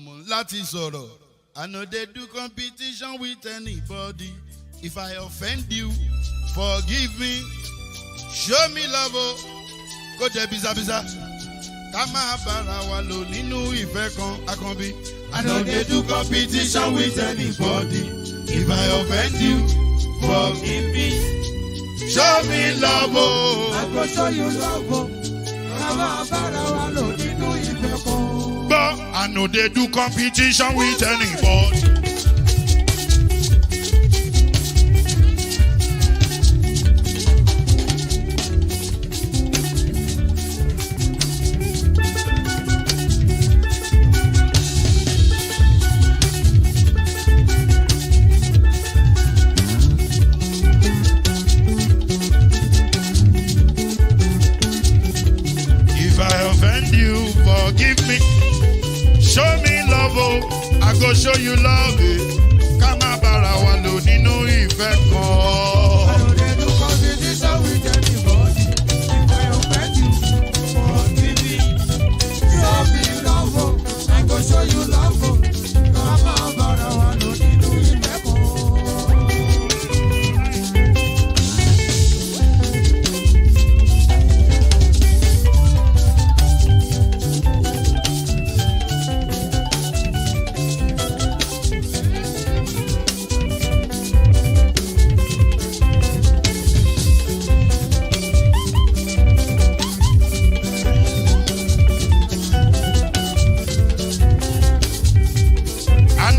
Mọ̀mọ́ láti sọ̀rọ̀. I no dey do competition with anybody. If I offend you, forgive me. Show me love, oh. Kó jẹ́ bísàbísà. Ká máa bára wa lò nínú ìfẹ́ kan akànbí. I no dey do competition with anybody. If I offend you, forgive me. Show me love, oh. I go show you love, oh. Ká máa bára wa lò nínú ìfẹ́ kan. But I no dey do competition with anybody. Forgive me, show me love, oh. I go show you love, eh. Ká má bára wa lò nínú ìfẹ́ kan. I no dey do competition with anybody. If I offend you, forgive me. Show me love, oh. I go show you love, oh. Ká má bára wa lò nínú ìfẹ́ kan.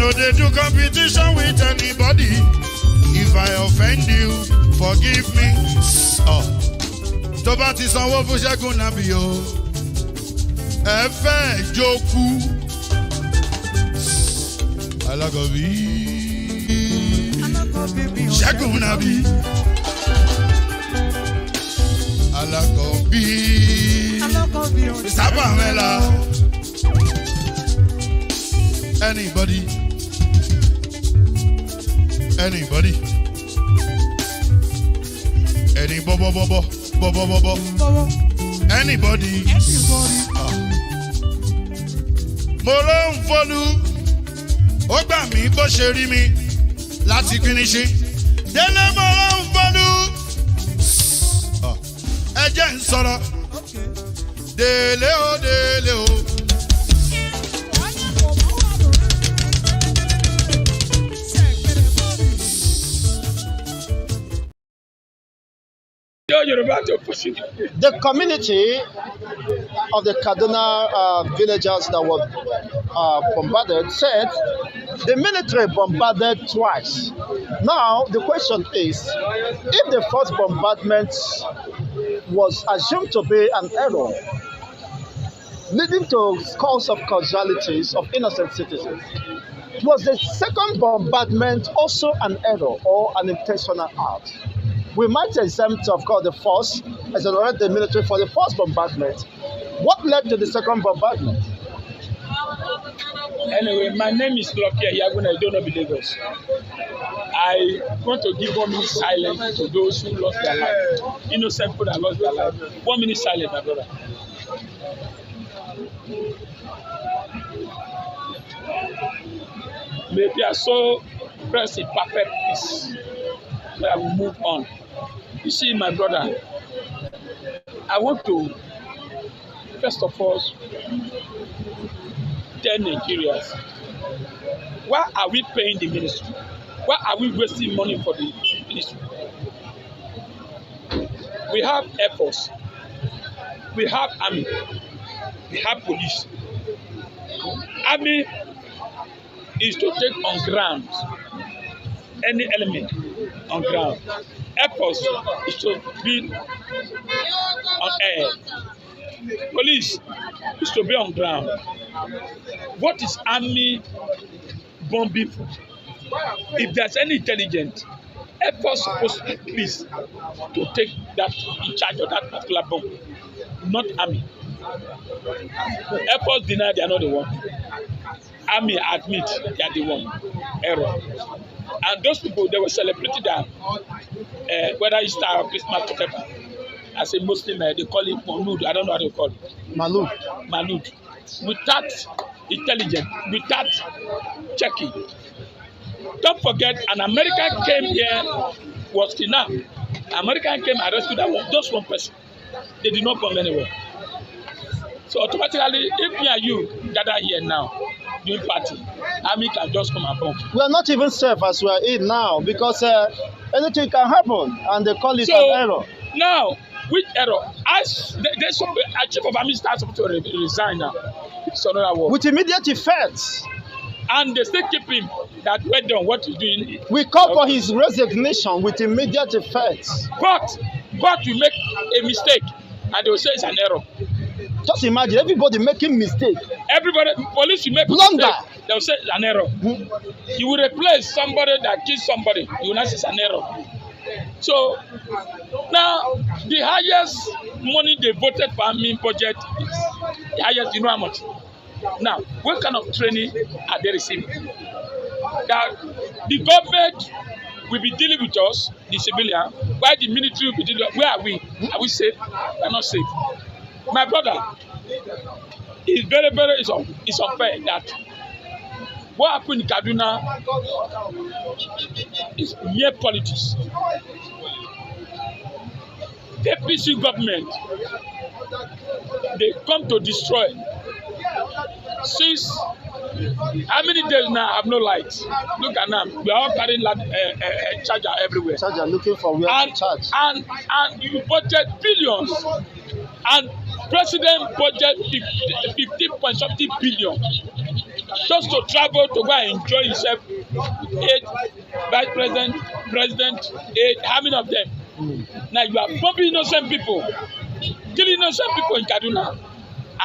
No dey do competition with anybody. If I offend you, forgive me. Oh. Tó bá ti sanwó fún Ṣẹ́gun nàbí o. Ẹ fẹ́ jókù. Alákọ̀bí. Ṣẹ́gun nàbí. Alákọ̀bí. Sábà mẹ́la. Anybody? Anybody? Any bobo. Anybody? Mo ló ń fọlú, ó gbà mí bó ṣe rí mi láti finishi. Délé mo ló ń fọlú, ẹ jẹ́ ń sọ̀rọ̀. Délé o. The community of the Kaduna villagers that were bombarded said the military bombarded twice. Now, the question is, if the first bombardment was assumed to be an error, leading to scores of casualties of innocent citizens, was the second bombardment also an error or an intentional act? We might exempt, of course, the first, exonerate the military for the first bombardment. What led to the second bombardment? Anyway, my name is Lokia Yaguna. I don't know the Lagos. I want to give 1 minute silence to those who lost their life. Innocent people that lost their life. 1 minute silence, my brother. Maybe I saw press in perfect peace. But I will move on. You see, my brother, I want to, first of all, tell Nigerians, why are we paying the ministry? Why are we wasting money for the ministry? We have Air Force, we have Army, we have police. Army is to take on ground any element on ground. Air Force is to be on air. Police is to be on ground. What is Army bombing for? If there's any intelligence, Air Force is supposed to at least to take that in charge of that particular bomb, not Army. Air Force deny they are not the one. Army admit they are the one. Error. And those people, they were celebrating that, whether it's Star or Christmas, whatever. As a Muslim, they call it Maulud. I don't know how to call it. Maulud. Maulud. Without intelligence without checking. Don't forget, an American came here, was kidnapped. American came and rescued that one, just one person. They did not come anywhere. So automatically, if me and you gather here now, doing party, army can just come and bomb. We are not even safe as we are in now because anything can happen, and they call it So, an error. Now, which error? As there's some chief of army starts to resign now. Senatorial. With immediate effects. And they still keep him. That well done, what he's doing. We call for his resignation with immediate effects. But will make a mistake, and they will say it's an error. Just imagine everybody making mistake. Everybody, police will make blunder. Mistake. They will say it's an error. You will replace somebody that kills somebody. You will not say it's an error. So now the highest money they voted for army budget is the highest. You know how much? Now, what kind of training are they receiving? That the government will be dealing with us, the civilian, while the military will be dealing. Where are we? Are we safe? We are not safe. My brother, it's very, very it's unfair that what happened in Kaduna is mere politics. The APC government, they come to destroy. Since how many days now I have no lights? Look at now, we are all carrying charger everywhere. Charger looking for where to charge. And you budget billions, and president budget 15.something billion just to travel to go and enjoy himself. 8 vice president, 8. How many of them? Now you are bombing innocent people, killing innocent people in Kaduna.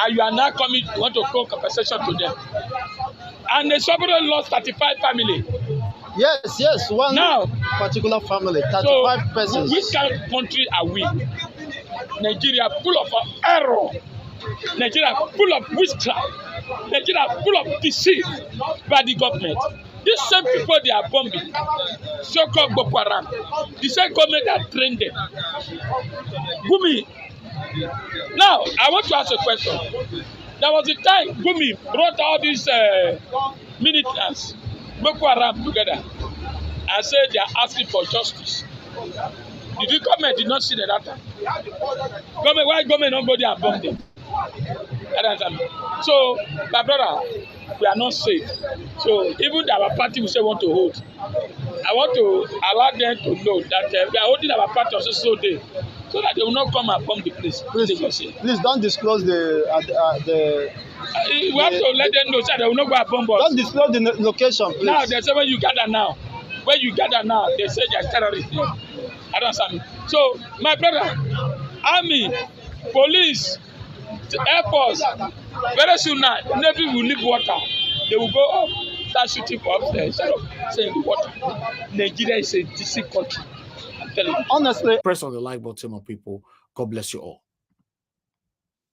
And you are now coming, you want to call compensation to them. And the Sovereign lost 35 family. Yes, one now, particular family, 35 persons. Which kind of country are we? Nigeria full of error. Nigeria full of witchcraft. Nigeria full of deceit by the government. These same people they are bombing, so-called Boko Haram. The same government that trained them. Gumi. Now, I want to ask a question. There was a time Gumi brought all these militants, Boko Haram together, and said they are asking for justice. The government did not see that time. Why government not go there and bomb them? So, my brother, we are not safe. So, even our party we say want to hold, I want to allow them to know that we are holding our party on so day, so that they will not come and bomb the place. Please don't disclose the. We have to let them know so they will not go and bomb us. Don't disclose the location, please. Now they say when you gather now, they say there's terrorists there. I don't understand. So, my brother, army, police, Air Force, very soon now, Navy will leave water. They will go up, start shooting for upstairs instead of saying the water. Nigeria is a decent country. I'm telling you. Honestly, press on the like button, my people. God bless you all.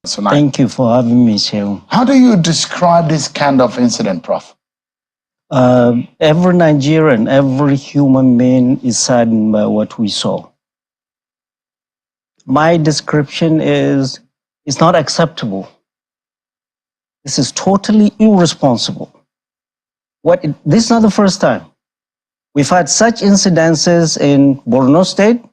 Thank you for having me, Shehu. How do you describe this kind of incident, Prof? Every Nigerian, every human being is saddened by what we saw. My description is, it's not acceptable. This is totally irresponsible. This is not the first time. We've had such incidences in Borno State,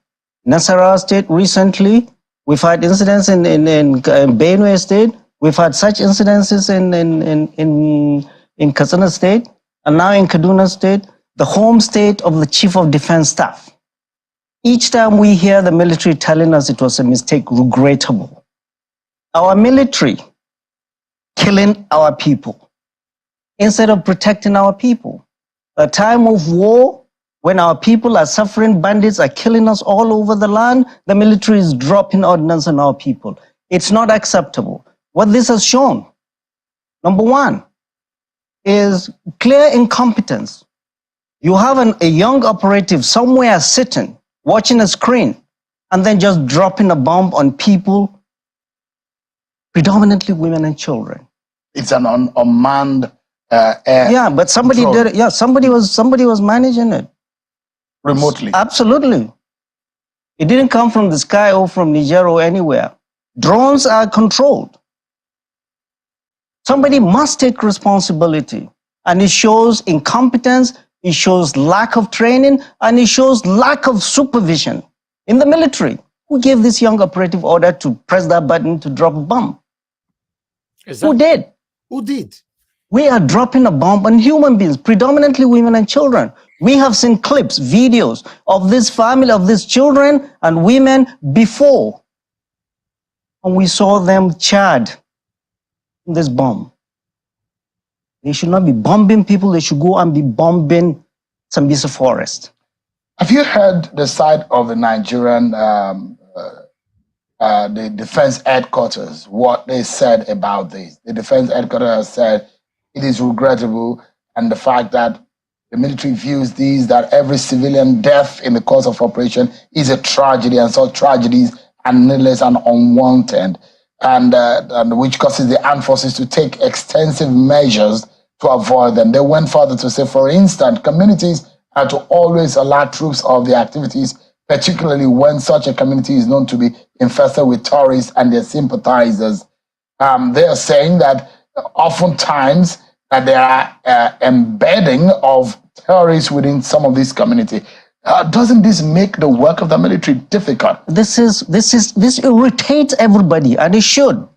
Nasarawa State recently. We've had incidents in Benue State. We've had such incidences in Kaduna State, and now in Kaduna State, the home state of the Chief of Defense Staff. Each time we hear the military telling us it was a mistake, regrettable. Our military killing our people instead of protecting our people. A time of war, when our people are suffering, bandits are killing us all over the land, the military is dropping ordnance on our people. It's not acceptable. What this has shown, number one, is clear incompetence. You have a young operative somewhere sitting, watching a screen, and then just dropping a bomb on people, predominantly women and children. It's an unmanned air. Yeah, but somebody control. did it. Yeah, somebody was managing it. Remotely. Absolutely. It didn't come from the sky or from Niger or anywhere. Drones are controlled. Somebody must take responsibility. And it shows incompetence, it shows lack of training, and it shows lack of supervision in the military. Who gave this young operative order to press that button to drop a bomb? Who did? Who did? We are dropping a bomb on human beings, predominantly women and children. We have seen clips, videos of this family, of these children and women before. And we saw them charred in this bomb. They should not be bombing people. They should go and be bombing Sambisa Forest. Have you heard the side of the Nigerian, the defense headquarters, what they said about this? The defense headquarters has said it is regrettable, and the fact that the military views these, that every civilian death in the course of operation is a tragedy, and such tragedies are needless and unwanted, and which causes the armed forces to take extensive measures to avoid them. They went further to say, for instance, communities are to always alert troops of their activities, particularly when such a community is known to be infested with terrorists and their sympathizers. They are saying that oftentimes there are embedding of terrorists within some of these communities. Doesn't this make the work of the military difficult? This irritates everybody, and it should.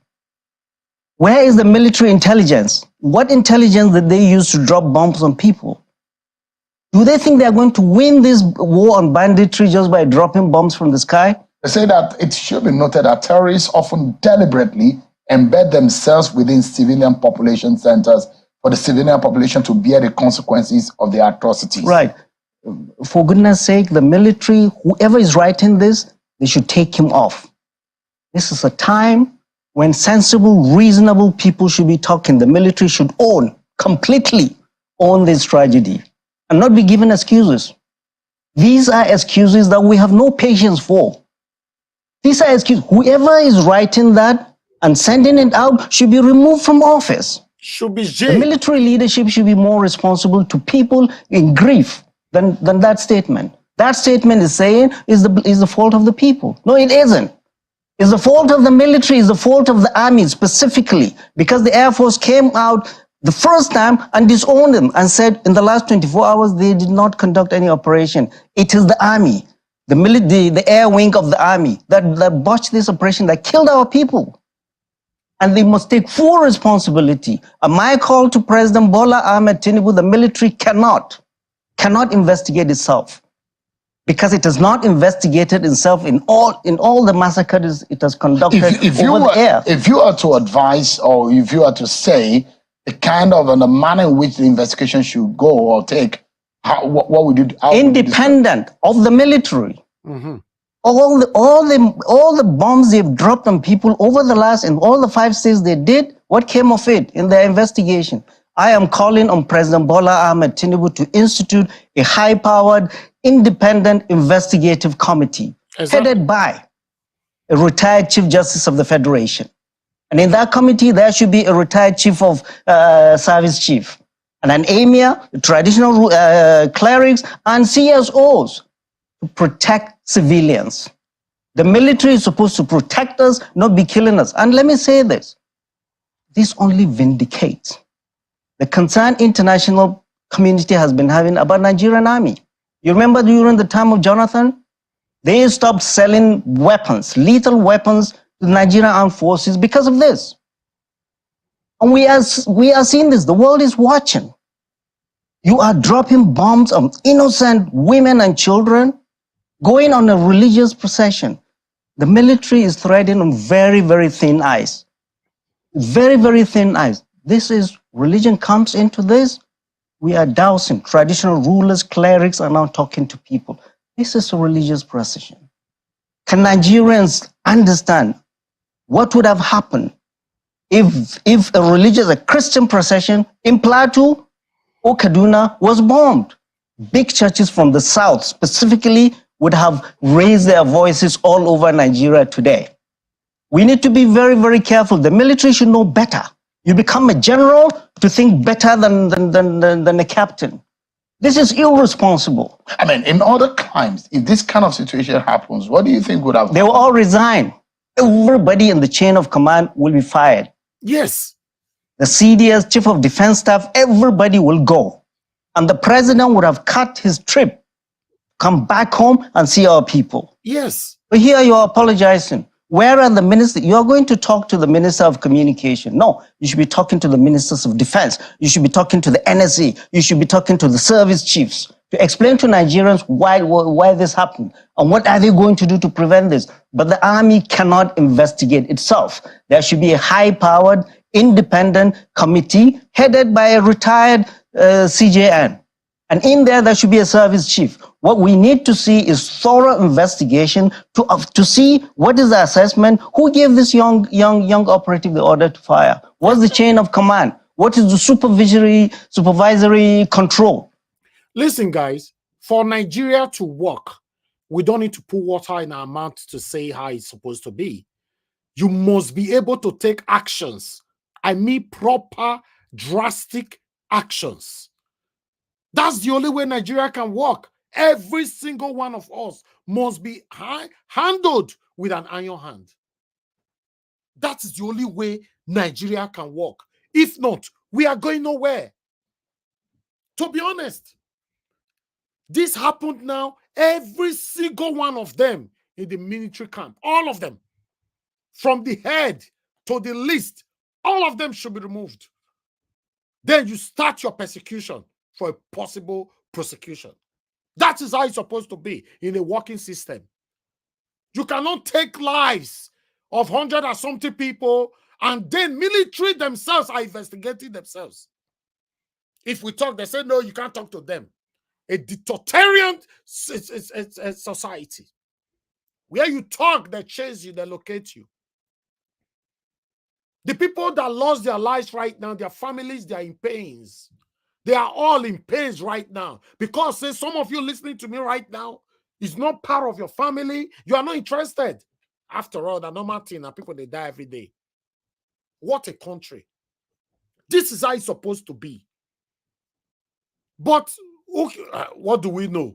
Where is the military intelligence? What intelligence did they use to drop bombs on people? Do they think they are going to win this war on banditry just by dropping bombs from the sky? They say that it should be noted that terrorists often deliberately embed themselves within civilian population centers for the civilian population to bear the consequences of their atrocities. Right. For goodness sake, the military, whoever is writing this, they should take him off. This is a time when sensible, reasonable people should be talking. The military should completely own this tragedy and not be given excuses. These are excuses that we have no patience for. These are excuses. Whoever is writing that and sending it out should be removed from office. Should be jailed. The military leadership should be more responsible to people in grief than that statement. That statement is saying is the fault of the people. No, it isn't. It's the fault of the military, it's the fault of the army specifically, because the Air Force came out the first time and disowned them and said in the last 24 hours they did not conduct any operation. It is the army, the air wing of the army that botched this operation, that killed our people. And they must take full responsibility. And my call to President Bola Ahmed Tinubu, the military cannot investigate itself, because it has not investigated itself in all the massacres it has conducted over the air. If you are to advise, or if you are to say the kind of and the manner in which the investigation should go or take, what would you do? Independent of the military. Mm-hmm. All the bombs they've dropped on people over the last, in all the 5 states they did, what came of it in their investigation? I am calling on President Bola Ahmed Tinubu to institute a high-powered, independent investigative committee headed by a retired Chief Justice of the Federation. And in that committee, there should be a retired Chief of Service Chief, and an emir, traditional clerics, and CSOs to protect civilians. The military is supposed to protect us, not be killing us. And let me say this only vindicates the concern international community has been having about Nigerian army. You remember during the time of Jonathan, they stopped selling weapons, lethal weapons, to the Nigerian armed forces because of this. And we are seeing this. The world is watching. You are dropping bombs on innocent women and children, going on a religious procession. The military is threading on very, very thin ice. Very, very thin ice. This is, religion comes into this, we are dousing. Traditional rulers, clerics are now talking to people. This is a religious procession. Can Nigerians understand what would have happened if a Christian procession in Plateau or Kaduna was bombed? Big churches from the south specifically would have raised their voices all over Nigeria today. We need to be very, very careful. The military should know better. You become a general to think better than a captain. This is irresponsible. I mean, in other times, if this kind of situation happens, what do you think would have happened? They will all resign. Everybody in the chain of command will be fired. Yes. the CDS, Chief of Defense Staff, everybody will go. And the president would have cut his trip, come back home and see our people. Yes. But here you're apologizing. Where are the ministers? You're going to talk to the Minister of Communication. No, you should be talking to the Ministers of Defense. You should be talking to the NSA. You should be talking to the service chiefs to explain to Nigerians why this happened and what are they going to do to prevent this. But the army cannot investigate itself. There should be a high-powered, independent committee headed by a retired CJN. And in there should be a service chief. What we need to see is thorough investigation to see what is the assessment, who gave this young operative the order to fire, what's the chain of command, what is the supervisory control. Listen, guys, for Nigeria to work, we don't need to put water in our mouth to say how it's supposed to be. You must be able to take actions. I mean proper, drastic actions. That's the only way Nigeria can work. Every single one of us must be handled with an iron hand. That is the only way Nigeria can work. If not, we are going nowhere. To be honest, this happened now. Every single one of them in the military camp, all of them, from the head to the least, all of them should be removed. Then you start your persecution for a possible prosecution. That is how it's supposed to be in a working system. You cannot take lives of 100 or something people and then military themselves are investigating themselves. If we talk, they say, no, you can't talk to them. A dictatorial society. Where you talk, they chase you, they locate you. The people that lost their lives right now, their families, they are in pains. They are all in pains right now because say some of you listening to me right now is not part of your family. You are not interested. After all, the normal thing are people they die every day. What a country. This is how it's supposed to be. But okay, what do we know?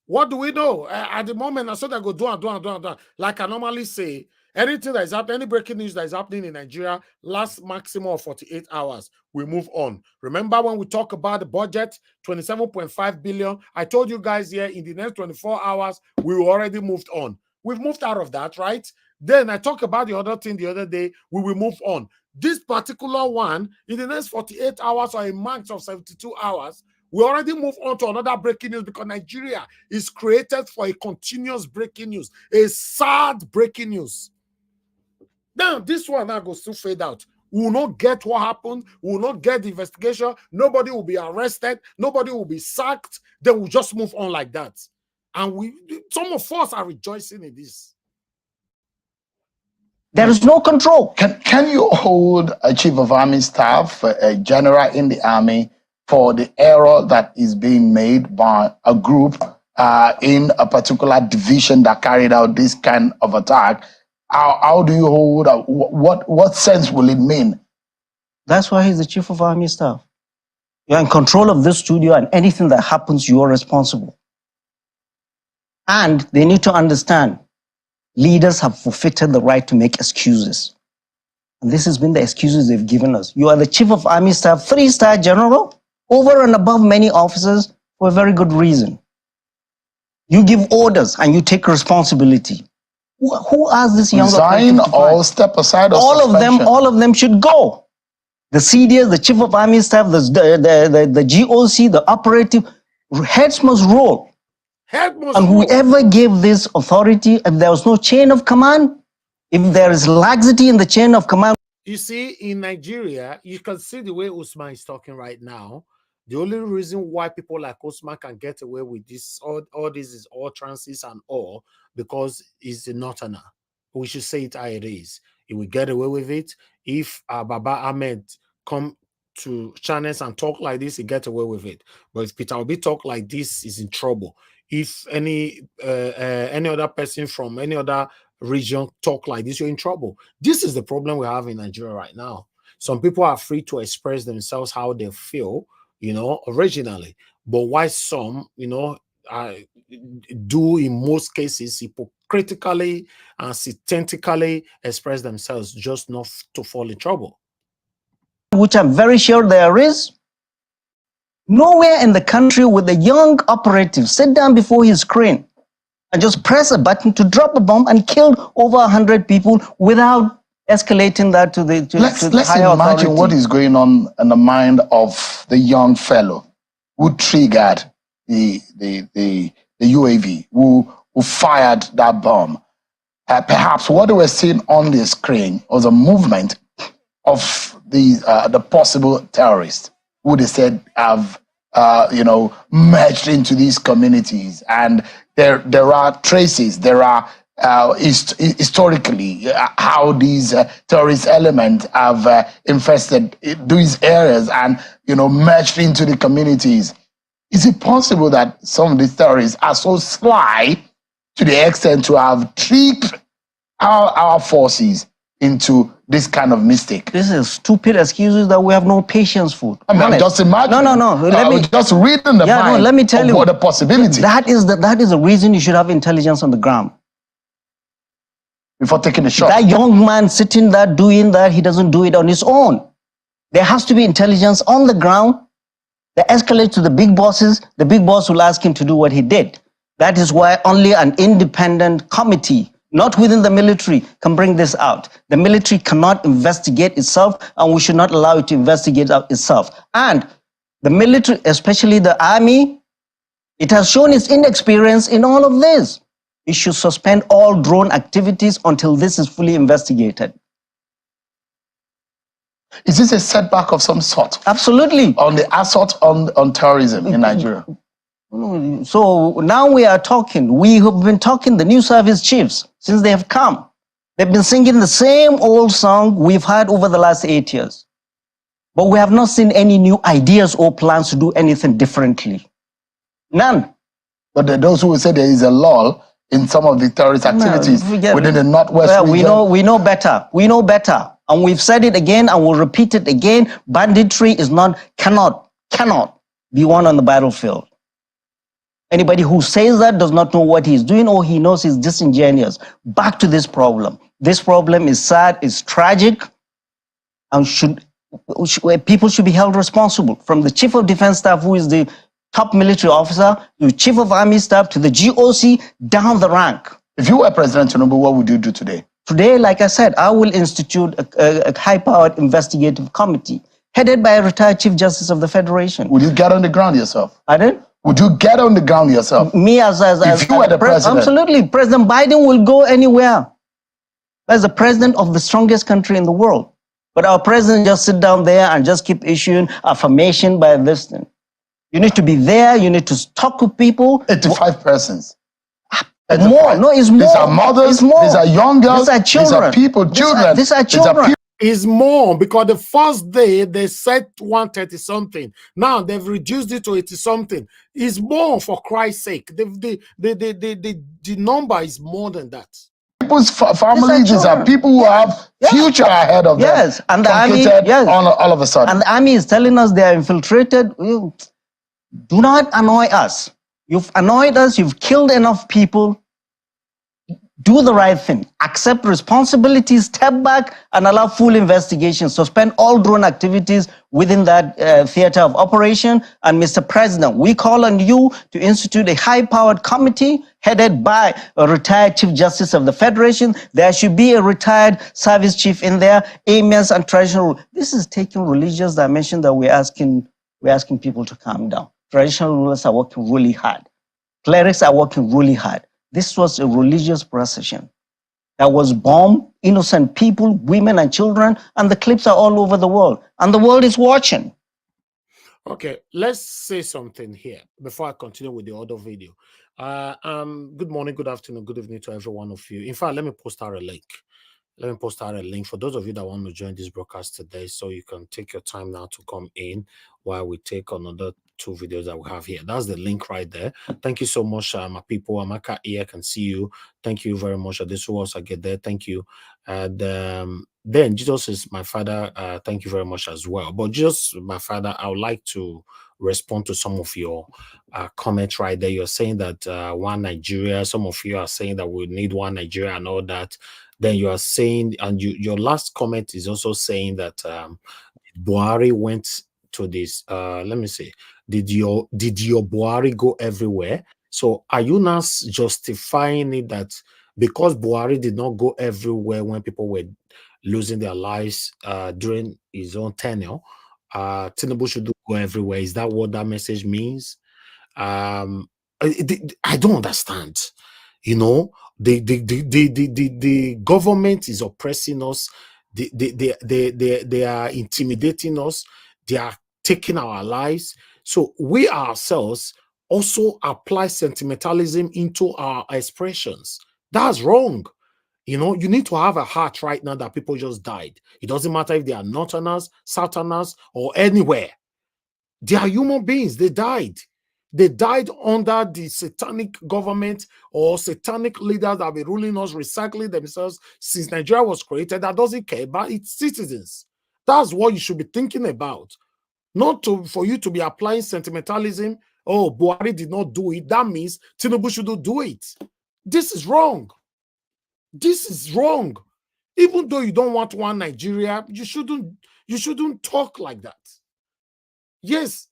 What do we know? At the moment, I said I go do. Like I normally say, anything that is happening, any breaking news that is happening in Nigeria, last maximum of 48 hours, we move on. Remember when we talk about the budget, 27.5 billion, I told you guys here in the next 24 hours, we already moved on. We've moved out of that, right? Then I talked about the other thing the other day, we will move on. This particular one, in the next 48 hours or a max of 72 hours, we already move on to another breaking news because Nigeria is created for a continuous breaking news, a sad breaking news. Now, this one now goes to fade out. We will not get what happened. We will not get the investigation. Nobody will be arrested. Nobody will be sacked. Then we'll just move on like that. And some of us are rejoicing in this. There is no control. Can you hold a chief of army staff, a general in the army, for the error that is being made by a group in a particular division that carried out this kind of attack? How do you hold? What sense will it mean? That's why he's the chief of army staff. You're in control of this studio, and anything that happens, you're responsible. And they need to understand, leaders have forfeited the right to make excuses. And this has been the excuses they've given us. You are the chief of army staff, 3-star general, over and above many officers for a very good reason. You give orders and you take responsibility. Who asked this young Resign or step aside? Or all of them should go. The CDS, the chief of army staff, the GOC, the operative heads must roll. And whoever gave this authority, if there was no chain of command, if there is laxity in the chain of command. You see, in Nigeria, you can see the way Usman is talking right now. The only reason why people like Usman can get away with this, all this is all trances and all, because he's a northerner. We should say it how it is. He will get away with it. If Baba Ahmed come to channels and talk like this, he get away with it. But if Peter Obi talk like this, he's in trouble. If any other person from any other region talk like this, you're in trouble. This is the problem we have in Nigeria right now. Some people are free to express themselves how they feel, originally, but why some, do in most cases hypocritically and synthetically express themselves just not to fall in trouble. which I'm very sure there is, nowhere in the country would a young operative sit down before his screen and just press a button to drop a bomb and kill over 100 people without escalating that to the Let's higher imagine authority. what is going on in the mind of the young fellow who triggered the UAV, who fired that bomb. Perhaps what they were seeing on the screen was a movement of the possible terrorists who they said have merged into these communities, and there are traces, there are historically how these terrorist elements have infested these areas and merged into the communities. Is it possible that some of these terrorists are so sly to the extent to have tricked our forces into this kind of mistake? This is stupid excuses that we have no patience for. I'm just imagining. No. Let me just read in the mind. Let me tell you what the possibility. That is the reason you should have intelligence on the ground. Before taking a shot. That young man sitting there doing that, he doesn't do it on his own. There has to be intelligence on the ground. They escalate to the big bosses. The big boss will ask him to do what he did. That is why only an independent committee, not within the military, can bring this out. The military cannot investigate itself, and we should not allow it to investigate itself. And the military, especially the army, it has shown its inexperience in all of this. It should suspend all drone activities until this is fully investigated. Is this a setback of some sort? Absolutely. On the assault on terrorism in Nigeria? So now we are talking. We have been talking the new service chiefs since they have come. They've been singing the same old song we've had over the last 8 years. But we have not seen any new ideas or plans to do anything differently. None. But there are those who will say there is a lull in some of the terrorist activities within the Northwest region. We know better. We know better. And we've said it again and we'll repeat it again. Banditry is cannot be won on the battlefield. Anybody who says that does not know what he's doing, or he knows he's disingenuous. Back to this problem. This problem is sad, it's tragic, and people should be held responsible. From the Chief of Defense Staff, who is the top military officer, to the Chief of Army Staff, to the GOC, down the rank. If you were President Tinubu, what would you do today? Today, like I said, I will institute a high-powered investigative committee headed by a retired Chief Justice of the Federation. Would you get on the ground yourself? Pardon? Would you get on the ground yourself? Me as if you were the president? Absolutely. President Biden will go anywhere. As the president of the strongest country in the world. But our president just sit down there and just keep issuing affirmation by this thing. You need to be there. You need to talk to people. 85 persons. More. No, it's more. These are mothers. These are young girls. These are children. These are people, children. These are children. Is more, because the first day they said 130 something. Now they've reduced it to 80 something. It's more, for Christ's sake. The number is more than that. People's families, these are people who have future ahead of them. Yes, and the army, all of a sudden. And the army is telling us they are infiltrated. Do not annoy us. You've annoyed us. You've killed enough people. Do the right thing. Accept responsibility, step back, and allow full investigation. Suspend all drone activities within that theater of operation. And Mr. President, we call on you to institute a high-powered committee headed by a retired Chief Justice of the Federation. There should be a retired service chief in there, amiens and traditional. This is taking religious dimension that we're asking people to calm down. Traditional rulers are working really hard. Clerics are working really hard. This was a religious procession that was bombed, innocent people, women and children, and the clips are all over the world. And the world is watching. Okay, let's say something here before I continue with the other video. Good morning, good afternoon, good evening to every one of you. In fact, let me post out a link. Let me post out a link for those of you that want to join this broadcast today, so you can take your time now to come in while we take another 2 videos that we have here. That's the link right there. Thank you so much, my people. Amaka here, I can see you. Thank you very much. This who else I get there. Thank you. And then Jesus is my father. Thank you very much as well. But just my father, I would like to respond to some of your comments right there. You're saying that one Nigeria. Some of you are saying that we need one Nigeria and all that. Then you are saying, and your last comment is also saying that Buhari went to this, let me see, did your Buhari go everywhere? So are you now justifying it that because Buhari did not go everywhere when people were losing their lives during his own tenure, Tinubu should go everywhere? Is that what that message means? I don't understand. You know, the government is oppressing us. They are intimidating us. They are taking our lives. So we ourselves also apply sentimentalism into our expressions. That's wrong. You know, you need to have a heart right now that people just died. It doesn't matter if they are northerners, southerners, or anywhere. They are human beings. They died. They died under the satanic government or satanic leaders that have been ruling us, recycling themselves since Nigeria was created. That doesn't care about its citizens. That's what you should be thinking about. Not for you to be applying sentimentalism. Oh, Buhari did not do it. That means Tinubu shouldn't do it. This is wrong. This is wrong. Even though you don't want one Nigeria, you shouldn't talk like that. Yes.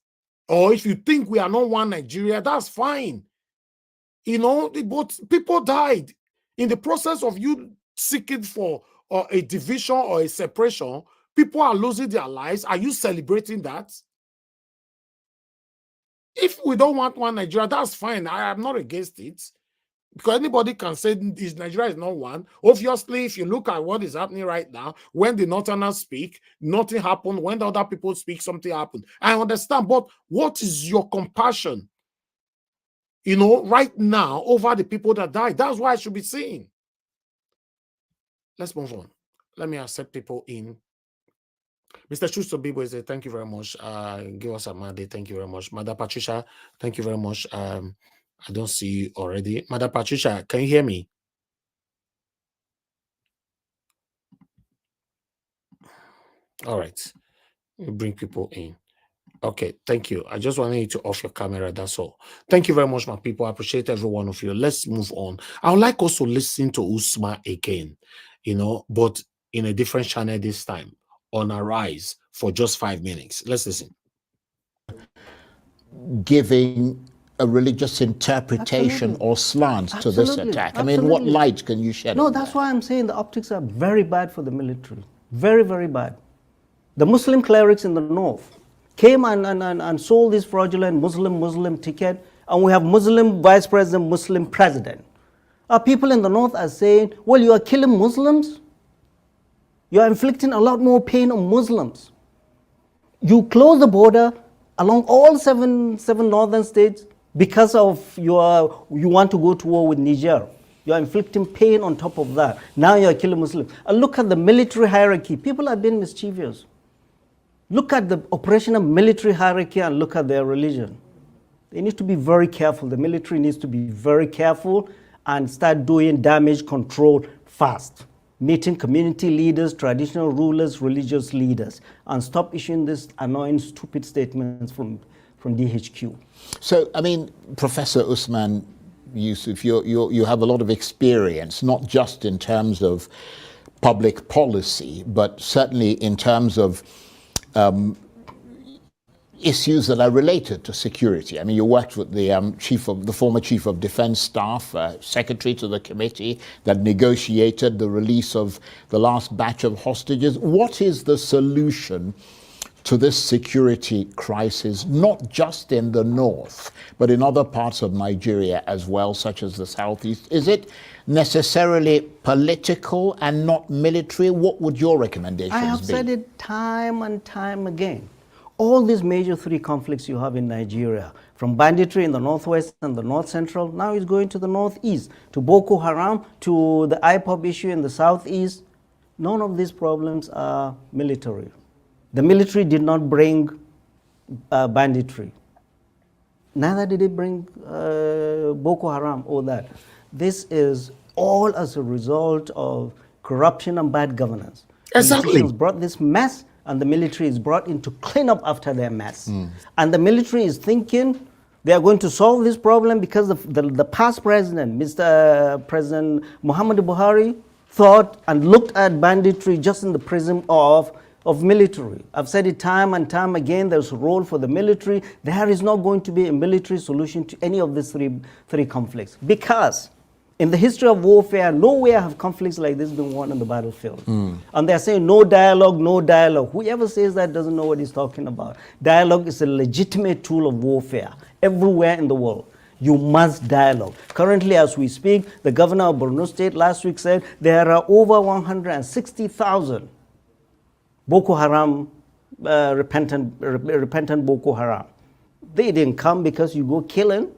Or if you think we are not one Nigeria, that's fine. You know, but people died in the process of you seeking for a division or a separation. People are losing their lives. Are you celebrating that? If we don't want one Nigeria, that's fine. I am not against it. Because anybody can say Nigeria is not one. Obviously, if you look at what is happening right now, when the Northerners speak, nothing happened. When the other people speak, something happened. I understand, but what is your compassion, you know, right now over the people that died? That's why I should be saying. Let's move on. Let me accept people in. Mr. Chusobibo says, thank you very much. Give us a Monday. Thank you very much. Mother Patricia, thank you very much. I don't see you already. Mother Patricia, can you hear me? All right. You bring people in. Okay, thank you. I just wanted you to off your camera, that's all. Thank you very much, my people. I appreciate every one of you. Let's move on. I would like us to listen to Usman again, you know, but in a different channel this time, on Arise, for just 5 minutes. Let's listen. Giving a religious interpretation or slant to this attack? I mean, what light can you shed? No, that's why I'm saying the optics are very bad for the military. Very, very bad. The Muslim clerics in the north came and sold this fraudulent Muslim ticket, and we have Muslim vice president, Muslim president. Our people in the north are saying, well, you are killing Muslims. You are inflicting a lot more pain on Muslims. You close the border along all seven northern states because of you want to go to war with Niger. You are inflicting pain on top of that. Now you are killing Muslims. And look at the military hierarchy. People are being mischievous. Look at the operational military hierarchy and look at their religion. They need to be very careful. The military needs to be very careful and start doing damage control fast. Meeting community leaders, traditional rulers, religious leaders, and stop issuing these annoying, stupid statements from DHQ. So, I mean, Professor Usman Yusuf, you have a lot of experience, not just in terms of public policy, but certainly in terms of issues that are related to security. I mean, you worked with the former chief of defense staff, secretary to the committee that negotiated the release of the last batch of hostages. What is the solution to this security crisis, not just in the north, but in other parts of Nigeria as well, such as the southeast? Is it necessarily political and not military? What would your recommendations be? I have said it time and time again. All these major three conflicts you have in Nigeria, from banditry in the northwest and the north central, now it's going to the northeast, to Boko Haram, to the AKPABIO issue in the southeast. None of these problems are military. The military did not bring banditry. Neither did it bring Boko Haram or that. This is all as a result of corruption and bad governance. Exactly. Politicians brought this mess, and the military is brought in to clean up after their mess. And the military is thinking they are going to solve this problem because the past president, Mr. President Muhammadu Buhari, thought and looked at banditry just in the prism of, of military. I've said it time and time again, there's a role for the military. There is not going to be a military solution to any of these three conflicts, because in the history of warfare, nowhere have conflicts like this been won on the battlefield. And they're saying no dialogue, no dialogue. Whoever says that doesn't know what he's talking about. Dialogue is a legitimate tool of warfare everywhere in the world. You must dialogue. Currently, as we speak, the governor of Borno State last week said there are over 160,000 Boko Haram, repentant Boko Haram. They didn't come because you go killing.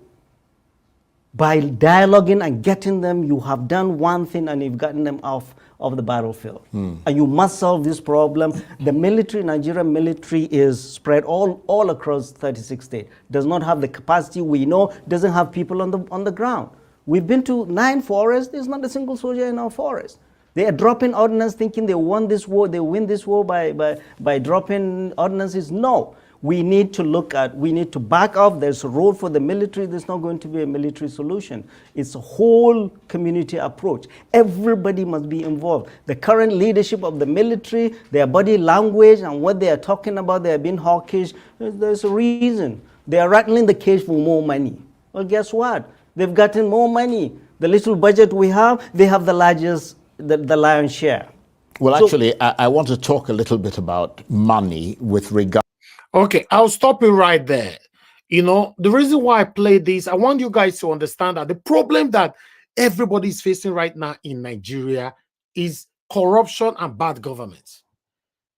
By dialoguing and getting them, you have done one thing and you've gotten them off of the battlefield. And you must solve this problem. The military, Nigerian military, is spread all across 36 states. Does not have the capacity, we know, doesn't have people on the ground. We've been to 9 forests, there's not a single soldier in our forest. They are dropping ordnance thinking they won this war, they win this war by dropping ordnances. No. We need to back off. There's a role for the military. There's not going to be a military solution. It's a whole community approach. Everybody must be involved. The current leadership of the military, their body language and what they are talking about, they are being hawkish. There's a reason. They are rattling the cage for more money. Well, guess what? They've gotten more money. The little budget we have, they have the largest, the lion's share. Well, actually, I want to talk a little bit about money with regard. Okay, I'll stop it right there. You know, the reason why I play this, I want you guys to understand that the problem that everybody is facing right now in Nigeria is corruption and bad government.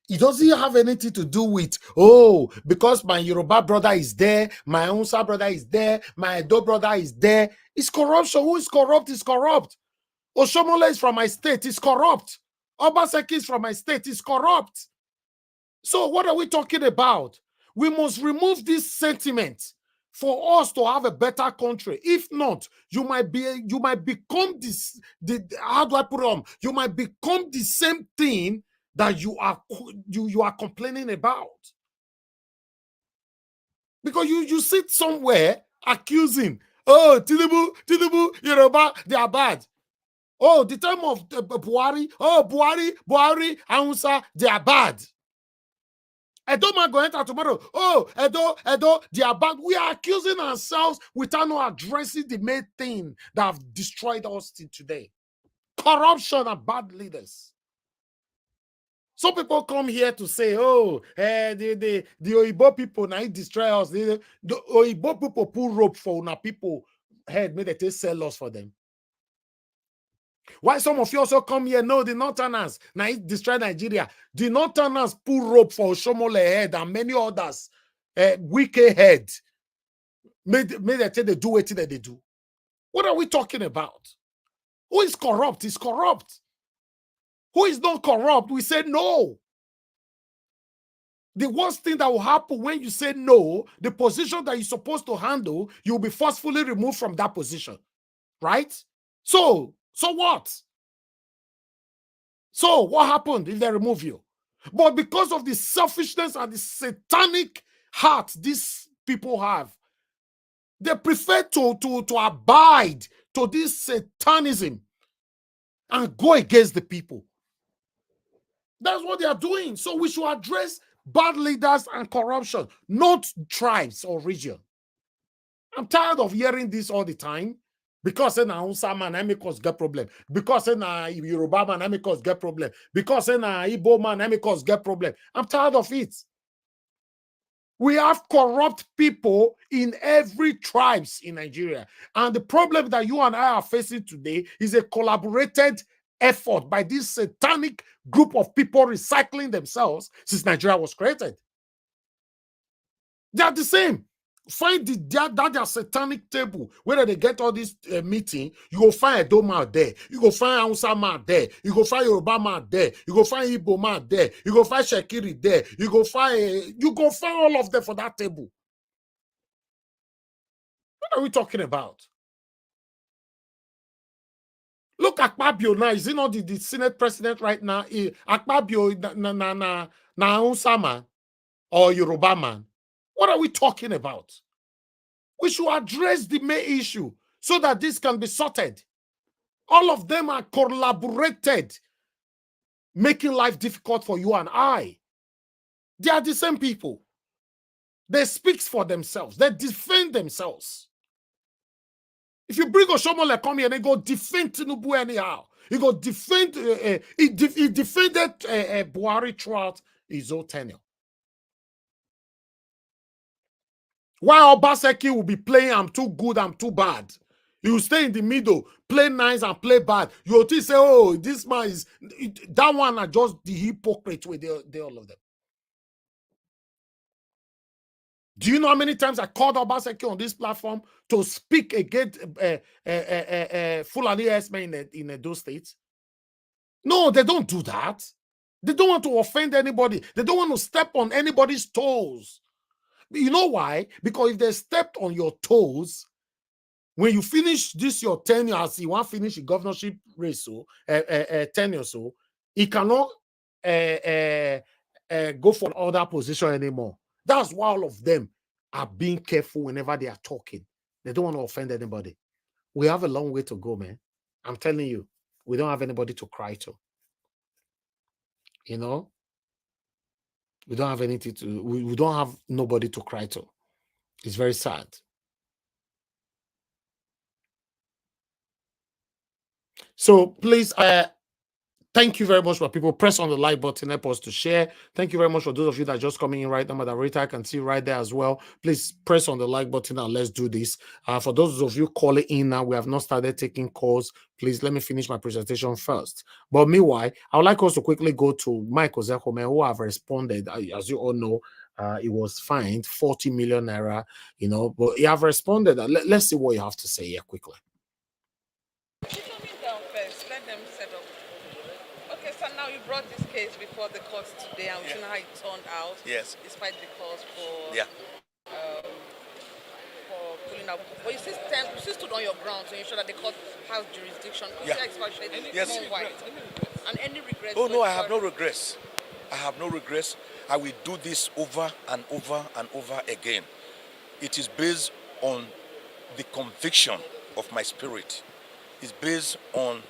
It doesn't have anything to do with, oh, because my Yoruba brother is there, my Hausa brother is there, my Edo brother is there. It's corruption. Who is corrupt is corrupt. Oshomole is from my state, is corrupt. Obaseki is from my state, is corrupt. So what are we talking about? We must remove this sentiment for us to have a better country. If not, you might become this. How do I put it on? You might become the same thing that you are complaining about. Because you sit somewhere accusing, oh, Tinubu, Yoruba, they are bad. Oh, the time of Buhari, oh, Buhari, Hausa, they are bad. Edo man go enter tomorrow. Oh, Edo, they are bad. We are accusing ourselves without not addressing the main thing that have destroyed us till today. Corruption and bad leaders. Some people come here to say, oh, the Oyibo people now destroy us. The Oyibo people pull rope for una people head, may they sell us for them. Why some of you also come here? No, the Northerners now destroy Nigeria. The Northerners pull rope for Oshomole head and many others. Wicked head. May they tell they do what they do. What are we talking about? Who is corrupt? Is corrupt. Who is not corrupt? We say no. The worst thing that will happen when you say no, the position that you're supposed to handle, you'll be forcefully removed from that position. Right? So what? So what happened if they remove you? But because of the selfishness and the satanic heart these people have, they prefer to abide to this satanism and go against the people. That's what they are doing. So we should address bad leaders and corruption, not tribes or region. I'm tired of hearing this all the time. Because in Hausa man, I make us get problem. Because in Yoruba man, I make us get problem. Because in Igbo man, I make us get problem. I'm tired of it. We have corrupt people in every tribes in Nigeria. And the problem that you and I are facing today is a collaborated effort by this satanic group of people recycling themselves since Nigeria was created. They are the same. Find that satanic table where they get all this meeting. You go find Edo man there. You go find Hausa man there. You go find Yoruba man there. You go find Igbo man there. You go find Shekiri there. You go find all of them for that table. What are we talking about? Look at AKPABIO now. Is he not the Senate president right now? AKPABIO na Hausa man or Yoruba man. What are we talking about? We should address the main issue so that this can be sorted. All of them are collaborated, making life difficult for you and I. They are the same people. They speak for themselves. They defend themselves. If you bring Oshomole come here and they go defend Tinubu anyhow, he go defend. He defended Buhari throughout his whole tenure. While Obaseki will be playing, I'm too good, I'm too bad. You stay in the middle, play nice and play bad. You will say, oh, this man is that one are just the hypocrite with all of them. Do you know how many times I called Obaseki on this platform to speak against Fulani S-men in those states? No, they don't do that. They don't want to offend anybody. They don't want to step on anybody's toes. You know why? Because if they stepped on your toes, when you finish this your tenure, as you want to finish the governorship race, tenure, so he cannot go for other position anymore. That's why all of them are being careful whenever they are talking. They don't want to offend anybody. We have a long way to go, man. I'm telling you, we don't have anybody to cry to. You know, we don't have anything to. We don't have nobody to cry to. It's very sad. So please, thank you very much for people. Press on the like button, help us to share. Thank you very much for those of you that are just coming in right now. Moderator, I can see right there as well. Please press on the like button and let's do this. For those of you calling in now, we have not started taking calls. Please let me finish my presentation first. But meanwhile, I would like us to quickly go to Mike Ozekhome, who have responded. As you all know, he was fined 40 million naira, you know, but he have responded. Let's see what you have to say here quickly. Now you brought this case before the courts today, and we've seen how it turned out. Yes. Despite the calls for pulling out, but you still stood on your ground to ensure that the court has jurisdiction. Yeah. Yes. More white. And any regrets? Oh no, I have no regrets. I have no regrets. I will do this over and over and over again. It is based on the conviction of my spirit. It's based on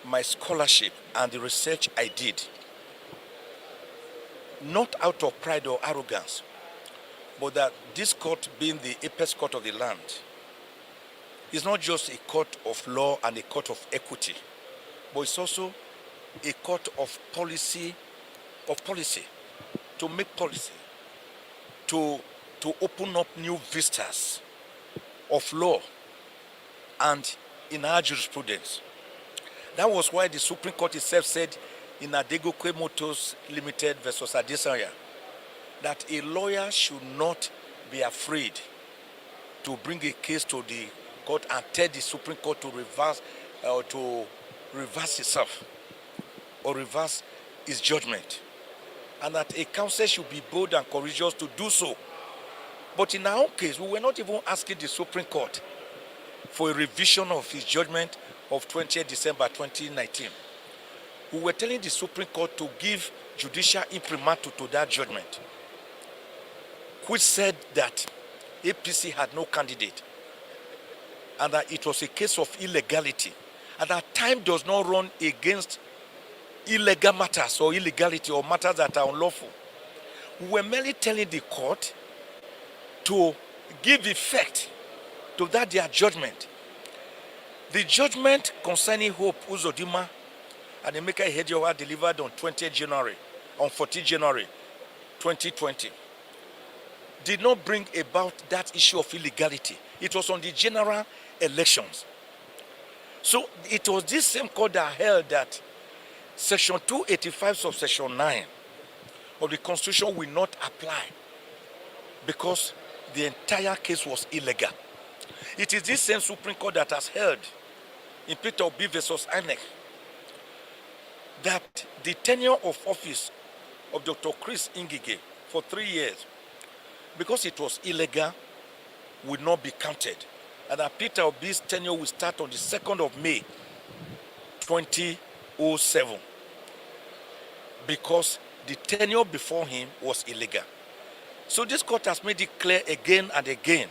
my scholarship and the research I did, not out of pride or arrogance, but that this court, being the apex court of the land, is not just a court of law and a court of equity, but it's also a court of policy, to make policy, to open up new vistas of law and in our jurisprudence. That was why the Supreme Court itself said in Adegokwe Motors Limited versus Adesanya that a lawyer should not be afraid to bring a case to the court and tell the Supreme Court to reverse itself or reverse its judgment, and that a counsel should be bold and courageous to do so. But in our own case, we were not even asking the Supreme Court for a revision of his judgment of 20th December 2019. We were telling the Supreme Court to give judicial imprimatur to that judgment, which said that APC had no candidate and that it was a case of illegality, and that time does not run against illegal matters or illegality or matters that are unlawful. We were merely telling the court to give effect to that their judgment. The judgment concerning Hope Uzodinma and Emeka Ihedioha delivered on 14th January 2020 did not bring about that issue of illegality. It was on the general elections. So it was this same court that held that Section 285 subsection 9 of the Constitution will not apply because the entire case was illegal. It is this same Supreme Court that has held in Peter Obi versus INEC that the tenure of office of Dr. Chris Ngige for 3 years, because it was illegal, would not be counted. And that Peter Obi's tenure will start on the 2nd of May 2007 because the tenure before him was illegal. So this court has made it clear again and again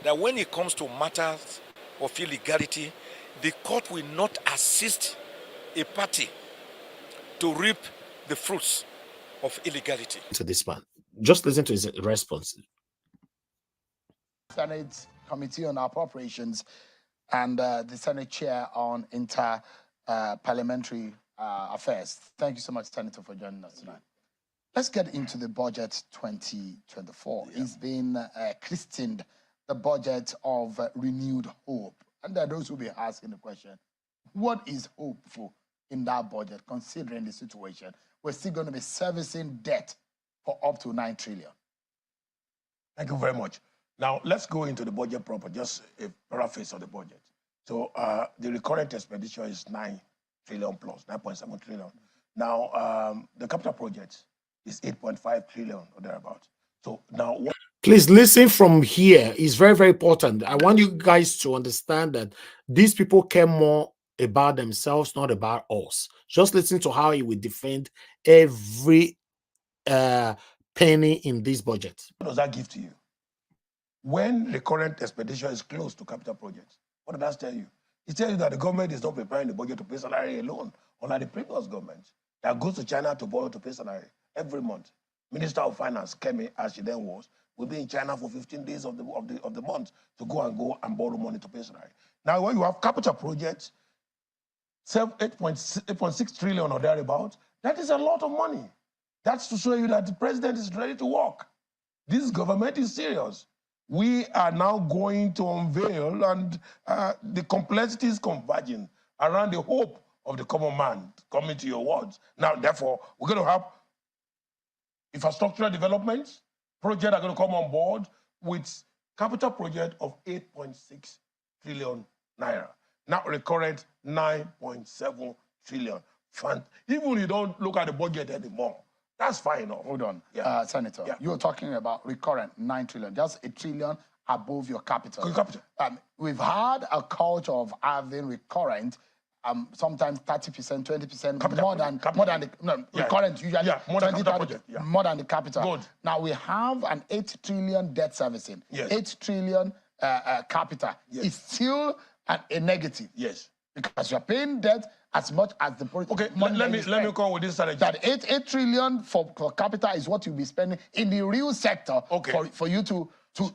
that when it comes to matters of illegality, the court will not assist a party to reap the fruits of illegality. To this man, just listen to his response. Senate Committee on Appropriations and the Senate Chair on Parliamentary Affairs. Thank you so much, Senator, for joining us tonight. Let's get into the budget 2024. Yeah. It's been christened the budget of renewed hope. And there are those who will be asking the question, what is hopeful in that budget, considering the situation? We're still going to be servicing debt for up to 9 trillion. Thank you very much. Now, let's go into the budget proper, just a paraphrase of the budget. So the recurrent expenditure is 9 trillion plus, 9.7 trillion. Now, the capital project is 8.5 trillion or thereabouts. So now what? Please listen from here. It's very, very important. I want you guys to understand that these people care more about themselves, not about us. Just listen to how he will defend every penny in this budget. What does that give to you? When the current expenditure is close to capital projects, what does that tell you? It tells you that the government is not preparing the budget to pay salary alone, unlike the previous government that goes to China to borrow to pay salary every month. Minister of Finance, Kemi, as she then was, will be in China for 15 days of the month to go and borrow money to pay salary. Now, when you have capital projects, 8.6 trillion or thereabouts, that is a lot of money. That's to show you that the president is ready to work. This government is serious. We are now going to unveil, and the complexities converging around the hope of the common man coming to your words. Now, therefore, we're going to have infrastructural developments, projects are going to come on board with capital project of 8.6 trillion naira. Now recurrent 9.7 trillion. Even you don't look at the budget anymore, that's fine enough. Hold on, yeah. Senator. Yeah. You're talking about recurrent 9 trillion, just 1 trillion above your capital. We've had a culture of having recurrent, sometimes 30%, 20%, more than recurrent usually more than 20, more than the capital. Good. Now we have an 8 trillion debt servicing. Yes. 8 trillion capital. Yes. It's still a negative. Yes. Because you're paying debt as much as the project. Okay, let me come with this strategy. That 8 trillion for capital is what you'll be spending in the real sector for you to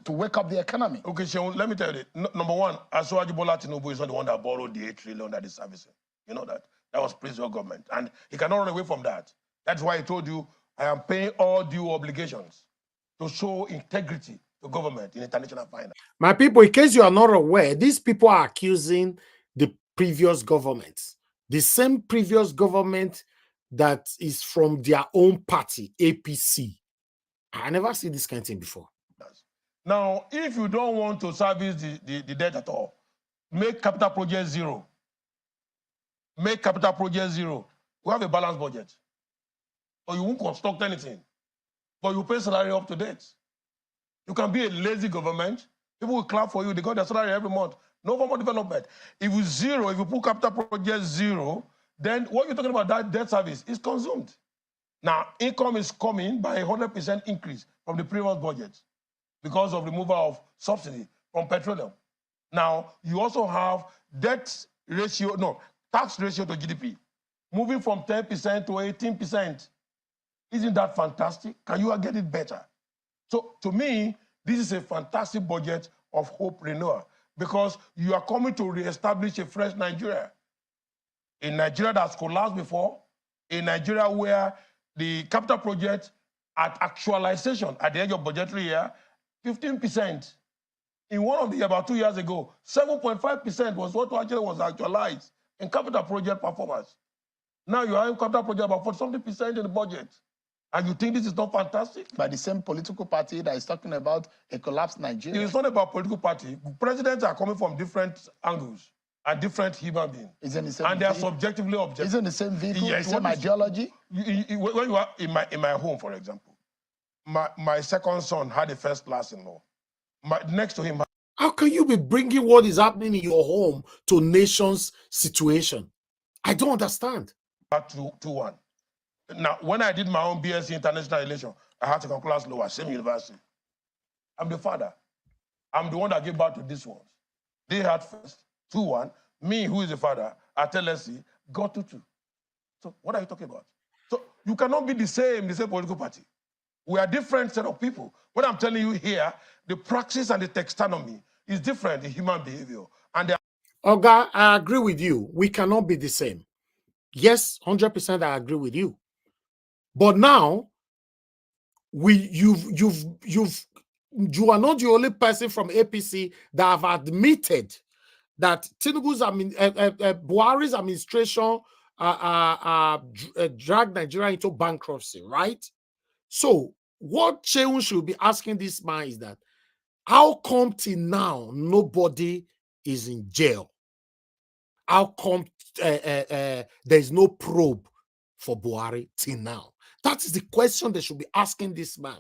wake up the economy. Okay, Sean, let me tell you this. Number one, Asuwaju Bola Tinubu is not the one that borrowed the 8 trillion that is servicing. You know that. That was previous government. And he cannot run away from that. That's why I told you I am paying all due obligations to show integrity to government in international finance. My people, in case you are not aware, these people are accusing the previous government, the same previous government that is from their own party, APC. I never see this kind of thing before. Now, if you don't want to service the debt at all, make capital project zero. Make capital project zero. We have a balanced budget. Or you won't construct anything. But you pay salary up to date. You can be a lazy government. People will clap for you. They got their salary every month. No form of development. If you zero, if you put capital project zero, then what you're talking about, that debt service, is consumed. Now, income is coming by 100% increase from the previous budget because of removal of subsidy from petroleum. Now, you also have tax ratio to GDP, moving from 10% to 18%. Isn't that fantastic? Can you get it better? So, to me, this is a fantastic budget of hope renewal because you are coming to reestablish a fresh Nigeria. A Nigeria that's collapsed before, a Nigeria where the capital project at actualization at the end of budgetary year, 15%. In one of the about 2 years ago, 7.5% was what actually was actualized in capital project performance. Now you are in capital project about 40-something% in the budget. And you think this is not fantastic? By the same political party that is talking about a collapsed Nigeria. It's not about political party. Presidents are coming from different angles and different human beings. Isn't the same and they are subjectively objective. Isn't the same vehicle, the same ideology? When you are in my home, for example, my second son had a first class in law. Next to him. How can you be bringing what is happening in your home to nation's situation? I don't understand. 2-1. Now, when I did my own BSc International Relations, I had to come class lower, same university. I'm the father. I'm the one that gave birth to these ones. They had first, 2-1. Me, who is the father, at LSE, got 2-2. So what are you talking about? So You cannot be the same political party. We are different set of people. What I'm telling you here, the praxis and the taxonomy is different in human behavior. And Oga, I agree with you. We cannot be the same. Yes, 100% I agree with you. But now, you are not the only person from APC that have admitted that Tinubu's Buhari's administration dragged Nigeria into bankruptcy, right? So what Cheun should be asking this man is that how come till now nobody is in jail? How come there is no probe for Buhari till now? That is the question they should be asking this man.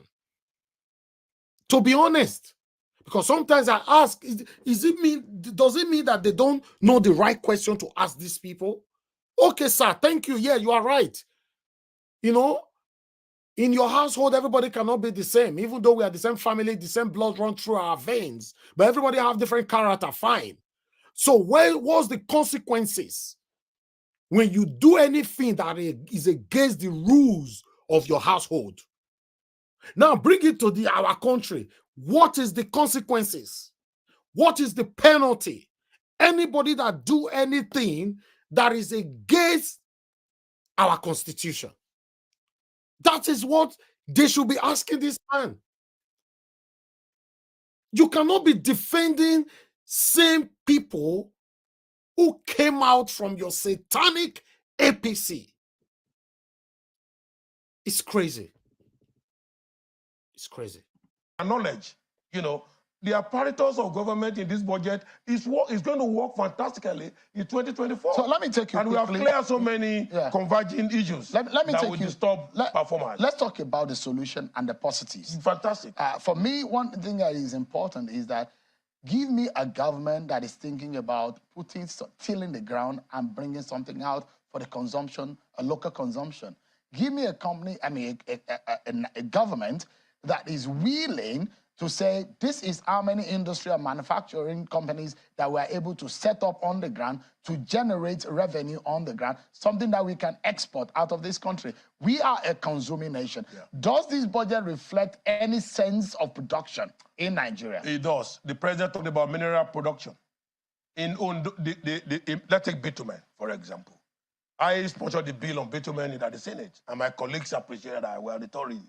To be honest, because sometimes I ask, does it mean that they don't know the right question to ask these people? Okay, sir, thank you. Yeah, you are right. You know, in your household, everybody cannot be the same, even though we are the same family, the same blood run through our veins, but everybody have different character, fine. So what was the consequences when you do anything that is against the rules of your household? Now bring it to our country. What is the consequences? What is the penalty? Anybody that do anything that is against our constitution. That is what they should be asking this man. You cannot be defending same people who came out from your satanic APC. It's crazy. It's crazy. Knowledge, you know, the apparatus of government in this budget is going to work fantastically in 2024. So let me take you and quickly. we have cleared so many converging issues let me that take will you, disturb performance. Let's talk about the solution and the positives. Fantastic. For me, one thing that is important is that give me a government that is thinking about putting tilling the ground and bringing something out for the consumption, a local consumption. Give me a company, I mean, a government that is willing to say, this is how many industrial manufacturing companies that we're able to set up on the ground to generate revenue on the ground, something that we can export out of this country. We are a consuming nation. Yeah. Does this budget reflect any sense of production in Nigeria? It does. The president talked about mineral production. Let's take bitumen, for example. I sponsored the bill on bitumen in the Senate, and my colleagues appreciated that well, the Tory.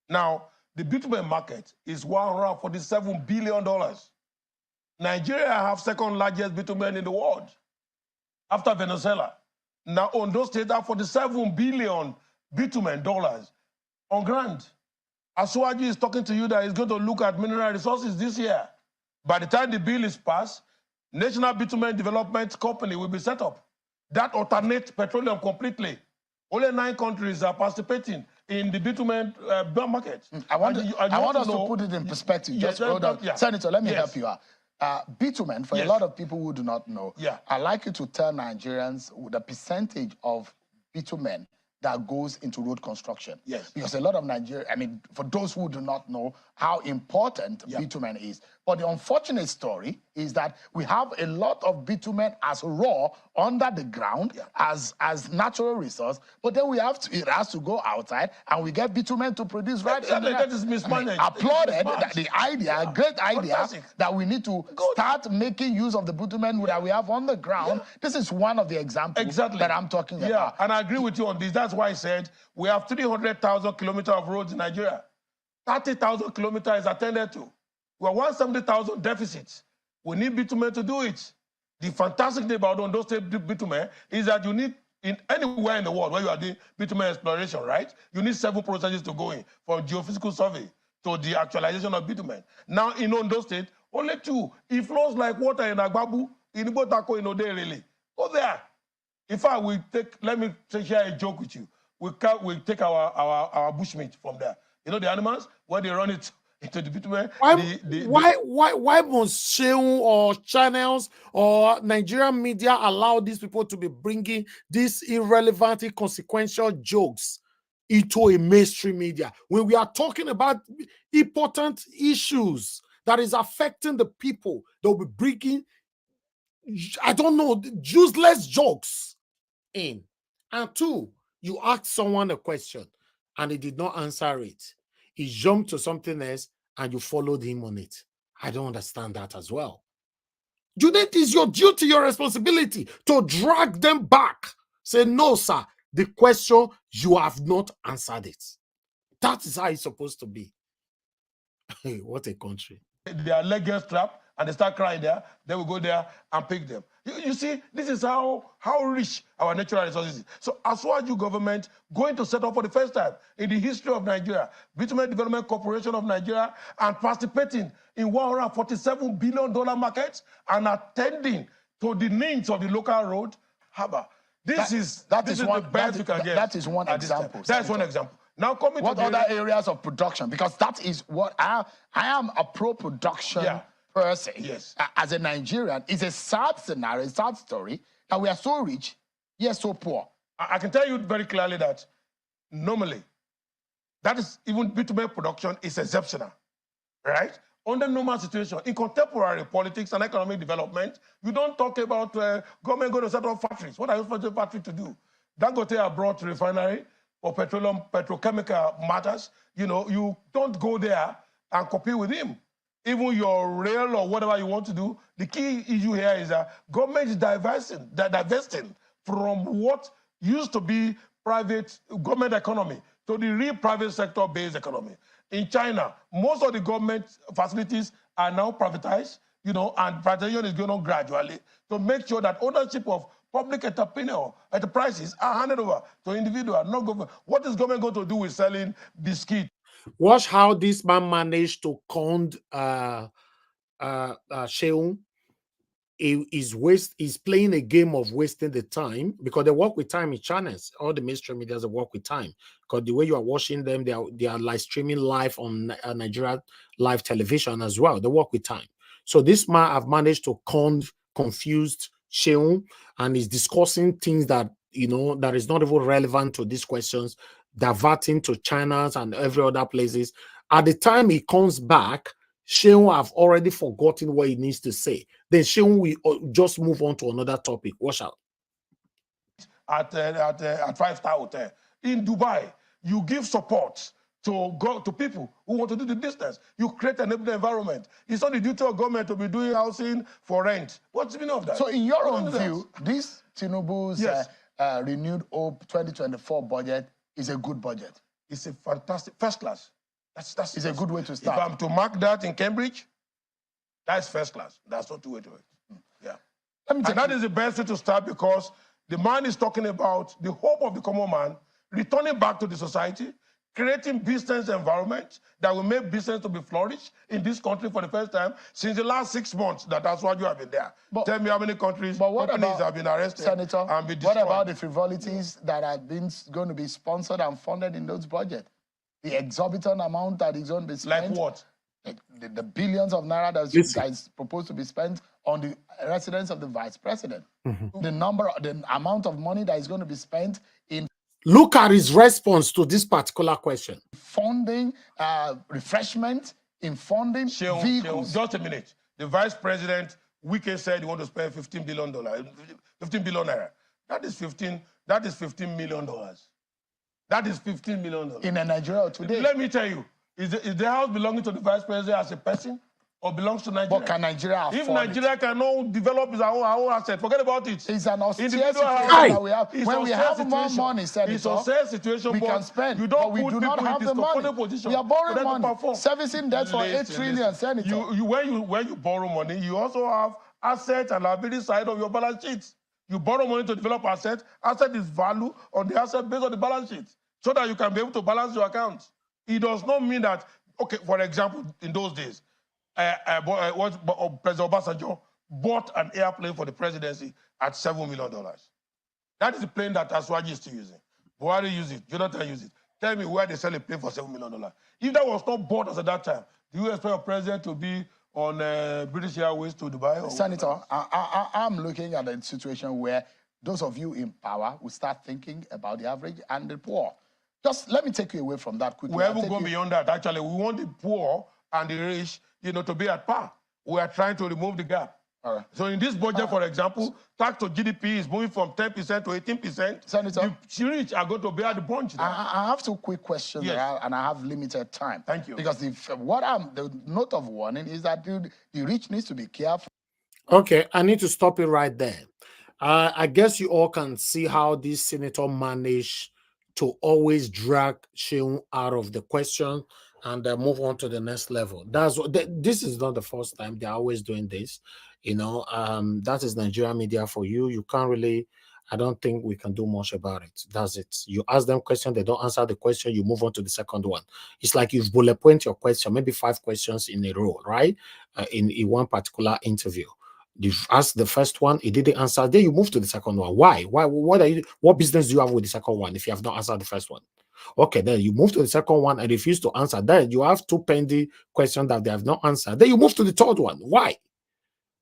Now, the bitumen market is $147 billion. Nigeria have second largest bitumen in the world after Venezuela. Now, Ondo State have $47 billion bitumen dollars on ground. Asuaji is talking to you that he's going to look at mineral resources this year. By the time the bill is passed, National Bitumen Development Company will be set up. That alternates petroleum completely. Only 9 countries are participating in the bitumen market. I want us to put it in perspective. Just hold on. Yeah. Senator, let me help you out. Bitumen, for a lot of people who do not know, I'd like you to tell Nigerians the percentage of bitumen that goes into road construction. Yes. Because a lot of Nigeria, I mean, for those who do not know how important bitumen is. But the unfortunate story is that we have a lot of bitumen as raw under the ground as natural resource, but then it has to go outside and we get bitumen to produce right in there. That is mismanaged. I applauded the idea, great idea, fantastic, that we need to start making use of the bitumen that we have on the ground. This is one of the examples that I'm talking about. Yeah, and I agree with you on this. That's why I said we have 300,000 kilometers of roads in Nigeria. 30,000 kilometers is attended to. We are 170,000 deficits. We need bitumen to do it. The fantastic thing about Ondo State bitumen is that you need, in anywhere in the world where you are doing bitumen exploration, right? You need 7 processes to go in, from geophysical survey to the actualization of bitumen. Now in Ondo State, only 2. It flows like water in Agbabu, in Ibotako, in Oderele. Go there. In fact, let me share a joke with you. We take our bushmeat from there. You know the animals, when they run it into the bitumen. Why must Shehu or channels or Nigerian media allow these people to be bringing these irrelevant, inconsequential jokes into a mainstream media when we are talking about important issues that is affecting the people? They'll be bringing, I don't know, useless jokes in. And 2, You asked someone a question and he did not answer it. He jumped to something else and you followed him on it. I don't understand that as well. It is your duty, your responsibility to drag them back. Say, no, sir, the question, you have not answered it. That is how it's supposed to be. What a country. They are leg strapped and they start crying there, they will go there and pick them. You see, this is how rich our natural resources is. So Aswaju government going to set up for the first time in the history of Nigeria, Bitumen Development Corporation of Nigeria, and participating in $147 billion market and attending to the needs of the local road. Haba. This is the best you can get. That is one example. That's one example. Now coming what to other areas of production? Because that is what I am a pro-production person. Yes. As a Nigerian, it's a sad scenario, a sad story that we are so rich, yet so poor. I can tell you very clearly that normally, that is even bitumen production is exceptional, right? Under normal situation, in contemporary politics and economic development, you don't talk about government going to set up factories. What are you supposed to factory to do? Dangote have brought refinery or petrochemical matters. You know, you don't go there and compete with him. Even your rail or whatever you want to do, the key issue here is that government is divesting from what used to be private government economy to the real private sector based economy. In China, most of the government facilities are now privatized, you know, and privatization is going on gradually to make sure that ownership of public enterprises are handed over to individuals, not government. What is government going to do with selling biscuit? Watch how this man managed to con Sheung. He's playing a game of wasting the time because they work with time in channels. All the mainstream media work with time because the way you are watching them, they are like streaming live on Nigeria live television as well. They work with time. So this man have managed to confused Sheung and is discussing things that, you know, that is not even relevant to these questions, diverting to China's and every other places. At the time he comes back, Sheung have already forgotten what he needs to say. Then Sheung will just move on to another topic. Watch out. At 5-star hotel in Dubai, you give support to people who want to do the business. You create an open environment. It's not the duty of government to be doing housing for rent. What's the meaning of that? So in your own view, this Tinubu's renewed Hope 2024 budget is a good budget. It's a fantastic, first class. It's a good way to start. If I'm to mark that in Cambridge, that's first class. That's not two way to it. Yeah. And that is the best way to start because the man is talking about the hope of the common man returning back to the society, creating business environment that will make business to be flourished in this country for the first time since the last 6 months that's what you have been there. But, tell me how many companies have been arrested, Senator, and been destroyed. What about the frivolities that are going to be sponsored and funded in those budgets? The exorbitant amount that is going to be spent. Like what? The billions of naira that is proposed to be spent on the residence of the vice president. The amount of money that is going to be spent in. Look at his response to this particular question. Funding, refreshment, in funding vehicles. Just a minute. The vice president, Wike said he wants to spend $15 billion. 15 billion naira. That is $15 million. That is $15 million. In Nigeria today. Let me tell you, is the house belonging to the vice president as a person or belongs to Nigeria? But can Nigeria afford If Nigeria cannot develop its own asset, forget about it. It's an austere situation that we have. When we have more money, Senator, it's a situation we can spend. You don't but we do not have the money. We are borrowing money, servicing debt for 8 trillion, Senator. When you borrow money, you also have asset and liability side of your balance sheet. You borrow money to develop asset. Asset is value on the asset based on the balance sheet, so that you can be able to balance your accounts. It does not mean that, okay, for example, in those days, President Obasanjo bought an airplane for the presidency at $7 million. That is the plane that Aswaji is still using. Buhari used it, Jonathan used it. Tell me where they sell a plane for $7 million. If that was not bought at that time, do you expect a president to be on British Airways to Dubai? Senator, I'm looking at a situation where those of you in power will start thinking about the average and the poor. Just let me take you away from that quickly. We haven't gone beyond that. Actually, we want the poor and the rich, to be at par. We are trying to remove the gap. All right. So in this budget, for example, tax to GDP is moving from 10% to 18%. Senator, the rich are going to bear the brunt. I have two quick questions, Yes. and I have limited time. Thank you. Because the note of warning is that the rich needs to be careful. Okay, I need to stop it right there. I guess you all can see how this senator managed to always drag Sheung out of the question and move on to the next level. That's what this is not the first time. They're always doing this. You know, that is Nigerian media for you. You can't really, I don't think we can do much about it. That's it. You ask them question, they don't answer the question, you move on to the second one. It's like you've bullet point your question, maybe 5 questions in a row, right? In one particular interview. You've asked the first one, it didn't answer. Then you move to the second one. Why? What business do you have with the second one if you have not answered the first one? Okay, then you move to the second one and refuse to answer. Then you have 2 pending questions that they have not answered. Then you move to the third one. Why?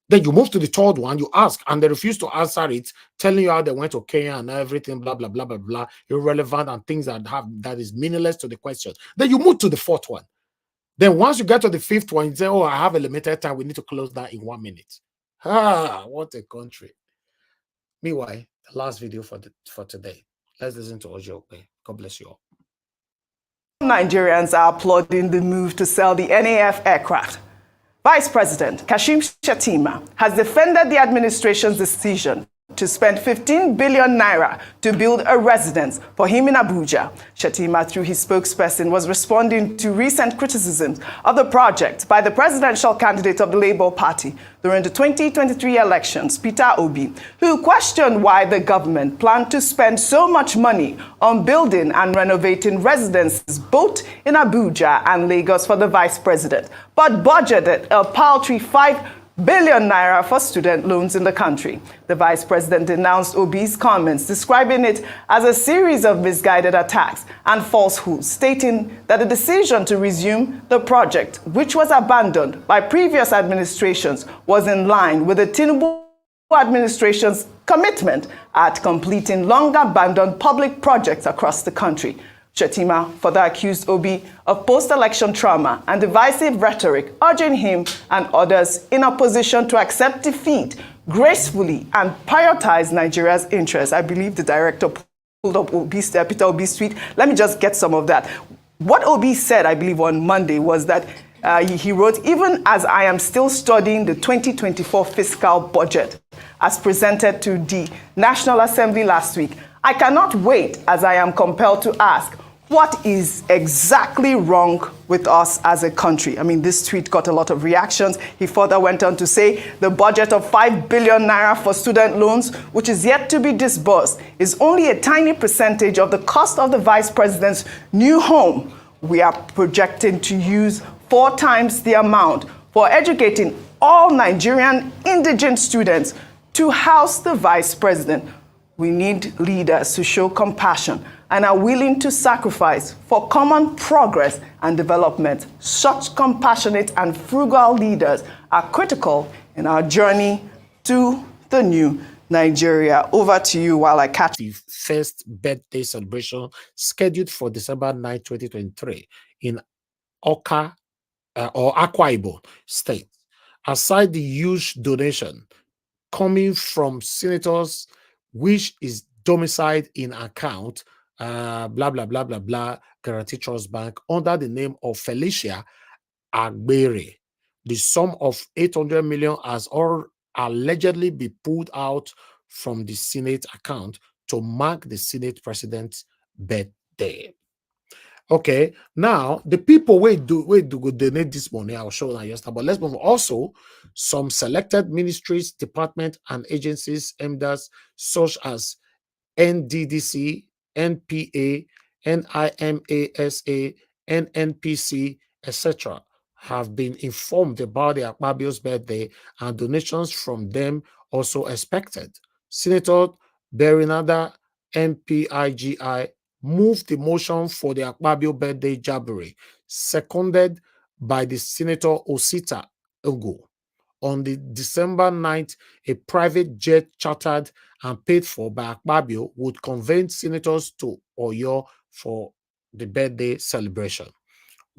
Then you move to the third one, you ask, and they refuse to answer it, telling you how they went to Kenya and everything, blah, blah, blah, blah, blah, irrelevant and things that is meaningless to the question. Then you move to the fourth one. Then once you get to the fifth one, you say, oh, I have a limited time. We need to close that in 1 minute. Ah, what a country. Meanwhile, the last video for today. Let's listen to Ozekhome. God bless you all. Nigerians are applauding the move to sell the NAF aircraft. Vice President Kashim Shettima has defended the administration's decision to spend 15 billion naira to build a residence for him in Abuja. Shettima, through his spokesperson, was responding to recent criticisms of the project by the presidential candidate of the Labour Party during the 2023 elections, Peter Obi, who questioned why the government planned to spend so much money on building and renovating residences both in Abuja and Lagos for the vice president, but budgeted a paltry 5 billion naira for student loans in the country. The vice president denounced Obi's comments, describing it as a series of misguided attacks and falsehoods, stating that the decision to resume the project, which was abandoned by previous administrations, was in line with the Tinubu administration's commitment at completing long-abandoned public projects across the country. Shettima further accused Obi of post-election trauma and divisive rhetoric, urging him and others in opposition to accept defeat gracefully and prioritize Nigeria's interests. I believe the director pulled up Peter Obi's tweet. Let me just get some of that. What Obi said, I believe, on Monday was that he wrote, even as I am still studying the 2024 fiscal budget as presented to the National Assembly last week, I cannot wait as I am compelled to ask, what is exactly wrong with us as a country? I mean, this tweet got a lot of reactions. He further went on to say the budget of 5 billion naira for student loans, which is yet to be disbursed, is only a tiny percentage of the cost of the vice president's new home. We are projecting to use 4 times the amount for educating all Nigerian indigent students to house the vice president. We need leaders who show compassion and are willing to sacrifice for common progress and development. Such compassionate and frugal leaders are critical in our journey to the new Nigeria. Over to you while I catch the first birthday celebration scheduled for December 9, 2023 in Akwa Ibom State. Aside the huge donation coming from senators, which is domiciled in account, blah, blah, blah, blah, blah, Guarantee Trust Bank, under the name of Felicia Agbere. The sum of 800 million has allegedly been pulled out from the Senate account to mark the Senate president's birthday. Okay, now the people we donate this money, I'll show that yesterday, but let's move on. Also, some selected ministries, departments, and agencies, MDAs, such as NDDC, NPA, NIMASA, NNPC, etc., have been informed about the AKPABIO's birthday and donations from them also expected. Senator Berinada, MPIGI, moved the motion for the AKPABIO birthday jabbery, seconded by the Senator Osita Ugo. On the December 9th, a private jet chartered and paid for by AKPABIO would convey senators to Oyo for the birthday celebration.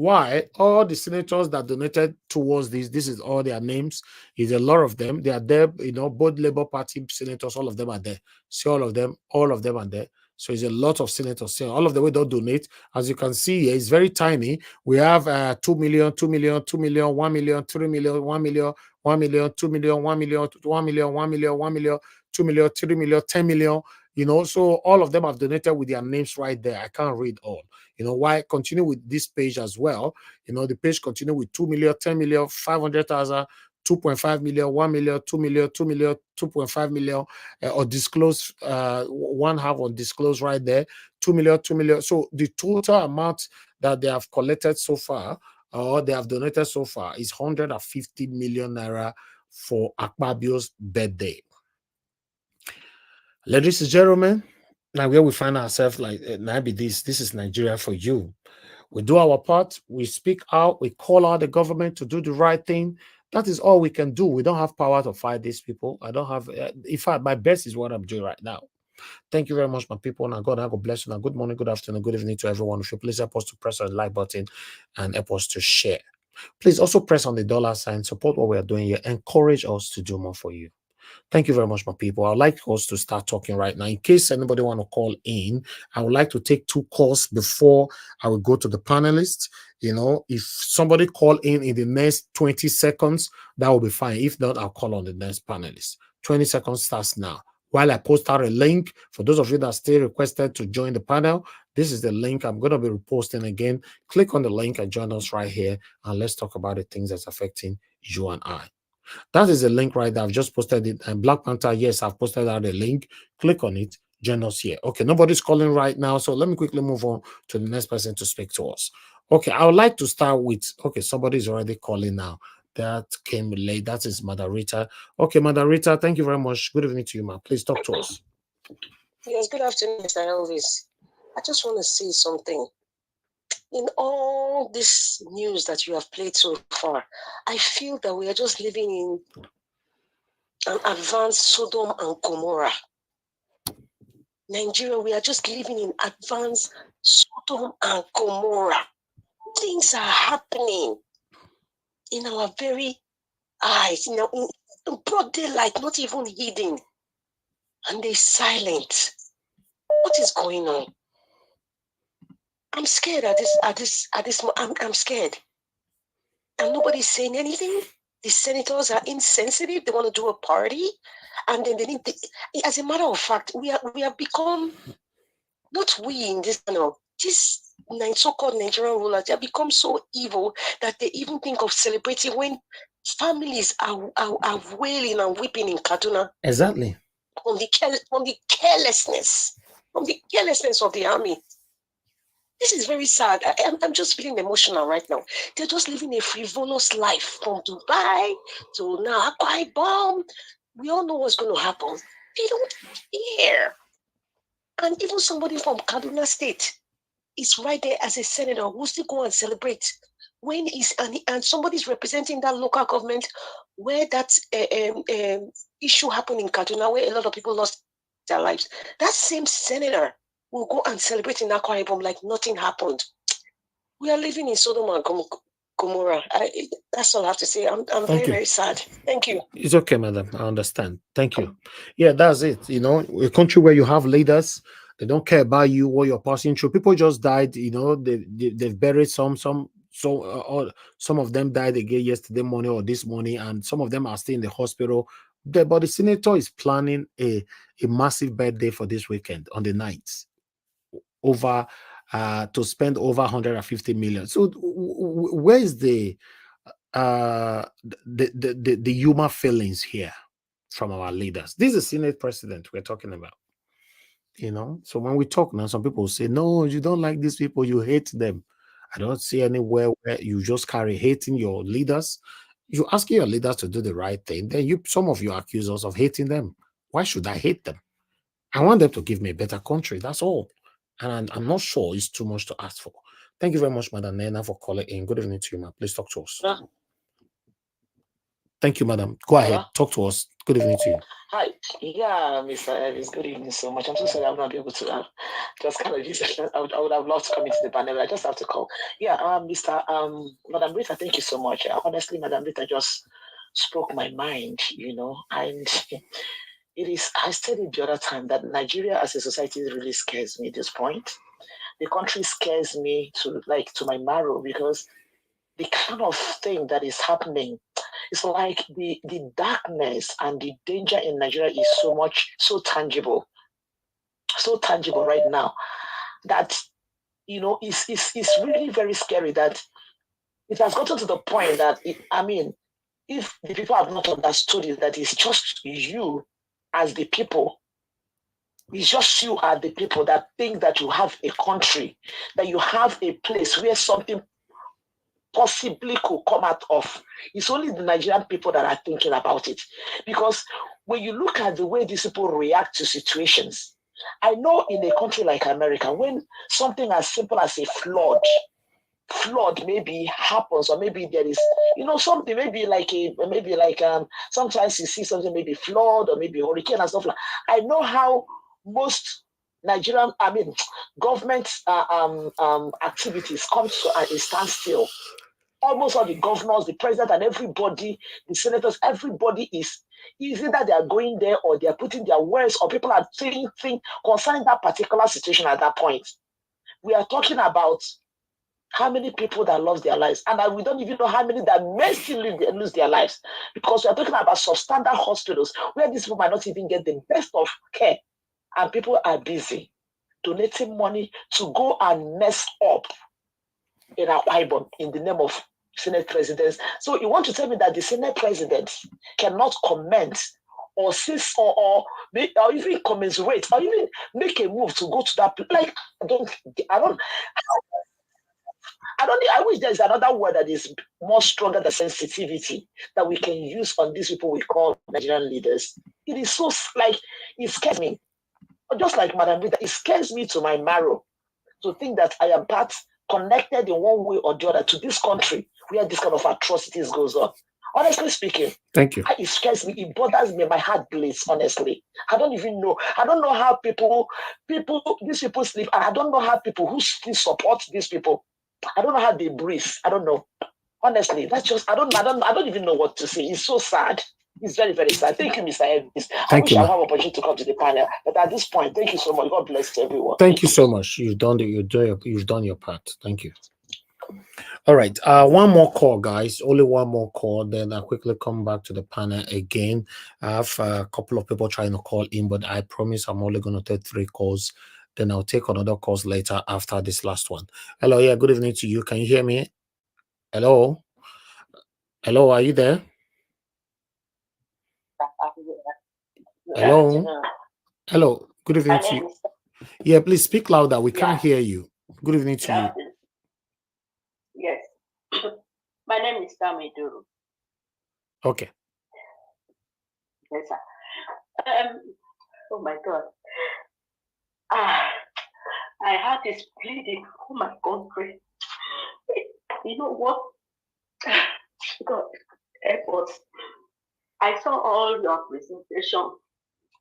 Why? All the senators that donated towards this is all their names. Is a lot of them. They are there, you know, both Labour Party senators, all of them are there. See, all of them are there. So it's a lot of senators. So all of them will don't donate. As you can see here, it's very tiny. We have 2 million, 2 million, 2 million, 1 million, 3 million, 1 million, 1 million, 2 million, 1 million, 1 million, 1 million, 1 million, 2 million, 3 million, 10 million. You know, so all of them have donated with their names right there. I can't read all. You know, why continue with this page as well? You know, the page continue with 2 million, 10 million, 500,000, 2.5 million, 1 million, 2 million, 2 million, 2.5 million, or disclose, one half on disclose right there, 2 million, 2 million. So the total amount that they have collected so far, or they have donated so far, is 150 million naira for AKPABIO's birthday. Ladies and gentlemen, now where we find ourselves, like, maybe this is Nigeria for you. We do our part, we speak out, we call out the government to do the right thing. That is all we can do. We don't have power to fight these people. I don't have, in fact, my best is what I'm doing right now. Thank you very much, my people. Now, God bless you. Now, good morning, good afternoon, good evening to everyone. If you please help us to press on the like button and help us to share. Please also press on the dollar sign, support what we are doing here, encourage us to do more for you. Thank you very much, my people. I'd like us to start talking right now. In case anybody want to call in, I would like to take 2 calls before I will go to the panelists. You know, if somebody call in the next 20 seconds, that will be fine. If not, I'll call on the next panelist. 20 seconds starts now. While I post out a link, for those of you that still requested to join the panel, this is the link I'm going to be reposting again. Click on the link and join us right here, and let's talk about the things that's affecting you and I. That is a link right there. I've just posted it. And Black Panther, yes, I've posted out a link. Click on it. Join us here. Okay, nobody's calling right now. So let me quickly move on to the next person to speak to us. Okay, I would like to start with, okay, somebody's already calling now. That came late. That is Madarita. Okay, Madarita, thank you very much. Good evening to you, ma. Please talk to us. Yes, good afternoon, Mr. Elvis. I just want to say something. In all this news that you have played so far, I feel that we are just living in an advanced Sodom and Gomorrah. Nigeria, we are just living in advanced Sodom and Gomorrah. Things are happening in our very eyes, in broad daylight, not even hidden. And they're silent. What is going on? I'm scared at this I'm scared. And nobody's saying anything. The senators are insensitive. They want to do a party. And then they need as a matter of fact, we have become, not we in this, this so-called Nigerian rulers, they have become so evil that they even think of celebrating when families are wailing and weeping in Kaduna. Exactly. From the carelessness of the army. This is very sad. I'm just feeling emotional right now. They're just living a frivolous life from Dubai to now AKPABIO. We all know what's going to happen. They don't care. And even somebody from Kaduna State is right there as a senator who still go and celebrate. When is and somebody's representing that local government where that issue happened in Kaduna, where a lot of people lost their lives. That same senator will go and celebrate in AKPABIO like nothing happened. We are living in Sodom and Gomorrah. That's all I have to say. I'm very, very sad. Thank you. It's okay, madam. I understand. Thank you. Yeah, that's it. You know, a country where you have leaders, they don't care about you, what you're passing through. People just died. You know, they've buried some of them died again yesterday morning or this morning, and some of them are still in the hospital. But the senator is planning a massive birthday for this weekend on the 9th. Over to spend over 150 million. So where is the human feelings here from our leaders? This is a Senate president we're talking about. You know, so when we talk now, some people say, no, you don't like these people, you hate them. I don't see anywhere where you just carry hating your leaders. You asking your leaders to do the right thing, then some of you accuse us of hating them. Why should I hate them? I want them to give me a better country. That's all. And I'm not sure it's too much to ask for. Thank you very much, Madam Nena, for calling in. Good evening to you, ma'am. Please talk to us. Thank you, madam. Go ahead. Talk to us. Good evening to you. Hi. Yeah, Mr. Elvis, good evening so much. I'm so sorry I will not be able to just kind of use it. I would have loved to come into the panel, but I just have to call. Yeah, Madam Rita, thank you so much. Honestly, Madam Rita just spoke my mind, and I said it the other time that Nigeria as a society really scares me at this point. The country scares me to my marrow, because the kind of thing that is happening, it's like the darkness and the danger in Nigeria is so tangible right now, that it's really very scary, that it has gotten to the point that if the people have not understood it, that it's just you as the people. It's just you as the people that think that you have a country, that you have a place where something possibly could come out of. It's only the Nigerian people that are thinking about it. Because when you look at the way these people react to situations, I know in a country like America, when something as simple as a flood maybe happens, or maybe there is, something sometimes you see something, maybe flood or maybe hurricane and stuff like. I know how most Nigerian, government activities come to a standstill. Almost all the governors, the president, and everybody, the senators, everybody is either they are going there, or they are putting their words, or people are saying things concerning that particular situation at that point. We are talking about how many people that lost their lives, and we don't even know how many that may still lose their lives, because we are talking about substandard hospitals where these people might not even get the best of care, and people are busy donating money to go and mess up in our Bible in the name of Senate presidents. So you want to tell me that the Senate president cannot comment or cease or even commiserate or even make a move to go to that place? Like, I wish there's another word that is more stronger than sensitivity that we can use on these people we call Nigerian leaders. It is so it scares me. Just like Madam Rita, it scares me to my marrow to think that I am connected in one way or the other to this country where this kind of atrocities goes on. Honestly speaking, thank you. It scares me. It bothers me. My heart bleeds. Honestly, I don't even know. I don't know how these people sleep, and I don't know how people who still support these people. I don't know how they breathe. I don't know. Honestly, that's just I don't even know what to say. It's so sad. It's very, very sad. Thank you, Mr. Evans. I wish I have opportunity to come to the panel, but at this point, thank you so much. God bless everyone. Thank you so much. You've done your part. Thank you. All right. One more call, guys. Only one more call. Then I'll quickly come back to the panel again. I have a couple of people trying to call in, but I promise I'm only going to take 3 calls. Then I'll take another calls later after this last one. Hello. Yeah. Good evening to you. Can you hear me? Hello. Hello. Are you there? Hello. Hello. Good evening to you. Yeah, please speak louder. We can't hear you. Good evening to you. Yes. My name is Tamiduru. Okay. Yes, sir. Oh my God. I had this pleading for my country. You know what? God, help us. I saw all your presentation.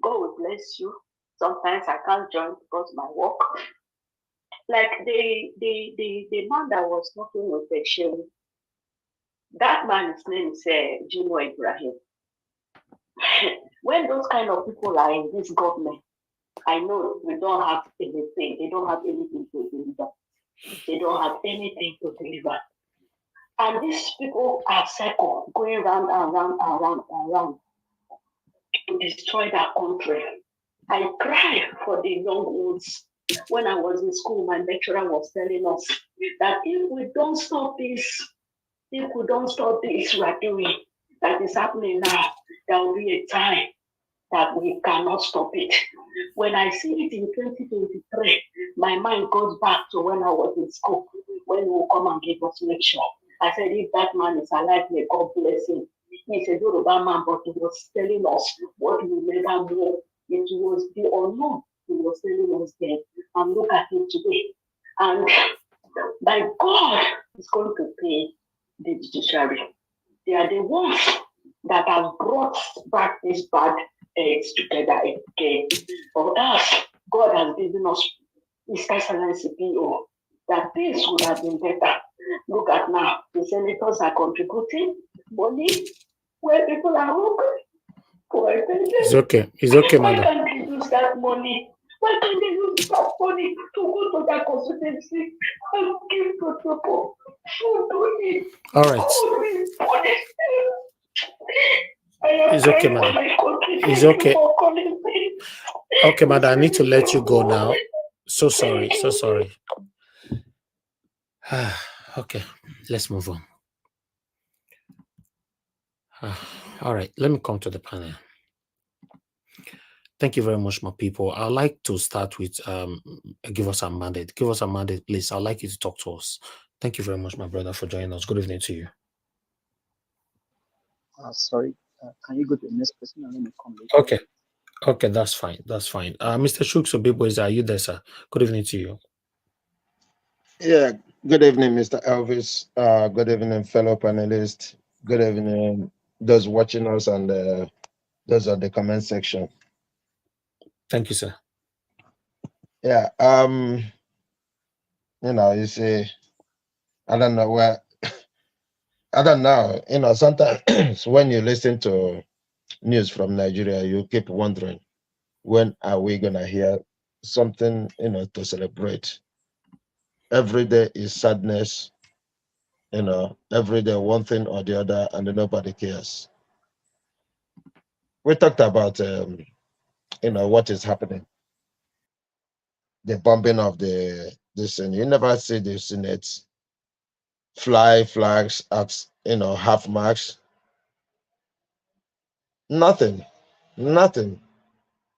God will bless you. Sometimes I can't join because my work. Like the man that was talking with the shame, that man's name is Jimo Ibrahim. When those kind of people are in this government, I know we don't have anything. They don't have anything to deliver. They don't have anything to deliver. And these people are circle, going round and round and round and round to destroy that country. I cry for the young ones. When I was in school, my lecturer was telling us that if we don't stop this, we are doing, that is happening now, there will be a time that we cannot stop it. When I see it in 2023, my mind goes back to when I was in school, when he will come and give us lecture. I said, if that man is alive, may God bless him. He's a Yoruba man, but he was telling us what we never know. It was the unknown he was telling us then. And look at him today. And by God is going to pay the judiciary. They are the ones that have brought back these bad eggs together again. For us, God has given us His Excellency PO, that things would have been better. Look at now, the senators are contributing money where people are hungry. It's okay. It's okay, Why madam. can't they use that money? Why can't they use that money to go to that constituency and give to people food to eat? All right. It's okay, madam. It's okay. Okay, madam. I need to let you go now. So sorry. So sorry. Okay, let's move on. All right, let me come to the panel. Thank you very much, my people. I'd like to start with give us a mandate. Give us a mandate, please. I'd like you to talk to us. Thank you very much, my brother, for joining us. Good evening to you. Sorry, can you go to the next person and let me come later? Okay. Okay, that's fine. That's fine. Mr. Shuksobibois, are you there, sir? Good evening to you. Yeah, good evening, Mr. Elvis. Good evening, fellow panelists. Good evening, those watching us and those at the comment section. Thank you, sir. Yeah, you know, you see, I don't know where, I don't know, you know, sometimes when you listen to news from Nigeria, you keep wondering, when are we gonna hear something, you know, to celebrate? Every day is sadness, you know, every day one thing or the other, and nobody cares. We talked about, you know, what is happening, the bombing of this, and you never see the Senate fly flags at, you know, half marks. Nothing, nothing.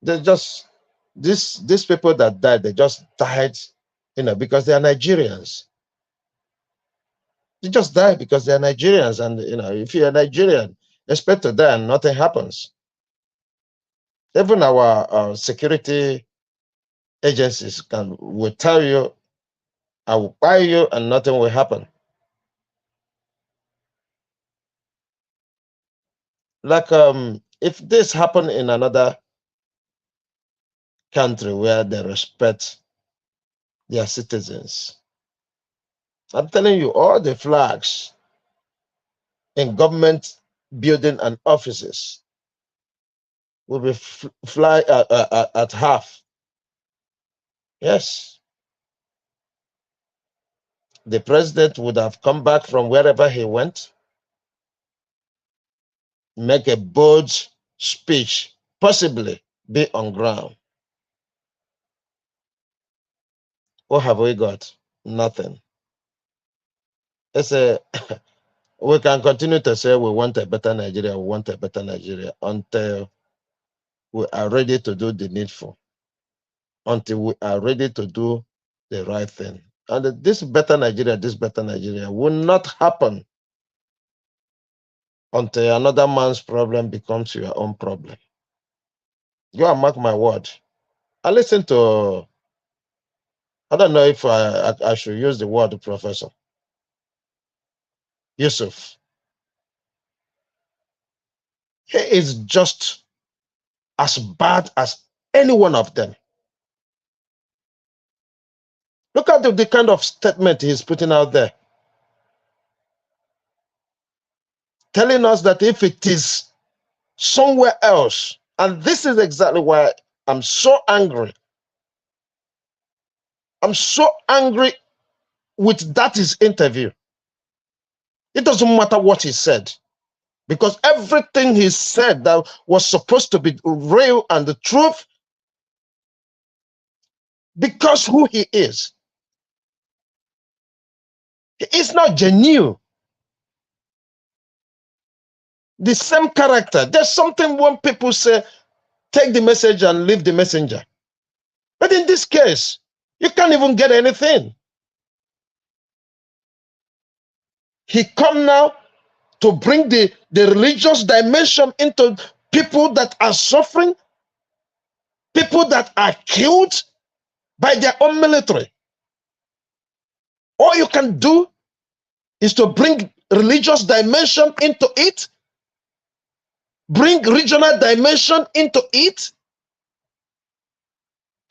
They just these people that died, they just died, you know, because they are Nigerians. They just died because they are Nigerians, and you know, if you're a Nigerian, expect to die and nothing happens. Even our security agencies will tell you, I will buy you, and nothing will happen. Like if this happened in another country where they respect their citizens, I'm telling you, all the flags in government building and offices will be fly at half. Yes, the president would have come back from wherever he went, make a bold speech, possibly be on ground. What have we got? Nothing. It's a we can continue to say we want a better Nigeria, we want a better Nigeria until we are ready to do the needful, until we are ready to do the right thing. And this better Nigeria will not happen until another man's problem becomes your own problem. Go and mark my word. I listen to, I don't know if I should use the word professor, Yusuf. He is just as bad as any one of them. Look at the kind of statement he's putting out there. Telling us that if it is somewhere else, and this is exactly why I'm so angry. I'm so angry with that his interview. It doesn't matter what he said, because everything he said that was supposed to be real and the truth, because who he is not genuine. The same character. There's something when people say, take the message and leave the messenger. But in this case, you can't even get anything. He come now to bring the religious dimension into people that are suffering, people that are killed by their own military. All you can do is to bring religious dimension into it bring regional dimension into it.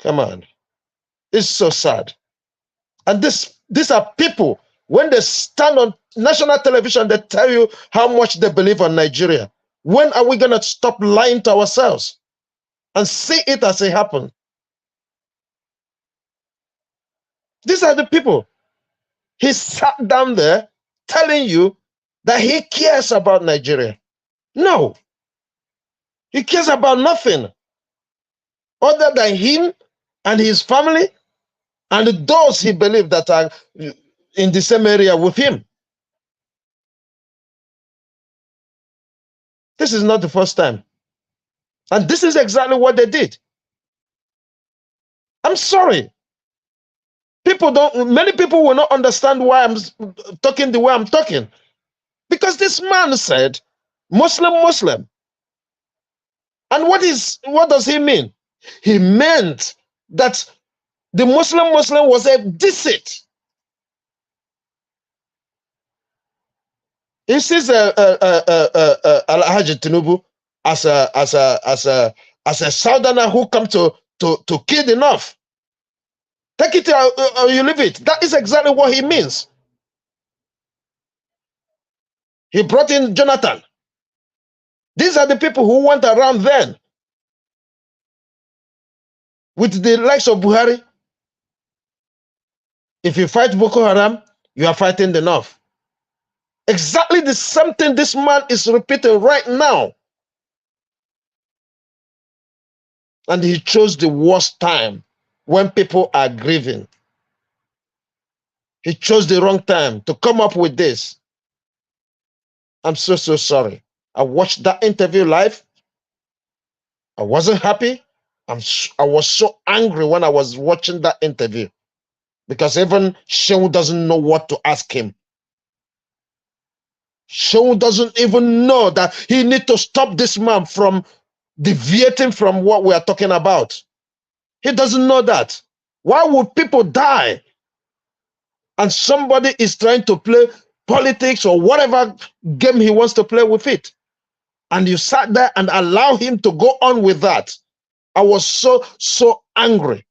Come on. It's so sad. And these are people, when they stand on national television, they tell you how much they believe on Nigeria. When are we going to stop lying to ourselves and see it as it happened? These are the people. He sat down there telling you that he cares about Nigeria. No. He cares about nothing other than him and his family and those he believes that are in the same area with him. This is not the first time. And this is exactly what they did. I'm sorry. Many people will not understand why I'm talking the way I'm talking. Because this man said, Muslim, Muslim. And what does he mean? He meant that the Muslim was a deceit. He sees Al-Hajj Tinubu as a southerner who come to kill the north. Take it or you leave it. That is exactly what he means. He brought in Jonathan. These are the people who went around then with the likes of Buhari. If you fight Boko Haram, you are fighting the north. Exactly the same thing this man is repeating right now. And he chose the worst time when people are grieving. He chose the wrong time to come up with this. I'm so sorry. I watched that interview live. I wasn't happy. I was so angry when I was watching that interview because even Shehu doesn't know what to ask him. Shehu doesn't even know that he needs to stop this man from deviating from what we are talking about. He doesn't know that. Why would people die? And somebody is trying to play politics or whatever game he wants to play with it. And you sat there and allow him to go on with that. I was so angry.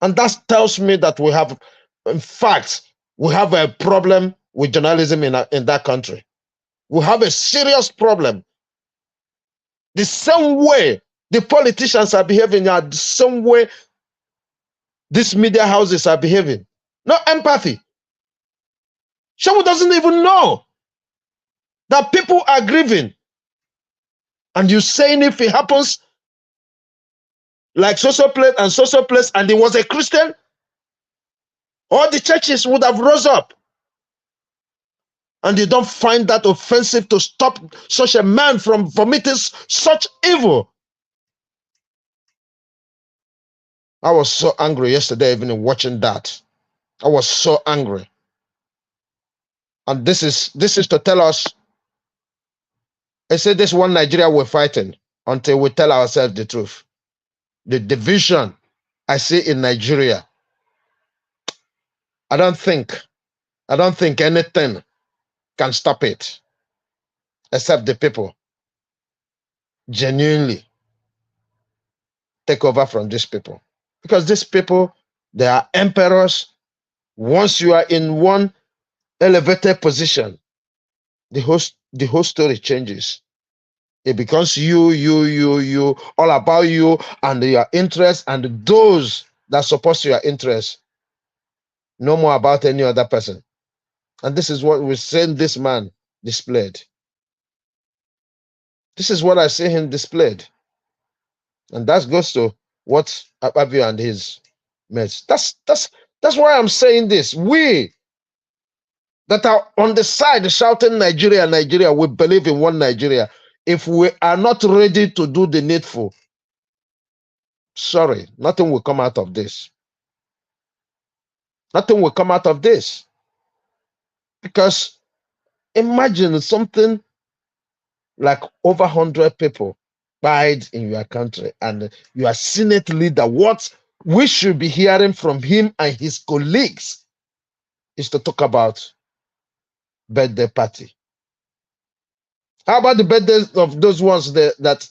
And that tells me that we have, in fact, we have a problem with journalism in that country. We have a serious problem. The same way the politicians are behaving are the same way these media houses are behaving. No empathy. Someone doesn't even know that people are grieving. And you're saying if it happens like social place and social place and he was a Christian, all the churches would have rose up. And you don't find that offensive to stop such a man from committing such evil. I was so angry yesterday evening watching that. I was so angry. And this is to tell us, I said this one Nigeria we're fighting until we tell ourselves the truth. The division I see in Nigeria, I don't think anything can stop it except the people genuinely take over from these people. Because these people, they are emperors. Once you are in one elevated position, the whole story changes. It becomes you, all about you and your interests and those that support your interests. No more about any other person. And this is what we're saying this man displayed. This is what I see him displayed. And that goes to what AKPABIO and his mates. That's why I'm saying this. We that are on the side shouting Nigeria, Nigeria, we believe in one Nigeria. If we are not ready to do the needful, sorry, nothing will come out of this. Nothing will come out of this. Because imagine something like over 100 people died in your country and you are Senate leader. What we should be hearing from him and his colleagues is to talk about birthday party. How about the birthdays of those ones that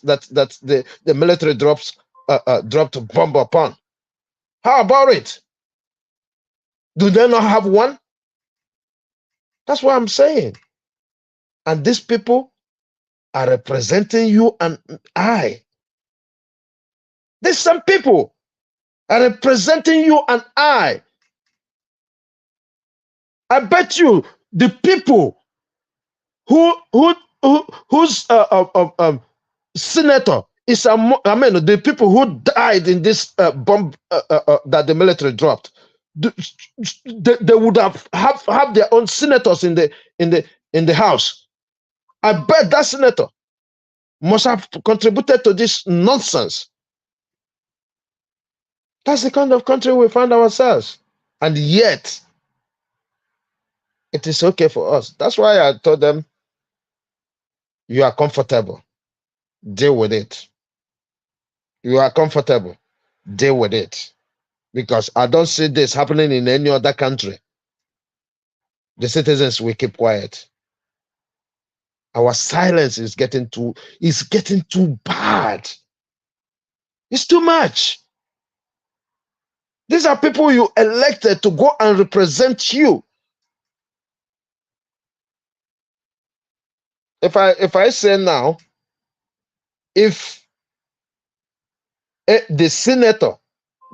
the military dropped bomb upon? How about it? Do they not have one? That's what I'm saying. And these people are representing you and I. These some people are representing you and I. I bet you the people whose senator is the people who died in this bomb that the military dropped, they would have their own senators in the house. I bet that senator must have contributed to this nonsense. That's the kind of country we find ourselves, and yet it is okay for us. That's why I told them, you are comfortable, deal with it. You are comfortable, deal with it. Because I don't see this happening in any other country. The citizens will keep quiet. Our silence is getting too bad. It's too much. These are people you elected to go and represent you. If I say now, if the senator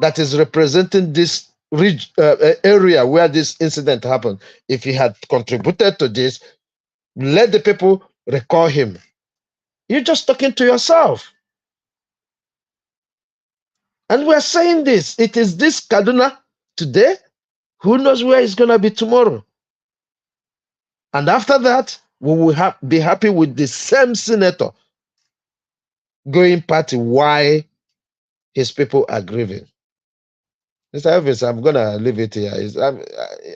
that is representing this area where this incident happened, if he had contributed to this, let the people recall him. You're just talking to yourself. And we're saying this. It is this Kaduna today. Who knows where it's going to be tomorrow? And after that, we will be happy with the same senator going party why his people are grieving. Mr. Evans, I'm going to leave it here.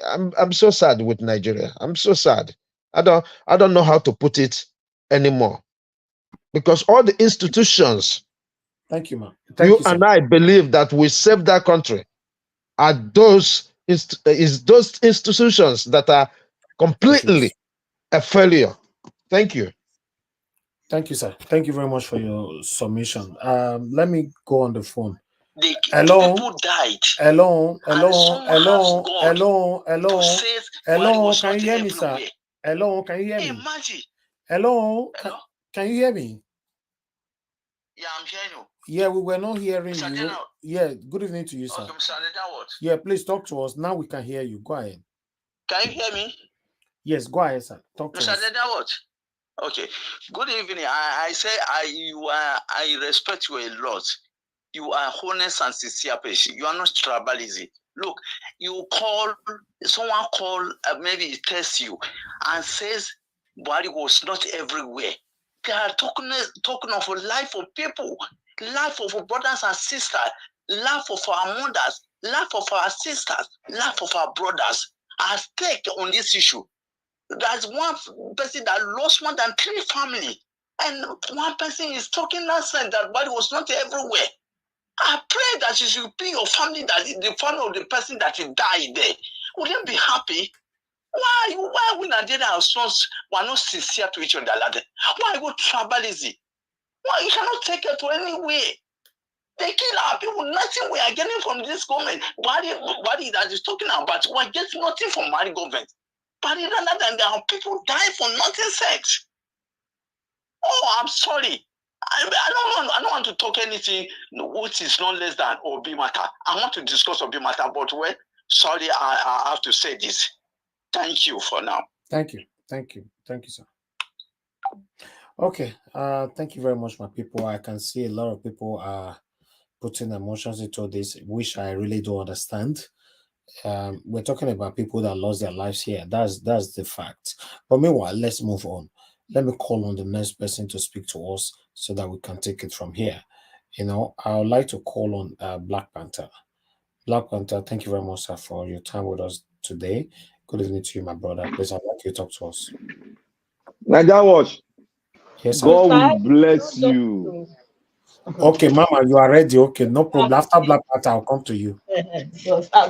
I'm so sad with Nigeria. I'm so sad. I don't know how to put it anymore. Because all the institutions, thank you, man. You and I believe that we save that country are those institutions that are completely a failure. Thank you. Thank you, sir. Thank you very much for your submission. Let me go on the phone. Hello. People died. Hello. Can you hear me, sir? Hello. Can you hear me? Imagine. Hello. Can you hear me? Yeah, I'm hearing you. Yeah, we were not hearing Mr. you. General. Yeah, good evening to you, sir. Okay, Mr. General, Yeah, please talk to us. Now we can hear you. Go ahead. Can you hear me? Yes, go ahead, sir. Talk to Mr. us. General, okay. Good evening. I say I respect you a lot. You are honest and sincere person. You are not tribalism. Look, someone call, maybe he tests you and says Buhari was not everywhere. They are talking of a life of people, life of our brothers and sisters, life of our mothers, life of our sisters, life of our brothers at stake on this issue. There's one person that lost more than 3 families, and one person is talking nonsense that Buhari was not everywhere. I pray that you should be your family, that the family of the person that you died there. Would you be happy? Why we Nigeria ourselves were not sincere to each other? Why go tribalism? Why you cannot take it to anywhere? They kill our people. Nothing we are getting from this government. What that is talking about? We are getting nothing from our government. But rather than there are people dying for nothing sex. Oh, I'm sorry. I don't want to talk anything which is not less than Obi matter. I want to discuss Obi matter, but well, sorry, I have to say this. Thank you for now. Thank you, sir. Okay, thank you very much, my people. I can see a lot of people are putting emotions into this, which I really don't understand. We're talking about people that lost their lives here. That's the fact. But meanwhile, let's move on. Let me call on the next person to speak to us so that we can take it from here. I would like to call on Black Panther. Black Panther, thank you very much, sir, for your time with us today. Good evening to you, my brother. Please, I'd like you to talk to us. Naija watch. Yes, sir. God will bless you. Okay, Mama, you are ready. Okay, no problem. After Black Panther, I'll come to you.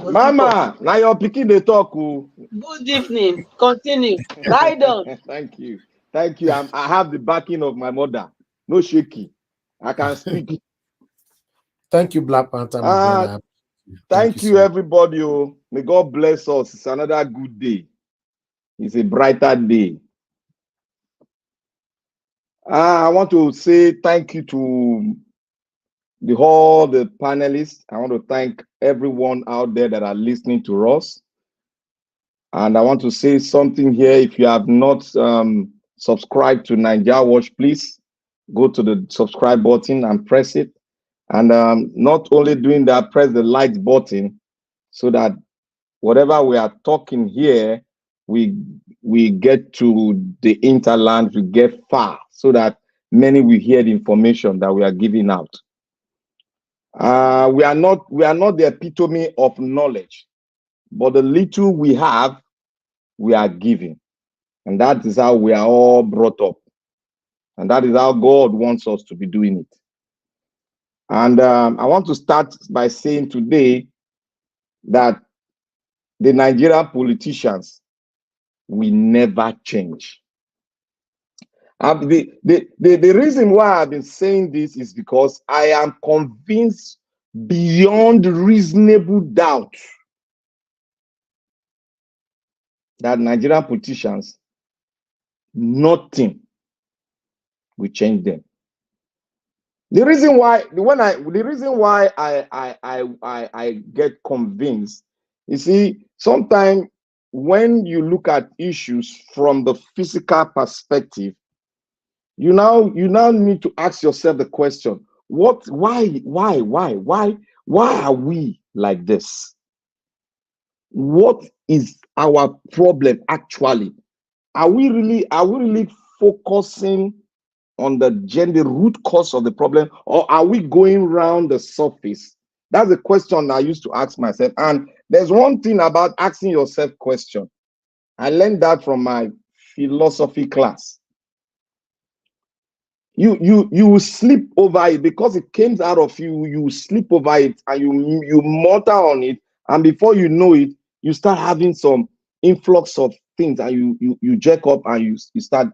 Mama, now your pikin dey talk. Good evening. Continue. Ride on. Thank you. Thank you. I have the backing of my mother. No shaky. I can speak. Thank you, Black Panther, my brother. Thank you, everybody. Oh. May God bless us. It's another good day. It's a brighter day. I want to say thank you to all the panelists. I want to thank everyone out there that are listening to us. And I want to say something here. If you have not subscribed to Nigeria Watch, please go to the subscribe button and press it. And not only doing that, press the like button so that whatever we are talking here, we get to the interland, we get far, so that many will hear the information that we are giving out. We are not the epitome of knowledge, but the little we have, we are giving. And that is how we are all brought up. And that is how God wants us to be doing it. And I want to start by saying today that the Nigerian politicians will never change. The reason why I've been saying this is because I am convinced beyond reasonable doubt that Nigerian politicians, nothing will change them. The reason why I get convinced, you see, sometimes when you look at issues from the physical perspective, you now need to ask yourself the question: why are we like this? What is our problem actually? Are we really focusing on the root cause of the problem, or are we going around the surface? That's the question I used to ask myself. And there's one thing about asking yourself question. I learned that from my philosophy class. You will sleep over it because it came out of you. You sleep over it and you mutter on it, and before you know it, you start having some influx of things, and you jack up and you start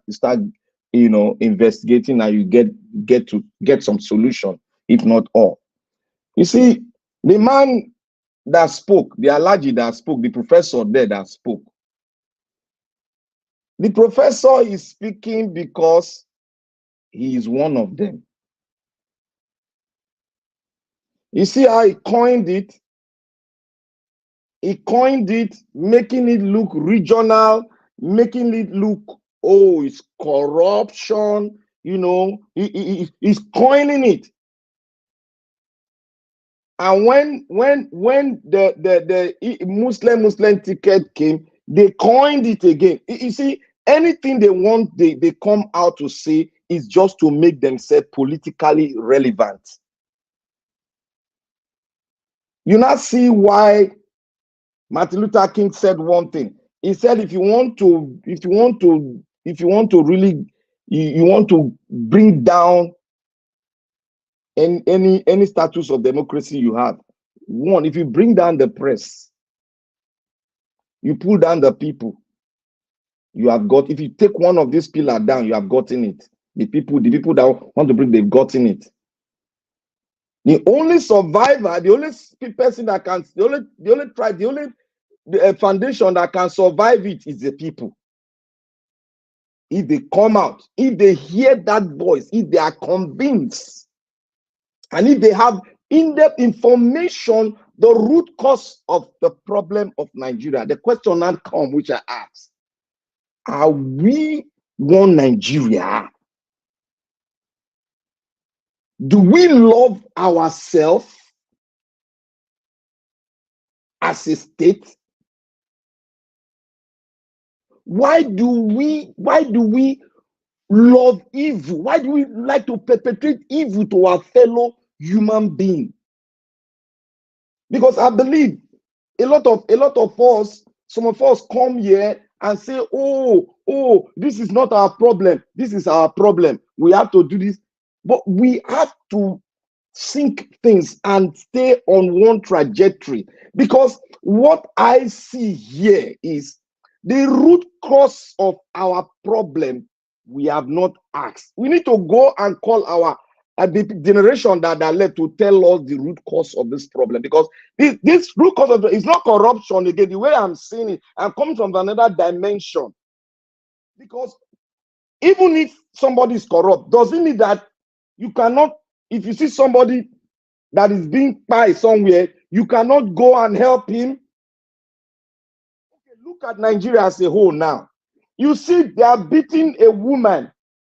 investigating, and you get some solution, if not all. You see, the man that spoke, the Alhaji that spoke, the professor there that spoke, the professor is speaking because he is one of them. You see how he coined it? He coined it, making it look regional, making it look, oh, it's corruption, he's coining it. And when the Muslim ticket came, they coined it again. You see, anything they want, they come out to say is just to make themselves politically relevant. You now see why Martin Luther King said one thing. He said, if you want to bring down any status of democracy you have, one, if you bring down the press, you pull down the people, you have got. If you take one of these pillars down, you have gotten it. The people that want to bring, they've gotten it. The only survivor, the only person that can, the only foundation that can survive it is the people. If they come out, if they hear that voice, if they are convinced, and if they have in-depth information, the root cause of the problem of Nigeria, the question now comes, which I ask: are we one Nigeria? Do we love ourselves as a state? Why do we love evil? Why do we like to perpetrate evil to our fellow human being? Because I believe a lot of us, some of us come here and say, oh, this is not our problem. This is our problem. We have to do this. But we have to think things and stay on one trajectory. Because what I see here is the root cause of our problem We have not asked. We need to go and call our the generation that led to tell us the root cause of this problem, because this root cause of it's not corruption again. The way I'm seeing it, I'm coming from another dimension. Because even if somebody is corrupt, doesn't mean that you cannot, if you see somebody that is being spied somewhere, you cannot go and help him. Okay, look at Nigeria as a whole now. You see, they are beating a woman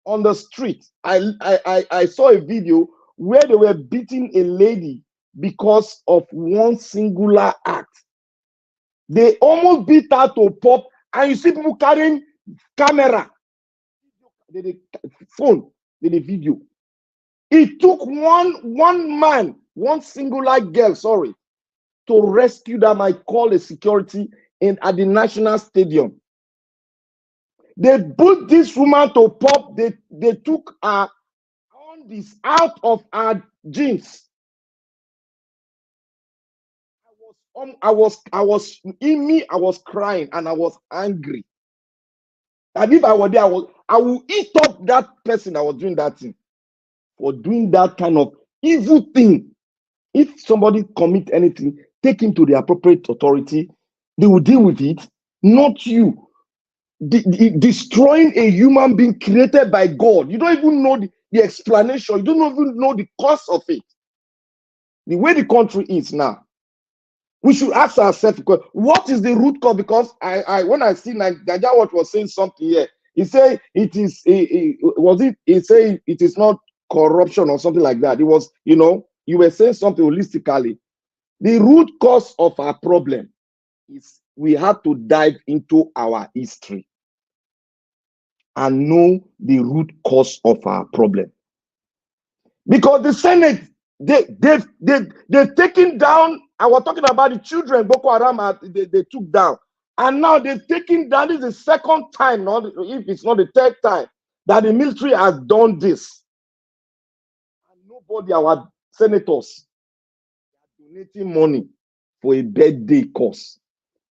on the street. I saw a video where they were beating a lady because of one singular act. They almost beat her to pop, and you see people carrying camera, the phone, the video. It took one man, one singular girl, sorry, to rescue them. I call a security at the National Stadium. They put this woman to pop. They took her on this out of her jeans. I was crying and I was angry. And if I were there, I will eat up that person that was doing that thing, for doing that kind of evil thing. If somebody commit anything, take him to the appropriate authority. They will deal with it, not you. Destroying a human being created by God. You don't even know the explanation. You don't even know the cause of it. The way the country is now, we should ask ourselves, what is the root cause? Because when I see Nigeria Watch was saying something here, he said it is he said it is not corruption or something like that. It was, you were saying something holistically. The root cause of our problem is we have to dive into our history and know the root cause of our problem. Because the Senate, they've taken down, I was talking about the children Boko Haram they took down. And now they've taken down, this is the second time, if it's not the third time, that the military has done this. And nobody, our senators, are donating money for a birthday cause.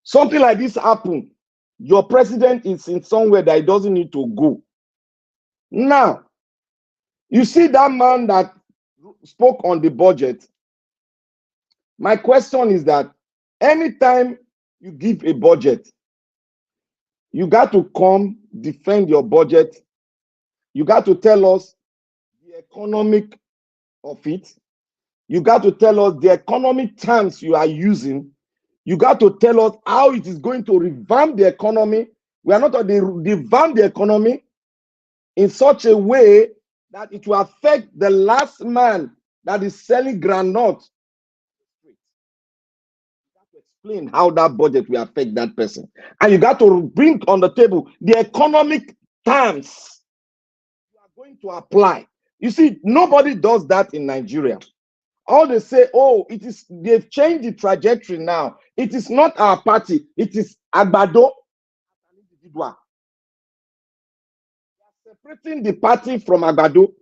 Something like this happened. Your president is in somewhere that he doesn't need to go. Now, you see that man that spoke on the budget. My question is that anytime you give a budget, you got to come defend your budget. You got to tell us the economic of it. You got to tell us the economic terms you are using. You got to tell us how it is going to revamp the economy. We are not going to revamp the economy in such a way that it will affect the last man that is selling groundnut. You got to explain how that budget will affect that person. And you got to bring on the table the economic terms you are going to apply. You see, nobody does that in Nigeria. All they say, oh, they've changed the trajectory now. It is not our party, it is Agbado, an individual. They are separating the party from Agbado.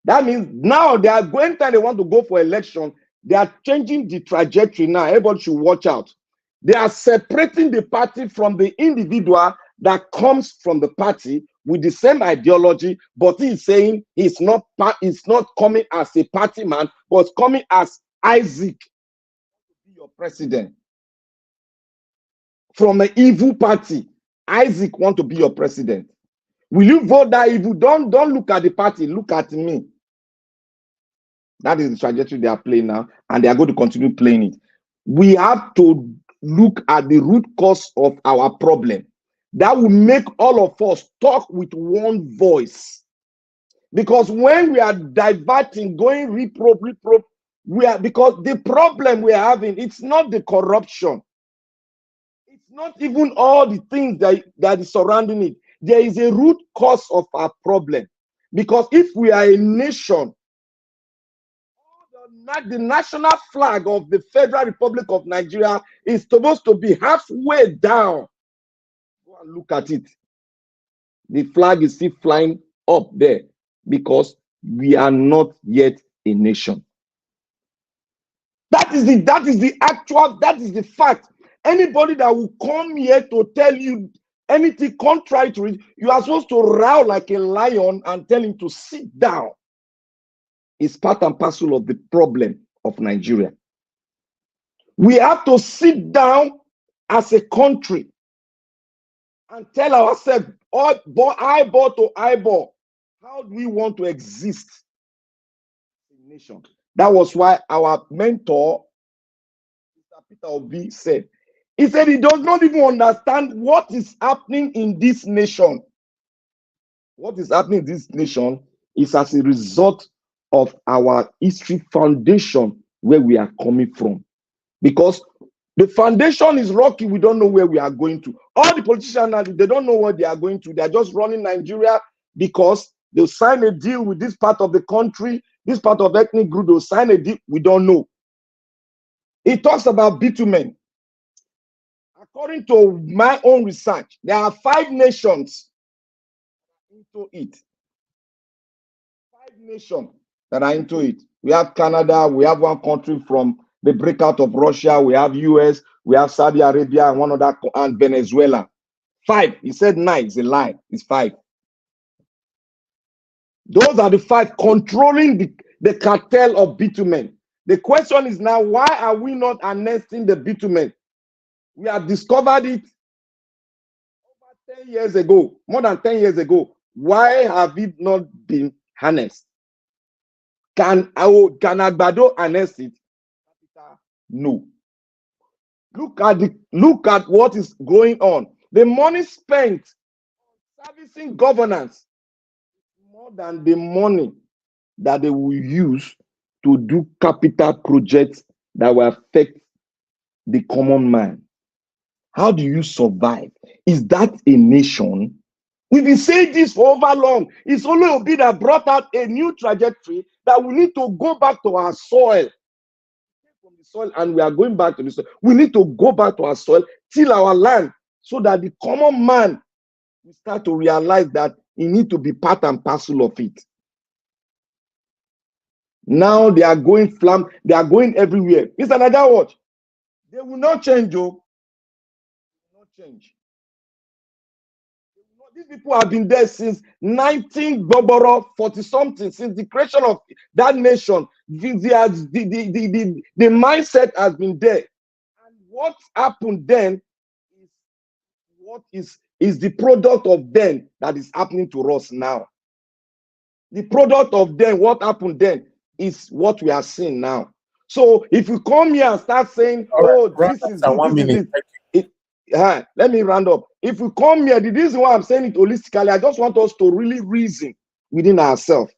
That means now they are going time they want to go for election. They are changing the trajectory now. Everybody should watch out. They are separating the party from the individual that comes from the party with the same ideology, but he is saying he's not coming as a party man, but coming as Isaac to be your president. From an evil party, Isaac want to be your president. Will you vote that evil? Don't look at the party, look at me. That is the trajectory they are playing now, and they are going to continue playing it. We have to look at the root cause of our problem. That will make all of us talk with one voice. Because when we are diverting, going reprobe, because the problem we are having, it's not the corruption. It's not even all the things that is surrounding it. There is a root cause of our problem. Because if we are a nation, the national flag of the Federal Republic of Nigeria is supposed to be halfway down. Go and look at it. The flag is still flying up there because we are not yet a nation. That is the fact. Anybody that will come here to tell you Anything contrary to it, you are supposed to roar like a lion and tell him to sit down. It's part and parcel of the problem of Nigeria. We have to sit down as a country and tell ourselves, eyeball to eyeball, how do we want to exist in the nation? That was why our mentor, Mr. Peter Obi, said, he said he does not even understand what is happening in this nation. What is happening in this nation is as a result of our history foundation where we are coming from. Because the foundation is rocky, we don't know where we are going to. All the politicians, they don't know what they are going to. They are just running Nigeria because they'll sign a deal with this part of the country, this part of ethnic group, they'll sign a deal, we don't know. It talks about bitumen. According to my own research, there are 5 nations into it. 5 nations that are into it. We have Canada, we have one country from the breakout of Russia, we have US, we have Saudi Arabia, and one other, and Venezuela. 5. He said 9. It's a lie. It's 5. Those are the 5 controlling the cartel of bitumen. The question is now, why are we not annexing the bitumen? We have discovered it over 10 years ago, more than 10 years ago. Why have it not been harnessed? Can Agbado harness it? No. Look at what is going on. The money spent on servicing governance is more than the money that they will use to do capital projects that will affect the common man. How do you survive? Is that a nation? We've been saying this for over long. It's only Obi that brought out a new trajectory that we need to go back to our soil. From the soil, and we are going back to the soil. We need to go back to our soil, till our land, so that the common man will start to realize that he needs to be part and parcel of it. Now they are going they are going everywhere. Mr. Naja, watch. They will not change, oh. They will not change. These people have been there since 1940-something, since the creation of that nation. The mindset has been there. And what happened then is what is the product of then that is happening to us now. The product of then, what happened then, is what we are seeing now. So if you come here and start saying, oh, this is this, let me round up. If we come here, the reason why I'm saying it holistically, I just want us to really reason within ourselves.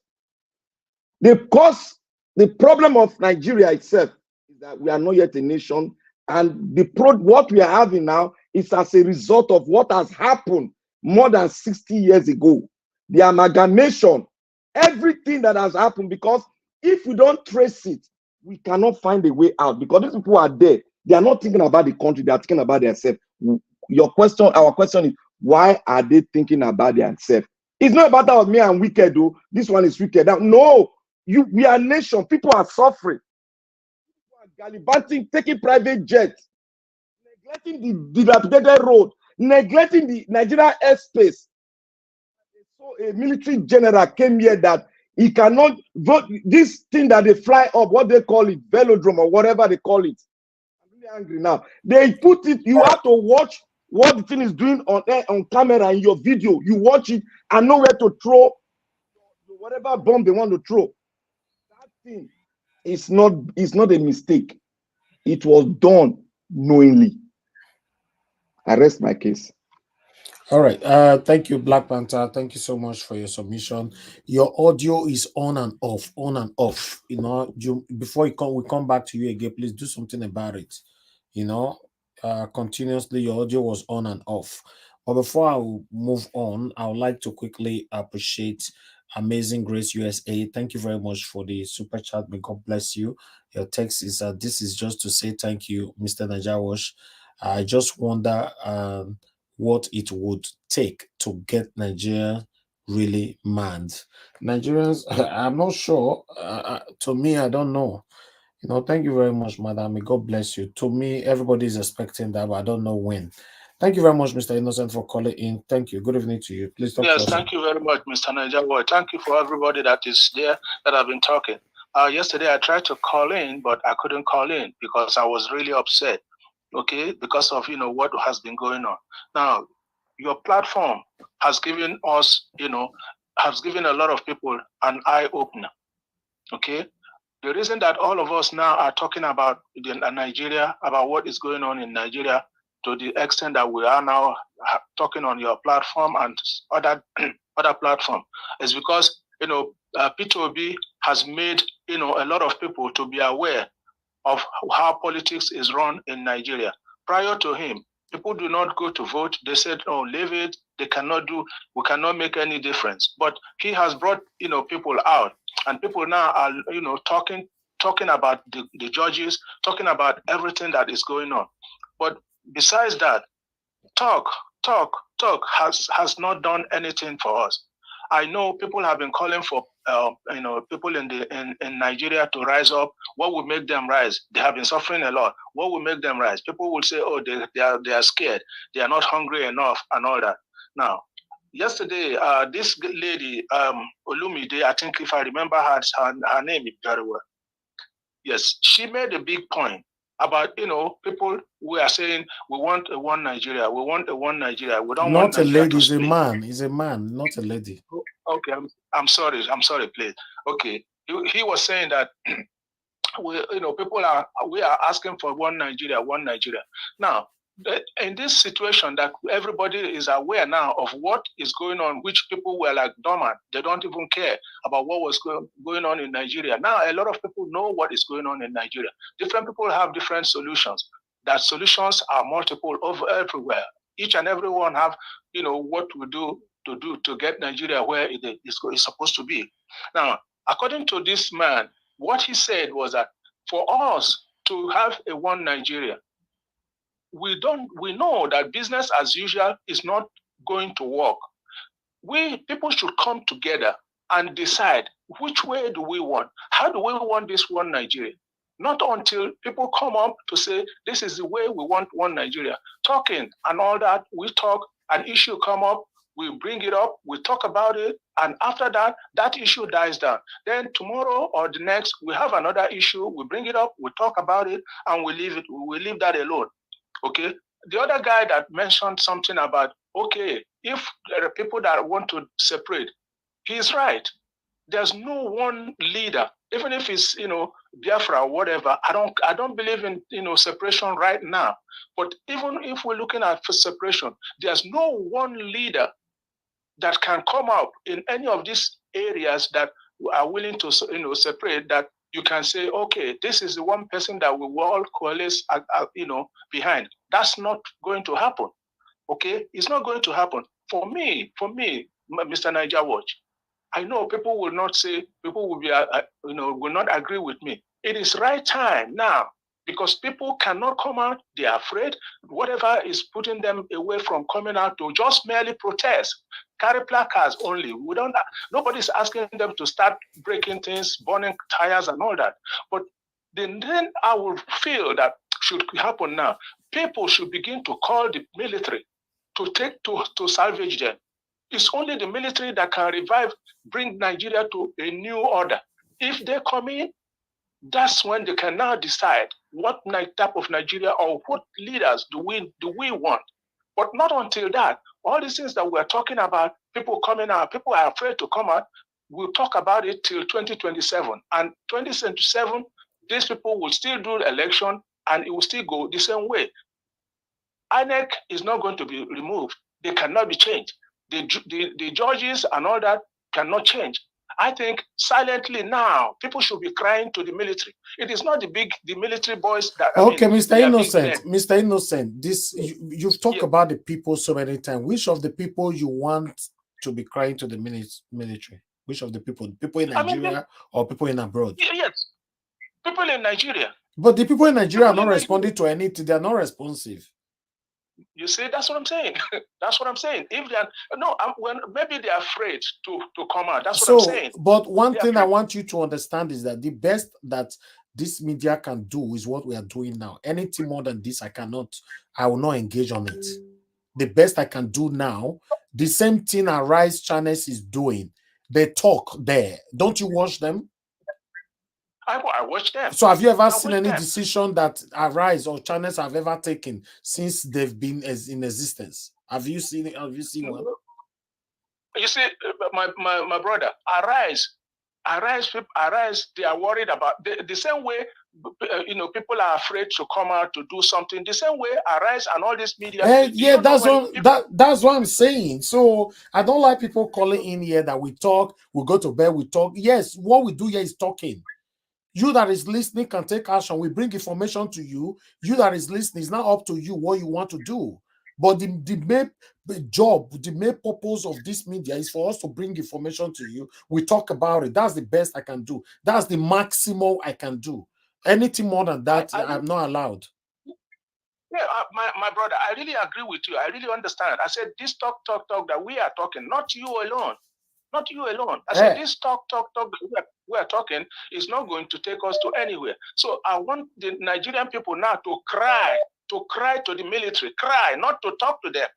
Because the problem of Nigeria itself is that we are not yet a nation, and what we are having now is as a result of what has happened more than 60 years ago. The amalgamation, everything that has happened, because if we don't trace it, we cannot find a way out, because these people are there. They are not thinking about the country, they are thinking about themselves. Our question is, why are they thinking about themselves? It's not about that me and wicked, though. This one is wicked. No, we are a nation. People are suffering. People are gallivanting, taking private jets, neglecting the dilapidated road, neglecting the Nigerian airspace. So a military general came here that he cannot vote this thing that they fly up, what they call it, velodrome or whatever they call it. Angry now. They put it, you have to watch what the thing is doing on air, on camera, in your video. You watch it and know where to throw whatever bomb they want to throw. That thing is not a mistake. It was done knowingly. I rest my case. All right. Thank you, Black Panther. Thank you so much for your submission. Your audio is on and off, on and off. You know, before we come back to you again, please do something about it. You know, continuously your audio was on and off. But before I will move on, I would like to quickly appreciate Amazing Grace USA. Thank you very much for the super chat. May God bless you. Your text is this is just to say thank you, Mr. Najawash. I just wonder what it would take to get Nigeria really mad. Nigerians, I'm not sure. To me, I don't know. Thank you very much, madam. May God bless you. To me, everybody is expecting that, but I don't know when. Thank Thank you very much, Mr. Innocent, for calling in. Thank you. Good evening to you. Please talk to Yes, us. thank you very much, Mr. Niger. Thank you for everybody that is there that have been talking. Yesterday, I tried to call in, but I couldn't call in because I was really upset, okay, because of, what has been going on. Now, your platform has given us, has given a lot of people an eye-opener, okay? The reason that all of us now are talking about Nigeria, about what is going on in Nigeria, to the extent that we are now talking on your platform and other platform, is because P2B has made a lot of people to be aware of how politics is run in Nigeria. Prior to him, people do not go to vote. They said, "Oh, leave it. They cannot do. We cannot make any difference." But he has brought people out, and people now are talking about the judges, talking about everything that is going on. But besides that, talk has not done anything for us. I know people have been calling for people in Nigeria to rise up. What will make them rise? They have been suffering a lot. What will make them rise? People will say, "Oh, they are scared. They are not hungry enough," and all that. Now, yesterday, this lady, Olumide, I think if I remember her name very well. Yes, she made a big point about people who are saying we want a one Nigeria, we want a one Nigeria, we don't want Not a Nigeria lady, to he's a split. man. He's a man, not a lady. Okay, I'm sorry, please. Okay, he was saying that we are asking for one Nigeria, one Nigeria. Now, in this situation that everybody is aware now of what is going on, which people were like dormant, they don't even care about what was going on in Nigeria. Now, a lot of people know what is going on in Nigeria. Different people have different solutions. That solutions are multiple over everywhere. Each and every one have, what we do to get Nigeria where it is supposed to be. Now, according to this man, what he said was that for us to have a one Nigeria, we know that business as usual is not going to work. People should come together and decide which way do we want. How do we want this one Nigeria? Not until people come up to say, this is the way we want one Nigeria. Talking and all that, we talk, an issue come up, we bring it up, we talk about it, and after that, that issue dies down. Then tomorrow or the next, we have another issue, we bring it up, we talk about it, and we leave that alone. Okay. The other guy that mentioned something about, okay, if there are people that want to separate, he's right. There's no one leader, even if it's Biafra or whatever. I don't believe in separation right now. But even if we're looking at separation, there's no one leader that can come up in any of these areas that are willing to separate, that you can say, okay, this is the one person that we will all coalesce behind. That's not going to happen. Okay, it's not going to happen. For me, Mr. Niger Watch, I know people will not say, people will be, will not agree with me. It is right time now, because people cannot come out. They are afraid. Whatever is putting them away from coming out to just merely protest, carry placards only. Nobody's asking them to start breaking things, burning tires and all that. But then I will feel that should happen now. People should begin to call the military to salvage them. It's only the military that can bring Nigeria to a new order. If they come in, that's when they can now decide what type of Nigeria or what leaders do we want. But not until that. All these things that we're talking about, people coming out, people are afraid to come out. We'll talk about it till 2027. And 2027, these people will still do the election and it will still go the same way. INEC is not going to be removed. They cannot be changed. The judges and all that cannot change. I think silently now, people should be crying to the military. It is not the military boys that. Okay, Mr. Innocent, you've talked about the people so many times. Which of the people you want to be crying to the military? Which of the people? People in Nigeria or people in abroad? Yes, people in Nigeria. But the people in Nigeria are not responding to anything. They are not responsive. You see, that's what I'm saying. That's what I'm saying. If they are maybe they're afraid to come out. That's what I'm saying. But one thing I want you to understand is that the best that this media can do is what we are doing now. Anything more than this, I will not engage on it. the best I can do now. The same thing Arise channels is doing. They talk there. Don't you watch them? I watch them. So have you ever seen any decision that Arise or channels have ever taken since they've been in existence? Have you seen it? Have you seen one? You see, my brother, Arise, they are worried about the same way, people are afraid to come out to do something. The same way Arise and all this media. Yeah, that's what I'm saying. So I don't like people calling in here that we talk, we go to bed, we talk. Yes, what we do here is talking. You that is listening can take action. We bring information to you. You that is listening, it's not up to you what you want to do. But the main job, the main purpose of this media is for us to bring information to you. We talk about it. That's the best I can do. That's the maximum I can do. Anything more than that, I'm not allowed. Yeah, my brother, I really agree with you. I really understand. I said this talk that we are talking, not you alone. Not you alone. I said this talk that we are talking is not going to take us to anywhere. So I want the Nigerian people now to cry to the military, cry, not to talk to them.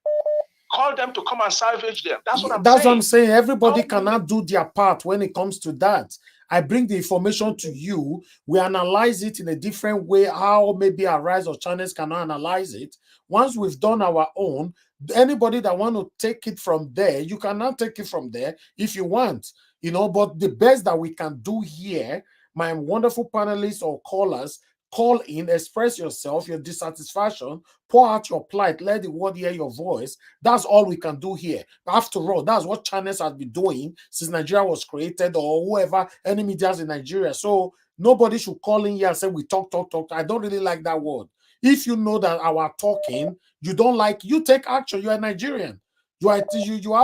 Call them to come and salvage them. That's what I'm saying. That's what I'm saying. Everybody cannot do their part when it comes to that. I bring the information to you. We analyze it in a different way, how maybe Arise or channels cannot analyze it. Once we've done our own, anybody that want to take it from there, you cannot take it from there if you want, but the best that we can do here, my wonderful panelists or callers, call in, express yourself, your dissatisfaction, pour out your plight, let the world hear your voice. That's all we can do here. After all, that's what channels have been doing since Nigeria was created, or whoever, any medias in Nigeria. So nobody should call in here and say we talk. I don't really like that word. If you know that our talking, you don't like, you take action. You are Nigerian. You have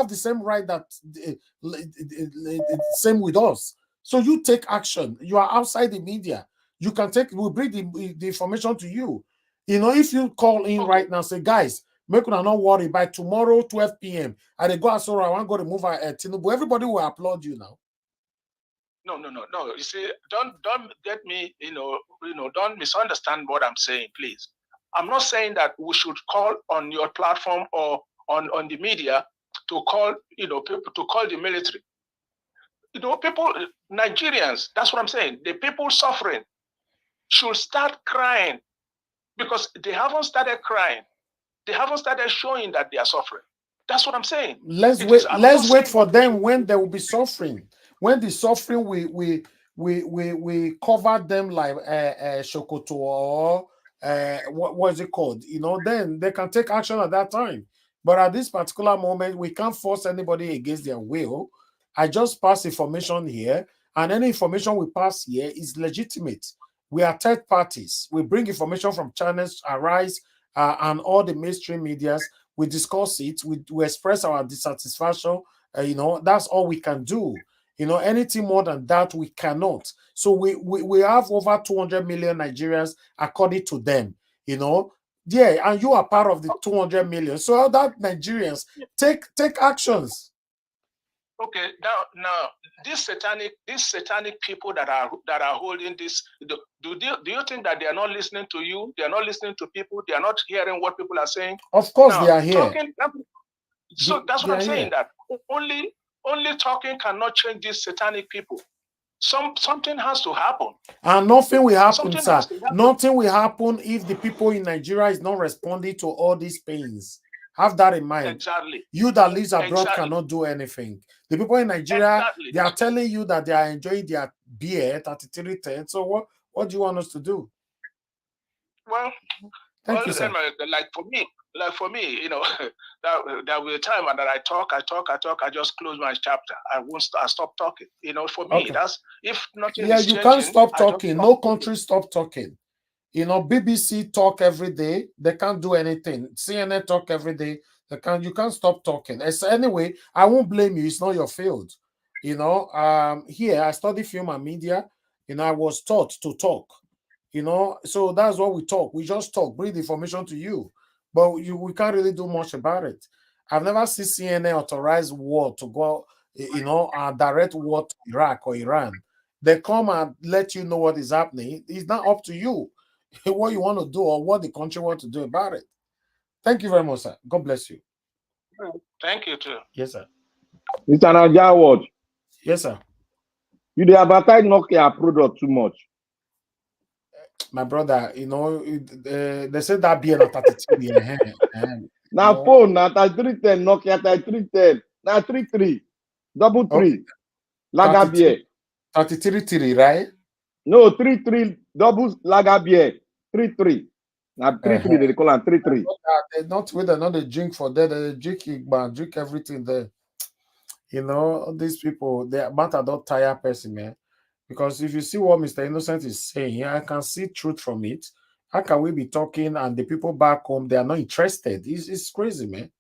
the same right that same with us. So you take action. You are outside the media. You can we'll bring the information to you. If you call in right now, say, guys, make una not worry, by tomorrow, 12 p.m., and they go, I want to go remove Tinubu. Everybody will applaud you now. No. You see, don't get me, don't misunderstand what I'm saying, please. I'm not saying that we should call on your platform or on the media to call, people to call the military. People, Nigerians, that's what I'm saying. The people suffering should start crying, because they haven't started crying. They haven't started showing that they are suffering. That's what I'm saying. Let's wait for them when they will be suffering. When the suffering, we cover them like Shokoto or what is it called? Then they can take action at that time. But at this particular moment, we can't force anybody against their will. I just pass information here, and any information we pass here is legitimate. We are third parties. We bring information from channels, Arise, and all the mainstream medias. We discuss it. We express our dissatisfaction. That's all we can do. Anything more than that, we cannot. So we have over 200 million Nigerians, according to them. Yeah, and you are part of the 200 million. So that Nigerians take actions. Okay, now these satanic people that are holding this, do you think that they are not listening to you? They are not listening to people. They are not hearing what people are saying. Of course, they are here. So that's what I'm saying. That only talking cannot change these satanic people. Something has to happen. And nothing will happen, sir. Nothing will happen if the people in Nigeria is not responding to all these pains. Have that in mind. Exactly. You that lives abroad cannot do anything. The people in Nigeria, they are telling you that they are enjoying their beer 3310. So what do you want us to do? Well, thank you, sir. Like for me, there will be a time that I talk, I just close my chapter. I stop talking. For me, that's if nothing. Yeah, is you changing, can't stop talking. No country stop talking. BBC talk every day. They can't do anything. CNN talk every day. You can't stop talking. Anyway, I won't blame you. It's not your field. Here I study film and media. I was taught to talk. So that's what we talk. We just talk, bring the information to you. But we can't really do much about it. I've never seen CNN authorize war to go, direct war to Iraq or Iran. They come and let you know what is happening. It's not up to you what you want to do or what the country wants to do about it. Thank you very much, sir. God bless you. Thank you too. Yes, sir. Mr. Naija Ward, Yes, sir. you dey advertise Nokia product too much. My brother, you know, they said that being a 33. Now phone, now 3310, Nokia 3310, now 33, double three, lager beer. 33, right? No, 33, double lager beer, 33. Now 33, they call it 33. They're not with another drink for that. They drink everything there. You know, these people, they matter don't tire person, man. Because if you see what Mr. Innocent is saying, I can see truth from it. How can we be talking and the people back home, they are not interested? It's crazy, man.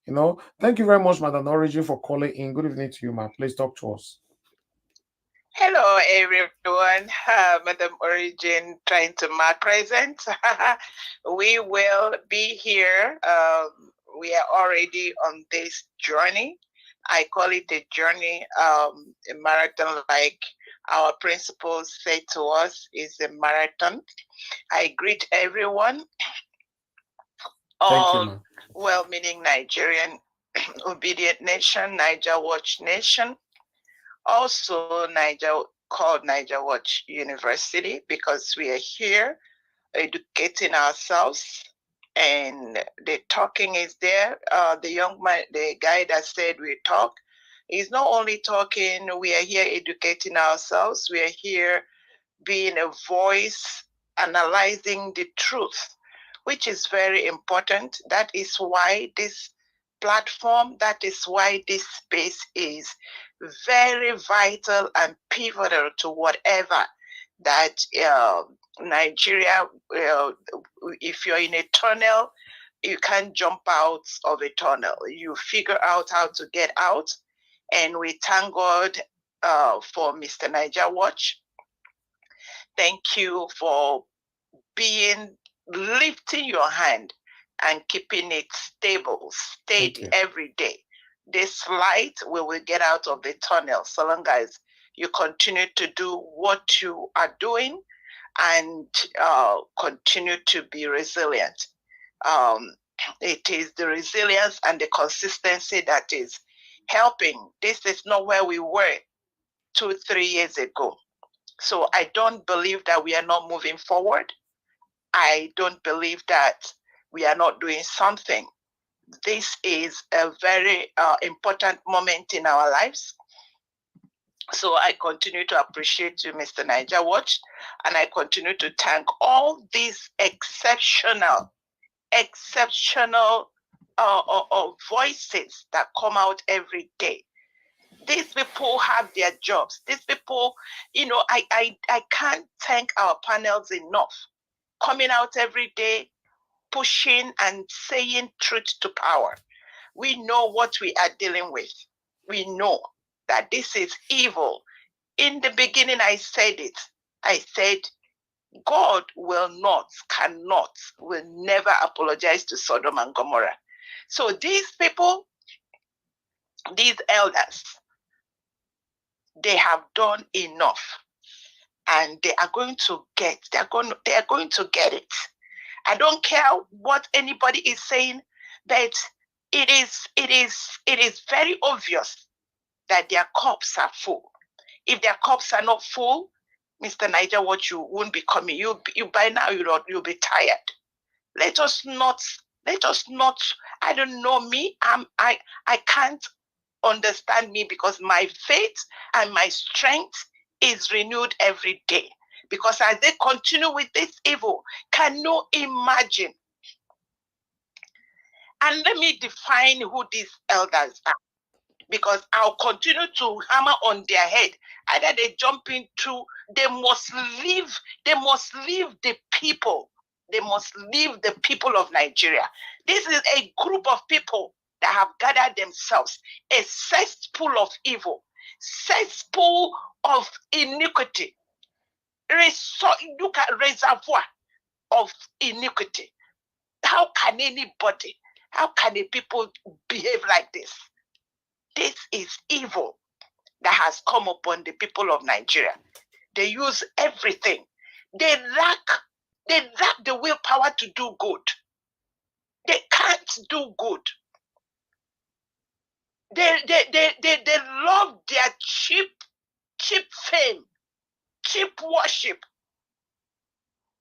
You know, thank you very much, Madam Origin, for calling in. Good evening to you, man. Please talk to us. Hello, everyone. Madam Origin trying to mark present. We will be here. We are already on this journey. I call it a journey, a marathon, like our principals say to us, is a marathon. I greet everyone, all well-meaning Nigerian obedient nation, Niger Watch Nation. Also, called Niger Watch University, because we are here educating ourselves, and the talking is there. The young man, the guy that said we talk, he's not only talking, we are here educating ourselves, we are here being a voice, analyzing the truth, which is very important. That is why this platform, that is why this space is very vital and pivotal to whatever that Nigeria, if you're in a tunnel, you can't jump out of a tunnel. You figure out how to get out. And we thank God for Mr. Niger Watch. Thank you for lifting your hand and keeping it stable, steady every day. This light, we will get out of the tunnel so long as you continue to do what you are doing and continue to be resilient. It is the resilience and the consistency that is helping. This is not where we were 2-3 years ago. So I don't believe that we are not moving forward. I don't believe that we are not doing something. This is a very important moment in our lives. So I continue to appreciate you, Mr. Niger Watch, and I continue to thank all these exceptional voices that come out every day. These people have their jobs. These people, you know, I can't thank our panels enough. Coming out every day, pushing and saying truth to power. We know what we are dealing with. We know that this is evil. In the beginning, I said it. I said, God will never apologize to Sodom and Gomorrah. So these people, these elders, they have done enough, and they are going to get it. I don't care what anybody is saying, but it is very obvious that their cups are full. If their cups are not full, Mr. Niger Watch, you won't be coming. You by now you'll be tired. Let us not. I don't know me. I can't understand me, because my faith and my strength is renewed every day. Because as they continue with this evil, can you imagine? And let me define who these elders are, because I'll continue to hammer on their head. Either they jump into, they must leave the people. They must leave the people of Nigeria. This is a group of people that have gathered themselves, a cesspool of evil, cesspool of iniquity. Look at reservoir of iniquity. How can a people behave like this? This is evil that has come upon the people of Nigeria. They use everything. They lack the willpower to do good. They can't do good. They love their cheap fame, cheap worship.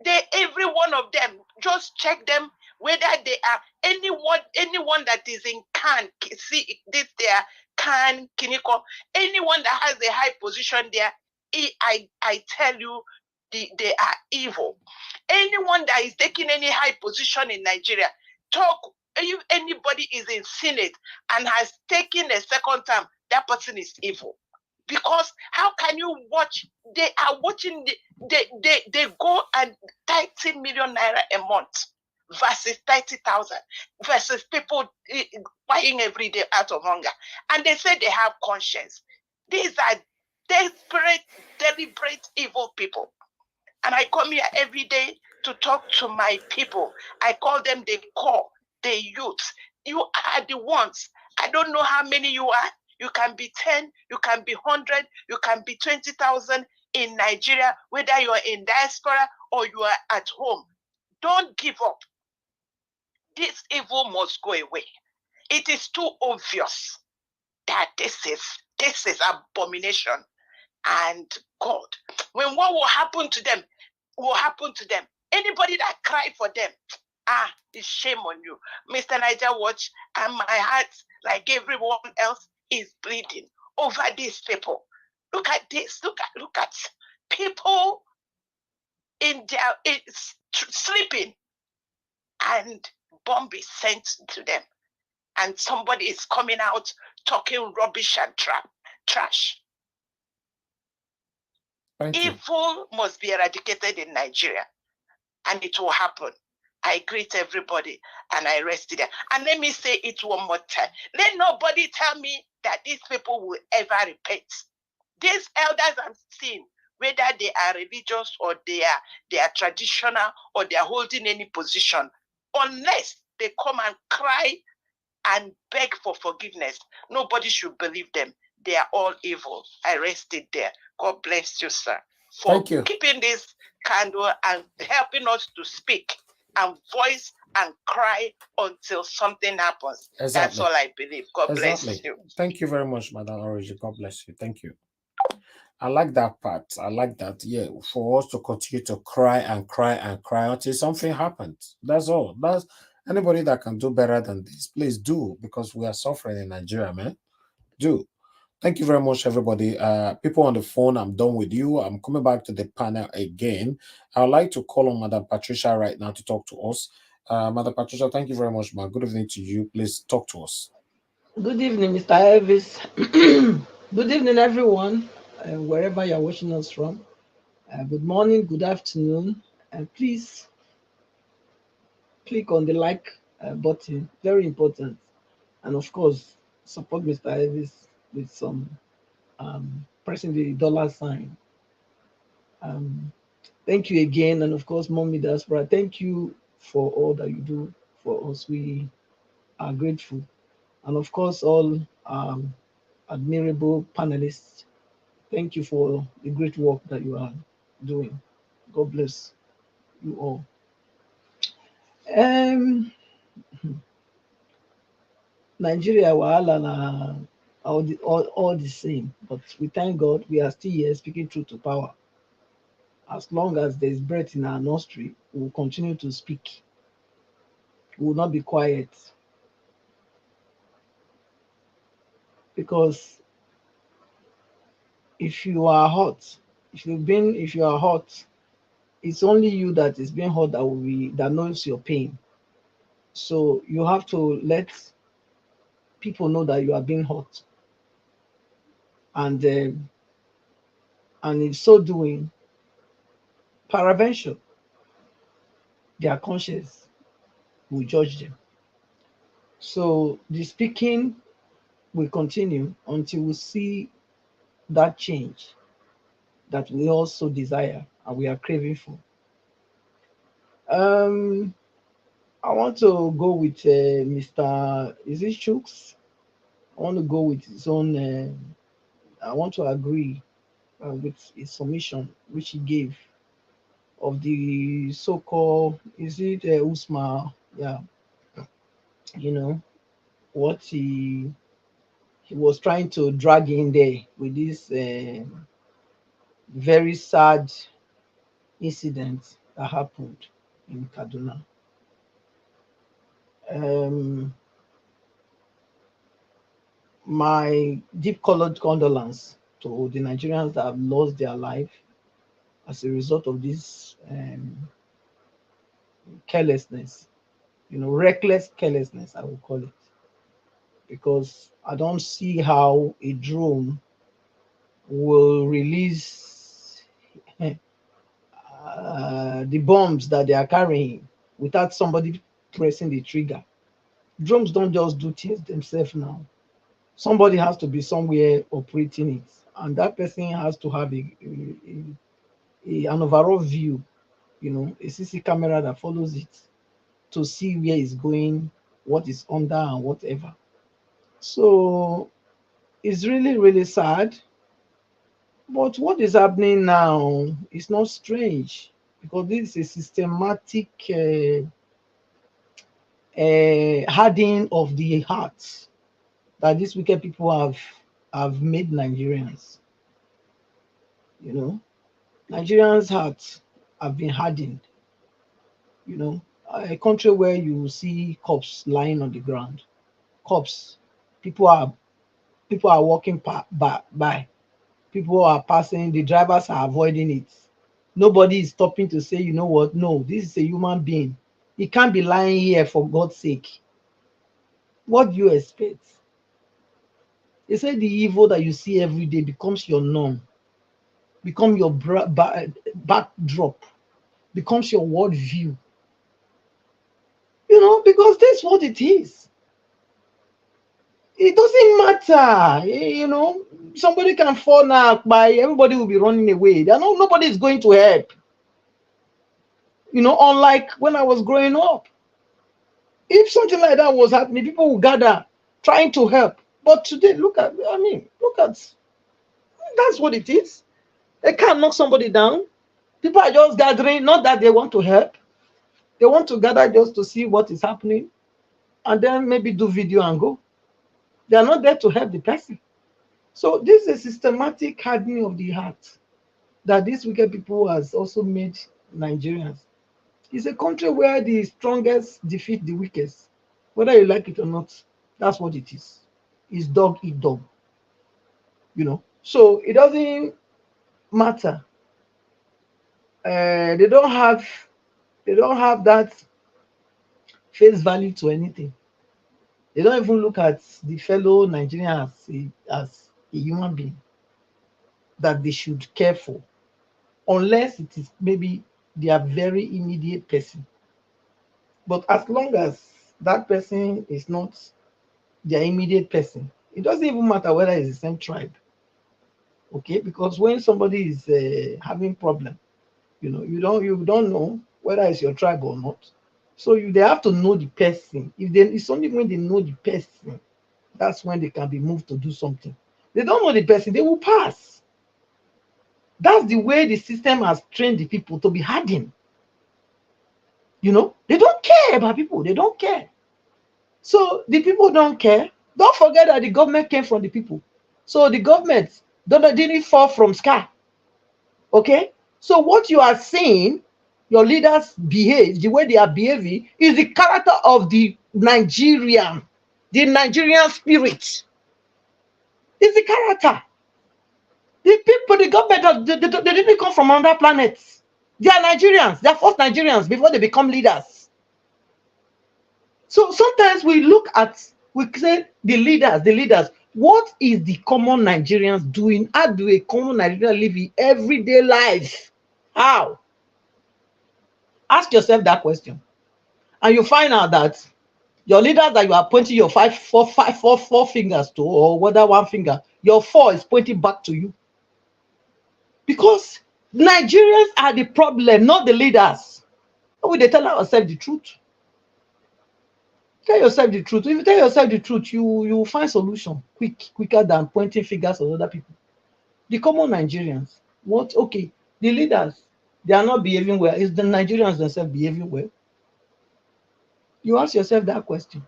Every one of them, just check them whether they are anyone that is in Khan, see this there Khan, Kiniko, anyone that has a high position there, I tell you, they are evil. Anyone that is taking any high position in Nigeria, if anybody is in Senate and has taken a second term, that person is evil. Because how can you watch? They are watching. They go and 30 million naira a month versus 30,000 versus people buying every day out of hunger, and they say they have conscience. These are desperate, deliberate, evil people. And I come here every day to talk to my people. I call them the core, the youth. You are the ones. I don't know how many you are. You can be 10, you can be 100, you can be 20,000 in Nigeria, whether you are in diaspora or you are at home. Don't give up. This evil must go away. It is too obvious that this is abomination. And God, when what will happen to them, will happen to them. Anybody that cry for them, it's shame on you. Mr. Niger Watch, and my heart, like everyone else, is bleeding over these people. Look at this. Look at people sleeping, and bomb is sent to them, and somebody is coming out talking rubbish and trash. Evil must be eradicated in Nigeria, and it will happen. I greet everybody and I rest there. And let me say it one more time. Let nobody tell me that these people will ever repent. These elders I'm seeing, whether they are religious or they are traditional or they are holding any position, unless they come and cry and beg for forgiveness, nobody should believe them. They are all evil. I rested there. God bless you, sir, for keeping this candle and helping us to speak and voice and cry until something happens. Exactly. That's all I believe. God bless you. Thank you very much, Madam Orange. God bless you. Thank you. I like that part. I like that. Yeah, for us to continue to cry and cry and cry until something happens. That's all. That's anybody that can do better than this, please do, because we are suffering in Nigeria, man. Do. Thank you very much, everybody. People on the phone, I'm done with you. I'm coming back to the panel again. I would like to call on Madam Patricia right now to talk to us. Madam Patricia, thank you very much, ma. Good evening to you. Please talk to us. Good evening, Mr. Elvis. Good evening, everyone, wherever you're watching us from. Good morning, good afternoon. And please click on the like button, very important. And of course, support Mr. Elvis with some pressing the dollar sign. Thank you again, and of course, Mommy Diaspora, thank you for all that you do for us. We are grateful. And of course, all admirable panelists, thank you for the great work that you are doing. God bless you all. Nigeria, wahala, all the same, but we thank God we are still here speaking truth to power. As long as there is breath in our nostril, we will continue to speak. We will not be quiet. Because if you are hot, if you are hot, it's only you that is being hot that knows your pain. So you have to let people know that you are being hot. And in so doing, peradventure, their conscience will judge them. So the speaking will continue until we see that change that we also desire and we are craving for. I want to go with Mr. Is it Chooks? I want to go with his own. I want to agree with his submission which he gave of the so-called, is it Usman? Yeah, you know, what he was trying to drag in there with this very sad incident that happened in Kaduna. Um, my deep colored condolence to the Nigerians that have lost their life as a result of this carelessness, reckless carelessness, I will call it, because I don't see how a drone will release the bombs that they are carrying without somebody pressing the trigger. Drones don't just do things themselves now. Somebody has to be somewhere operating it, and that person has to have an overall view, a CC camera that follows it to see where it's going, what is under, and whatever. So it's really, really sad. But what is happening now is not strange, because this is a systematic hardening of the hearts that these wicked people have made Nigerians. Nigerians' hearts have been hardened. A country where you see corpse lying on the ground, corpse, people are walking by, people are passing, the drivers are avoiding it. Nobody is stopping to say, you know what? No, this is a human being. He can't be lying here, for God's sake. What do you expect? They say the evil that you see every day becomes your norm, become your backdrop, becomes your worldview. Because that's what it is. It doesn't matter. Somebody can fall now by, everybody will be running away. Nobody is going to help. Unlike when I was growing up. If something like that was happening, people would gather trying to help. But today, look at, that's what it is. They can't knock somebody down. People are just gathering, not that they want to help. They want to gather just to see what is happening and then maybe do video and go. They are not there to help the person. So this is a systematic hardening of the heart that these wicked people has also made Nigerians. It's a country where the strongest defeat the weakest. Whether you like it or not, that's what it is. It's dog eat dog. So it doesn't matter. They don't have that face value to anything. They don't even look at the fellow Nigerian as a human being that they should care for, unless it is maybe their very immediate person. But as long as that person is not their immediate person, it doesn't even matter whether it's the same tribe. Okay, because when somebody is having problem, you don't know whether it's your tribe or not. So they have to know the person. It's only when they know the person, that's when they can be moved to do something. They don't know the person, they will pass. That's the way the system has trained the people to be hardened. They don't care about people. They don't care. So the people don't care. Don't forget that the government came from the people. So the government didn't fall from sky. Okay? So what you are seeing, your leaders behave, the way they are behaving, is the character of the Nigerian spirit. It's the character. The people, the government, they didn't come from another planet. They are Nigerians. They are first Nigerians before they become leaders. So sometimes we say the leaders. What is the common Nigerians doing? How do a common Nigerian live in everyday life? How? Ask yourself that question. And you find out that your leaders that you are pointing your four fingers to, or whether one finger, your four is pointing back to you. Because Nigerians are the problem, not the leaders. We they tell ourselves the truth. Tell yourself the truth. If you tell yourself the truth, you will find solution quicker than pointing fingers at other people. The common Nigerians, the leaders, they are not behaving well. Is the Nigerians themselves behaving well? You ask yourself that question.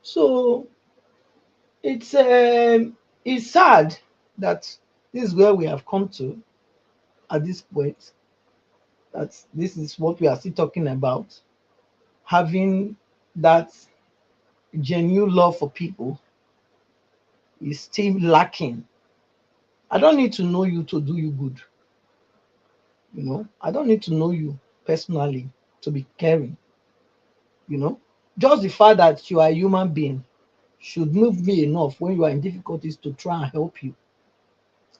So it's sad that this is where we have come to at this point. That this is what we are still talking about, having that genuine love for people is still lacking. I don't need to know you to do you good. You know, I don't need to know you personally to be caring. You know, just the fact that you are a human being should move me enough when you are in difficulties to try and help you.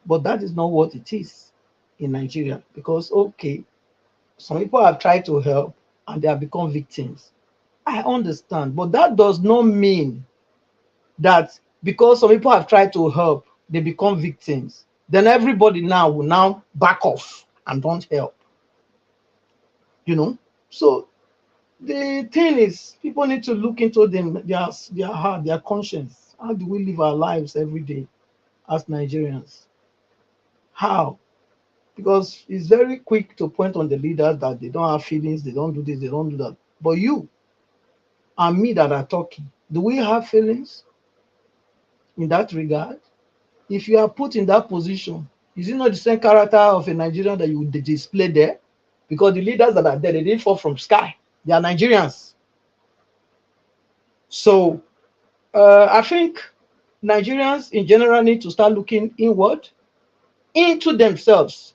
But that is not what it is in Nigeria, because okay, some people have tried to help and they have become victims. I understand, but that does not mean that because some people have tried to help, they become victims. Then everybody now will now back off and don't help. You know, so the thing is, people need to look into their heart, their conscience. How do we live our lives every day as Nigerians? How? Because it's very quick to point on the leaders that they don't have feelings, they don't do this, they don't do that. But you and me that are talking, do we have feelings in that regard? If you are put in that position, is it not the same character of a Nigerian that you would display there? Because the leaders that are there, they didn't fall from sky. They are Nigerians. So I think Nigerians in general need to start looking inward into themselves.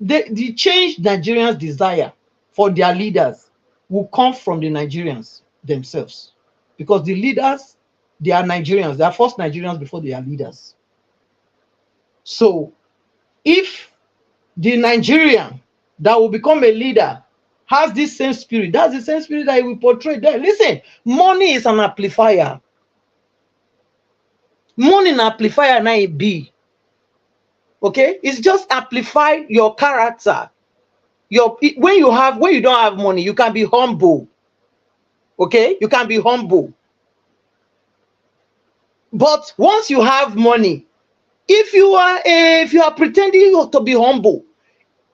The change Nigerians desire for their leaders will come from the Nigerians themselves. Because the leaders, they are Nigerians. They are first Nigerians before they are leaders. So if the Nigerian that will become a leader has this same spirit, that's the same spirit that he will portray there. Listen, money is an amplifier. Money an amplifier na it be. Okay, it's just amplify your character. When you don't have money, you can be humble. Okay, you can be humble. But once you have money, if you are pretending to be humble,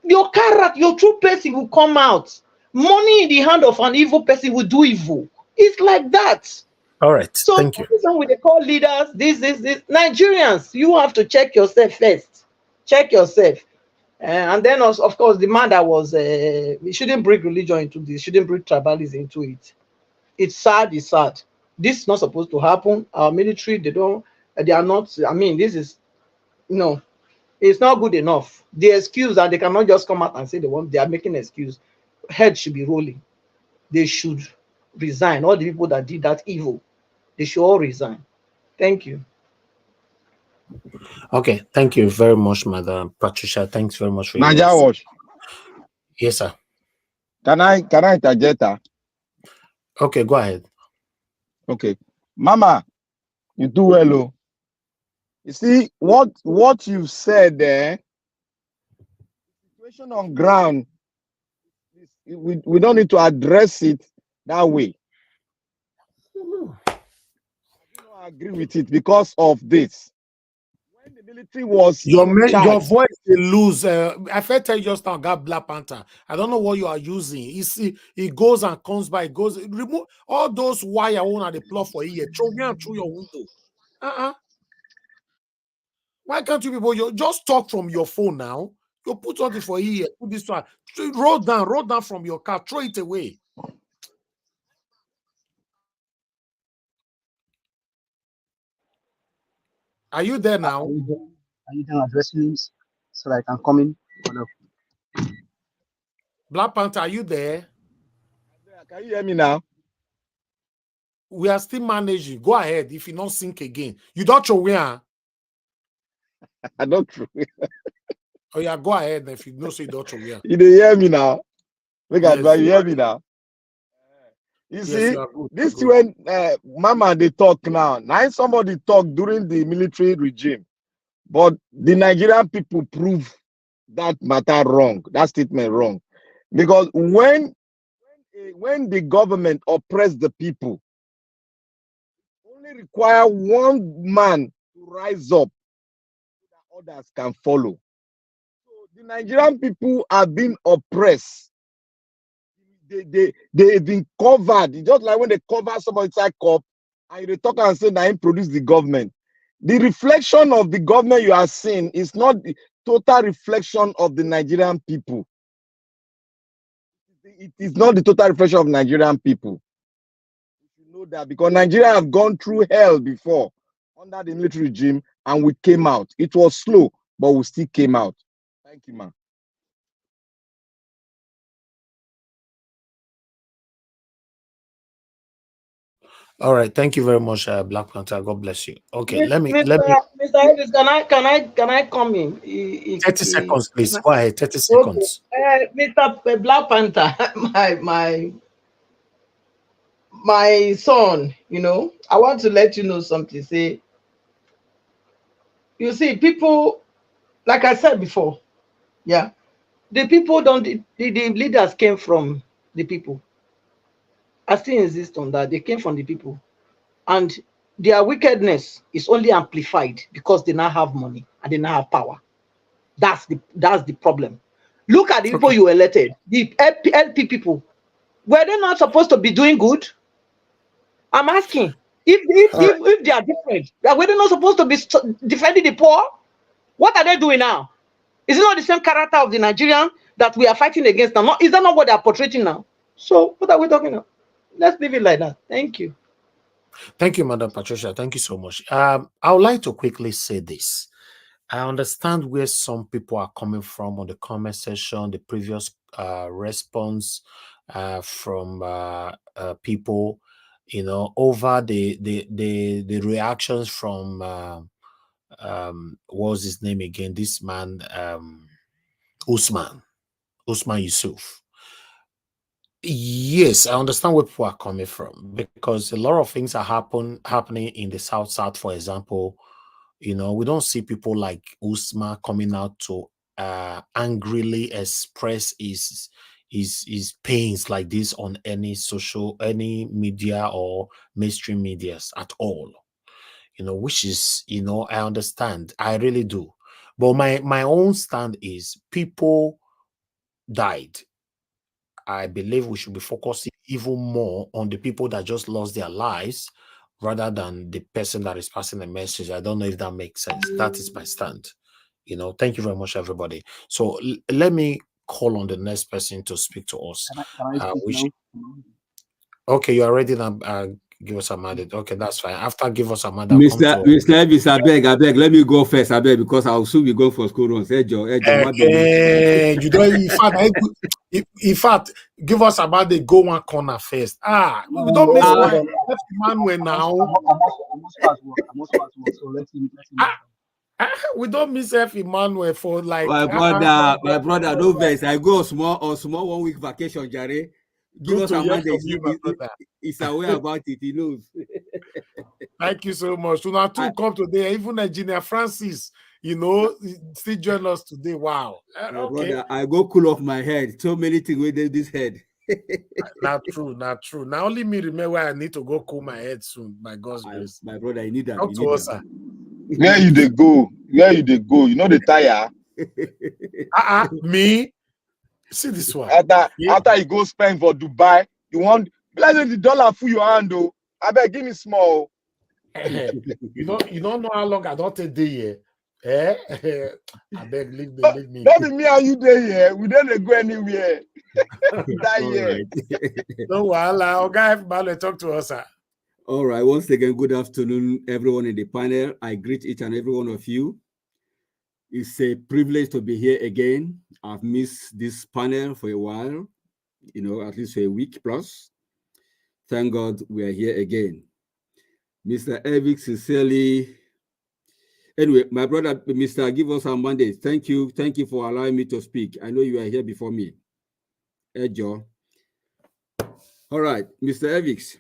your character, your true person will come out. Money in the hand of an evil person will do evil. It's like that. All right, So thank you. this one with the call leaders, this. Nigerians, you have to check yourself first. Check yourself. And then, of course, the man that was, we shouldn't bring religion into this, shouldn't bring tribalism into it. It's sad, it's sad. This is not supposed to happen. Our military, they are not, I mean, this is, no, it's not good enough. The excuse, and they cannot just come out and say they are making an excuse. Head should be rolling. They should resign. All the people that did that evil, they should all resign. Thank you. Okay, thank you very much, Madam Patricia. Thanks very much for your Naja, yes, sir. Can I interject? Okay, go ahead. Okay, Mama, you do well. Oh. You see what you said there. Situation on ground, we don't need to address it that way. I agree with it because of this. When the military was your voice they lose. I felt tell you just now got Black Panther. I don't know what you are using. You see, it goes and comes by. It goes remove all those wire on the plot for here. Throw me through your window. Why can't you people you just talk from your phone now? You put something for here. Put this one. Roll down from your car. Throw it away. Are you there now? Are you done addressing him so that I can come in? Black Panther, are you there? Can you hear me now? We are still managing. Go ahead. If you don't sink again, you don't throw where? I don't throw. Oh yeah, go ahead. If you don't say don't throw where. You didn't hear me now. Look at you hear me now. You see, this when Mama they talk now. Now somebody talk during the military regime, but the Nigerian people prove that matter wrong, that statement wrong, because when the government oppress the people, only require one man to rise up, so that others can follow. So the Nigerian people are being oppressed. They've been covered, just like when they cover somebody inside cup and you talk and say that him produce the government. The reflection of the government you are seeing is not the total reflection of the Nigerian people. It is not the total reflection of Nigerian people. You know that because Nigeria have gone through hell before under the military regime, and we came out. It was slow, but we still came out. Thank you, man. All right, thank you very much, Black Panther. God bless you. Okay, let me Mr. Ellis, can I come in? 30 seconds, please. Go ahead. 30 seconds. Okay. Mr. Black Panther, my son, I want to let you know something. Say, you see, people, like I said before, yeah, the people don't, the leaders came from the people. I still insist on that. They came from the people. And their wickedness is only amplified because they now have money and they now have power. That's the problem. Look at the people you elected, the LP people. Were they not supposed to be doing good? I'm asking. If they are different, were they not supposed to be defending the poor? What are they doing now? Is it not the same character of the Nigerian that we are fighting against now? Is that not what they are portraying now? So what are we talking about? Let's leave it like that. Thank you. Thank you, Madam Patricia. Thank you so much. I would like to quickly say this. I understand where some people are coming from on the comment section, the previous response from people, over the reactions from what was his name again? This man, Usman Yusuf. Yes, I understand where people are coming from because a lot of things are happening in the South, for example. We don't see people like Usman coming out to angrily express his pains like this on any media or mainstream medias at all. Which is, I understand. I really do. But my own stand is people died. I believe we should be focusing even more on the people that just lost their lives rather than the person that is passing the message. I don't know if that makes sense. That is my stand. Thank you very much, everybody. So let me call on the next person to speak to us. Okay, you are ready now. Give us a mandate. Okay, that's fine. After give us a mandate, Mr. Elvis, I beg, let me go first, I beg, because I'll soon be going for school runs. Hey, Joe, you don't. In fact, give us a mandate. Go one corner first. We don't miss Emmanuel now. We don't miss F. Emmanuel for like my brother, no vex. I go small 1 week vacation, Jare. Give us a mandate. He's aware about it. He knows. Thank you so much. So now two come today. Even Engineer Francis, still join us today. Wow. Okay. Brother, I go cool off my head. So many things within this head. Not true. Now only me remember I need to go cool my head soon. By God's grace. My brother, you need that. Talk to us, sir. Where you they go? You know the tire. Me. See this one. After you go spend for Dubai, you want the dollar for your hand though. I beg, give me small. You don't know how long I don't take day here. I beg, leave me. Don't be me and you day here. We don't go anywhere. That year. Don't worry. Okay, F. talk to us, sir. All right. Once again, good afternoon, everyone in the panel. I greet each and every one of you. It's a privilege to be here again. I've missed this panel for a while, at least for a week plus. Thank God we are here again. Mr. Evic, sincerely. Anyway, my brother, Mr. Give us a mandate. Thank you for allowing me to speak. I know you are here before me. Joe. All right, Mr. Evic,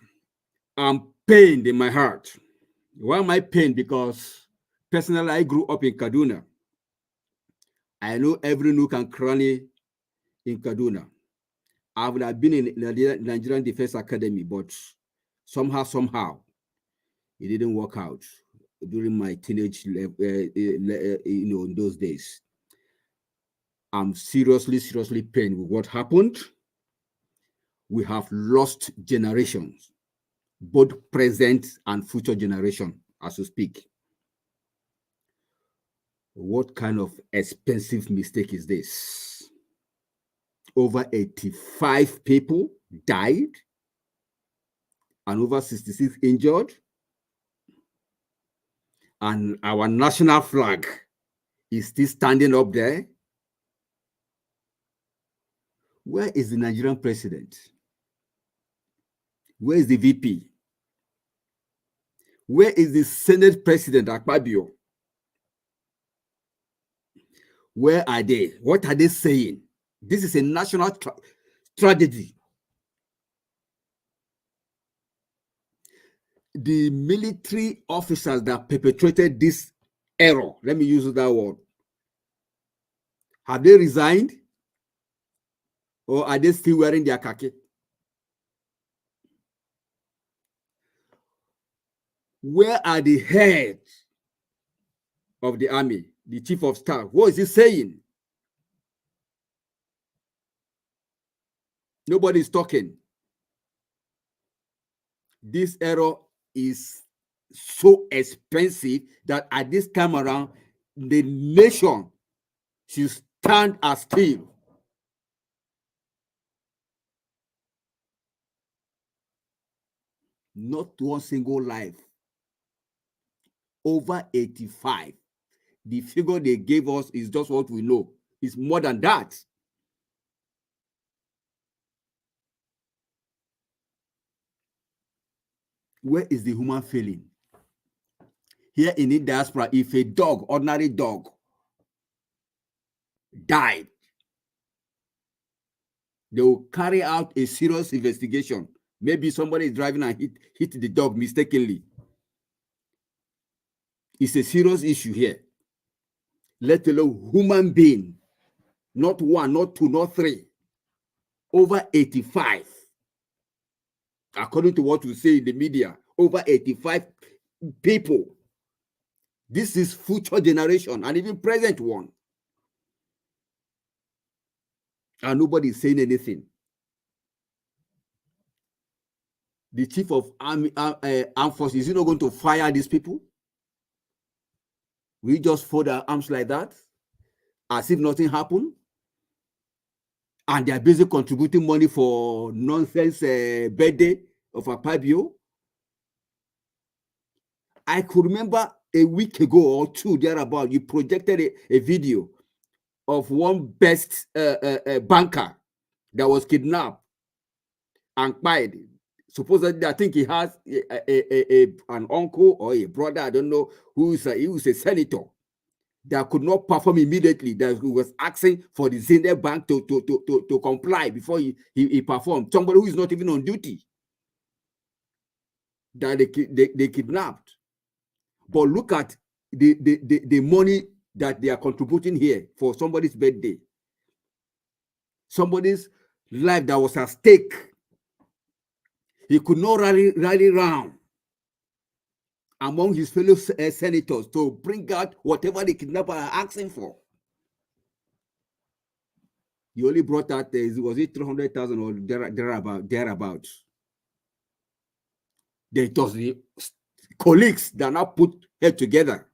I'm pained in my heart. Why am I pained? Because personally, I grew up in Kaduna. I know every nook and cranny in Kaduna. I would have been in the Nigerian Defense Academy, but somehow, it didn't work out during my teenage, in those days. I'm seriously pained with what happened. We have lost generations. both present and future generation as we speak. What kind of expensive mistake is this? Over 85 people died and over 66 injured. And our national flag is still standing up there. Where is the Nigerian president? Where is the VP? Where is the Senate president, AKPABIO? Where are they? What are they saying? This is a national tragedy. The military officers that perpetrated this error, let me use that word, have they resigned? Or are they still wearing their khaki? Where are the heads of the army, the chief of staff? What is he saying? Nobody is talking. This error is so expensive that at this time around, the nation should stand as still. Not one single life. Over 85. The figure they gave us is just what we know. It's more than that. Where is the human feeling? Here in the diaspora, if a dog, ordinary dog, died, they will carry out a serious investigation. Maybe somebody is driving and hit the dog mistakenly. It's a serious issue here. Let alone human being. Not one, not two, not three. Over 85. According to what we say in the media, over 85 people. This is future generation and even present one. And nobody is saying anything. The chief of armed forces, is he not going to fire these people? We just fold our arms like that, as if nothing happened, and they are busy contributing money for nonsense birthday of AKPABIO. I could remember a week ago or two thereabout, you projected a video of one best banker that was kidnapped and killed. Supposedly, I think he has an uncle or a brother, I don't know, who is a senator that could not perform immediately, that was asking for the Zenith Bank to comply before he performed. Somebody who is not even on duty, that they kidnapped. But look at the money that they are contributing here for somebody's birthday. Somebody's life that was at stake. He could not rally around among his fellow senators to bring out whatever the kidnapper are asking for. He only brought out, was it 300,000 or thereabouts? It was the colleagues that now put head together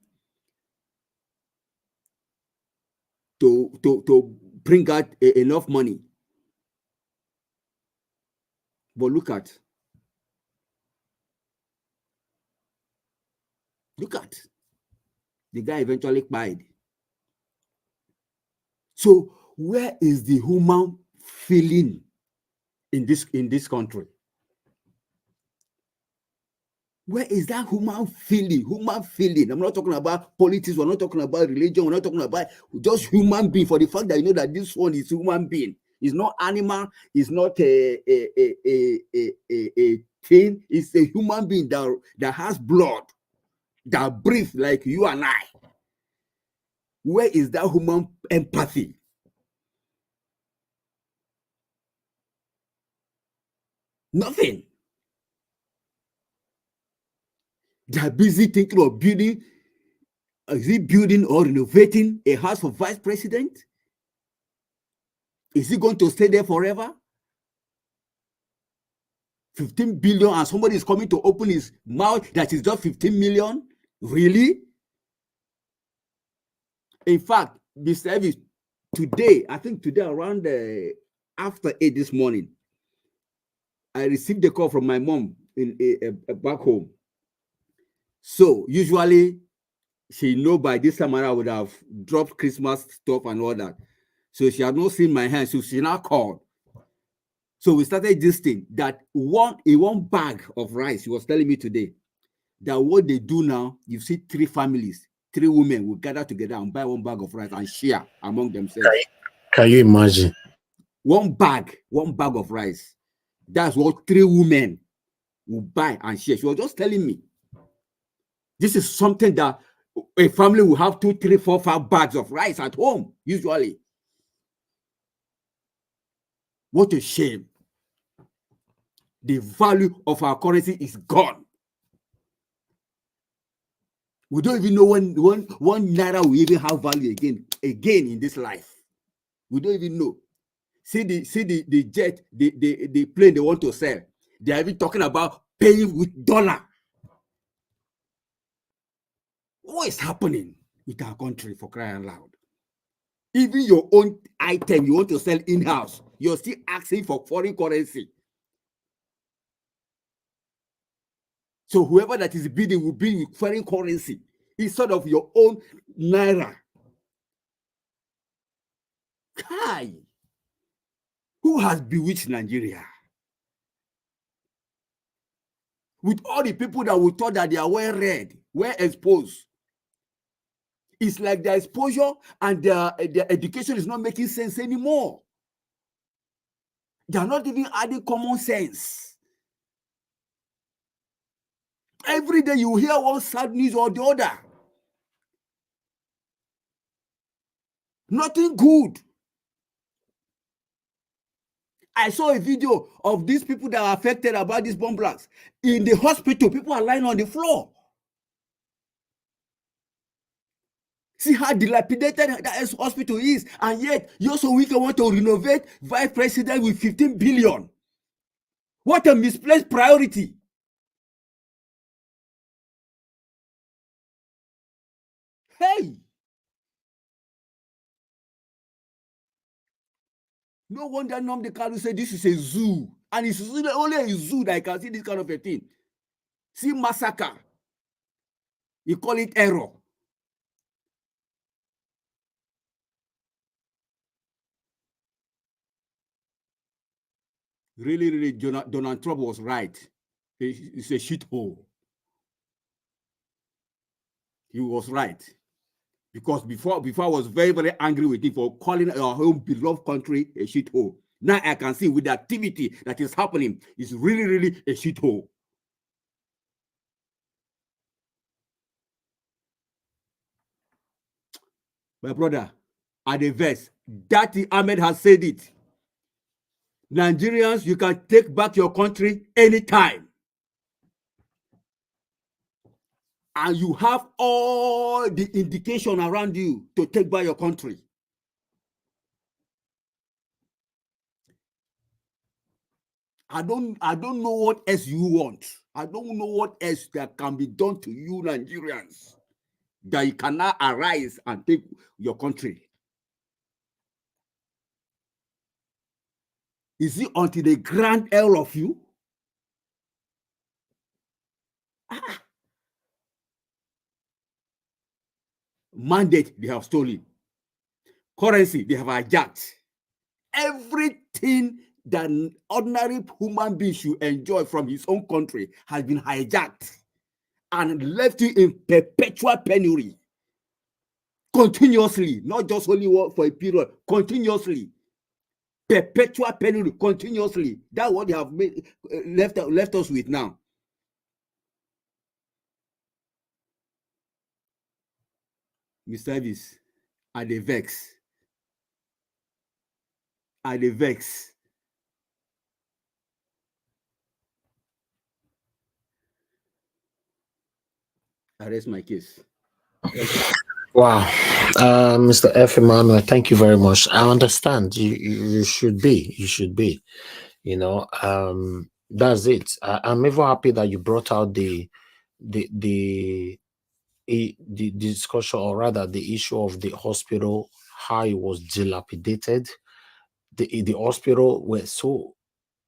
to bring out enough money. But look at the guy eventually died. So where is the human feeling in this country? Where is that human feeling? Human feeling. I'm not talking about politics. We're not talking about religion. We're not talking about just human being. For the fact that you know that this one is human being. It's not animal. It's not a thing. It's a human being that has blood, that breathes like you and I. Where is that human empathy? Nothing. They are busy thinking of building, rebuilding or renovating a house for vice president. Is he going to stay there forever? 15 billion and somebody is coming to open his mouth that is just 15 million? Really? In fact, Mr. Elvis, today, I think today around after 8 this morning, I received a call from my mom back home. So usually she know by this time I would have dropped Christmas stuff and all that. So she had not seen my hand, so she now called. So we started this thing that one bag of rice. She was telling me today that what they do now, you see 3 families, 3 women will gather together and buy one bag of rice and share among themselves. Can you imagine? One bag of rice. That's what 3 women will buy and share. She was just telling me. This is something that a family will have 2, 3, 4, 5 bags of rice at home, usually. What a shame. The value of our currency is gone. We don't even know when one naira will even have value again in this life. We don't even know. See the jet, the plane they want to sell. They are even talking about paying with dollar. What is happening with our country, for crying loud? Even your own item you want to sell in-house, you're still asking for foreign currency. So whoever that is bidding will bid with foreign currency instead of your own naira. Kai, who has bewitched Nigeria? With all the people that we thought that they are well read, well exposed. It's like their exposure and their education is not making sense anymore. They are not even adding common sense. Every day you hear one sad news or the other. Nothing good. I saw a video of these people that are affected about these bomb blasts. In the hospital, people are lying on the floor. See how dilapidated that hospital is, and yet you're so weak and want to renovate vice president with 15 billion. What a misplaced priority. Hey! No wonder Nnamdi Kanu said this is a zoo, and it's only a zoo that I can see this kind of a thing. See massacre. You call it error. Really, Donald Trump was right. It's a shithole. He was right. Because before I was very, very angry with him for calling our home beloved country a shithole. Now I can see with the activity that is happening, it's really a shithole. My brother, at the verse, Dati Ahmed has said it. Nigerians, you can take back your country anytime. And you have all the indication around you to take back your country. I don't know what else you want. I don't know what else that can be done to you Nigerians that you cannot arise and take your country. Is it until they grant all of you? Mandate, they have stolen. Currency, they have hijacked. Everything that an ordinary human being should enjoy from his own country has been hijacked and left you in perpetual penury. Continuously, not just only for a period, continuously. Perpetual penury, continuously. That's what they have made, left us with now. Mr. Elvis, are they vex? Are they vex? I rest my case. Wow. Mr. F. Emmanuel, thank you very much. I understand. You should be. You should be. You know, That's it. I'm even happy that you brought out the discussion, or rather the issue of the hospital, how it was dilapidated. The hospital were so,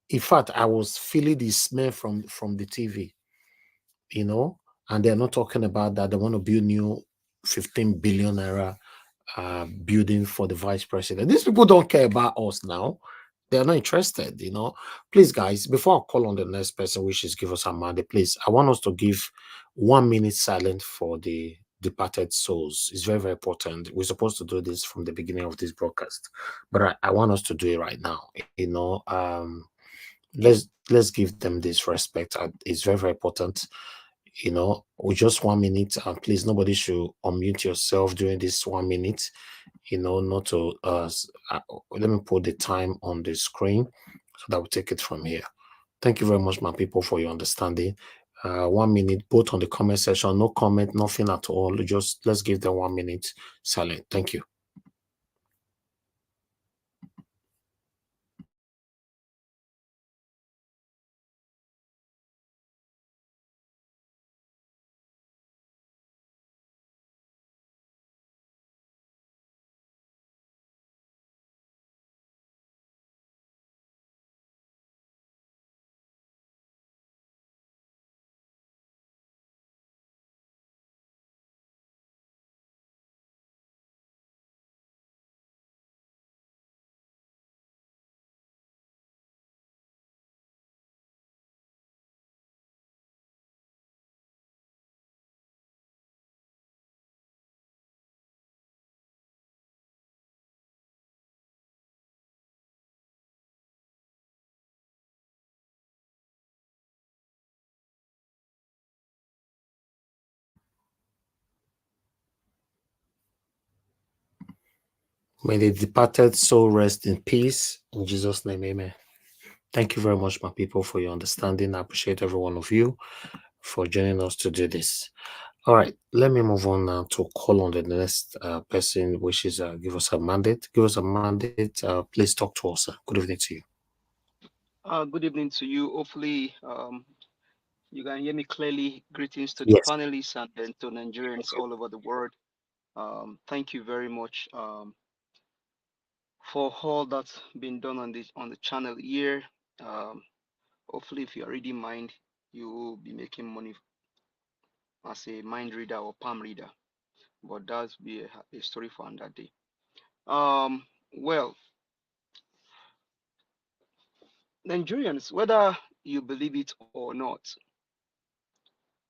in fact, I was feeling the smell from the TV, you know, and they're not talking about that. They want to build new 15 billion naira building for the vice president. These people don't care about us now. They're not interested, you know. Please, guys, before I call on the next person, which is give us a mandate, please, I want us to give 1 minute silent for the departed souls. It's very, very important. We're supposed to do this from the beginning of this broadcast, but I want us to do it right now. You know, let's give them this respect. It's very, very important. You know, with just 1 minute, and please, nobody should unmute yourself during this 1 minute. You know, not to let me put the time on the screen so that we'll take it from here. Thank you very much, my people, for your understanding. 1 minute, both on the comment section, no comment, nothing at all. Just let's give them 1 minute silent. Thank you. May the departed soul rest in peace. In Jesus' name, amen. Thank you very much, my people, for your understanding. I appreciate every one of you for joining us to do this. All right, let me move on now to call on the next person, which is give us a mandate. Give us a mandate. Please talk to us. Good evening to you. Good evening to you. Hopefully, you can hear me clearly. Greetings to the Yes. panelists and then to Nigerians all over the world. Thank you very much for all that's been done on the channel here. Hopefully, if you are reading mind, you will be making money as a mind reader or palm reader. But that's be a story for another day. Well, Nigerians, whether you believe it or not,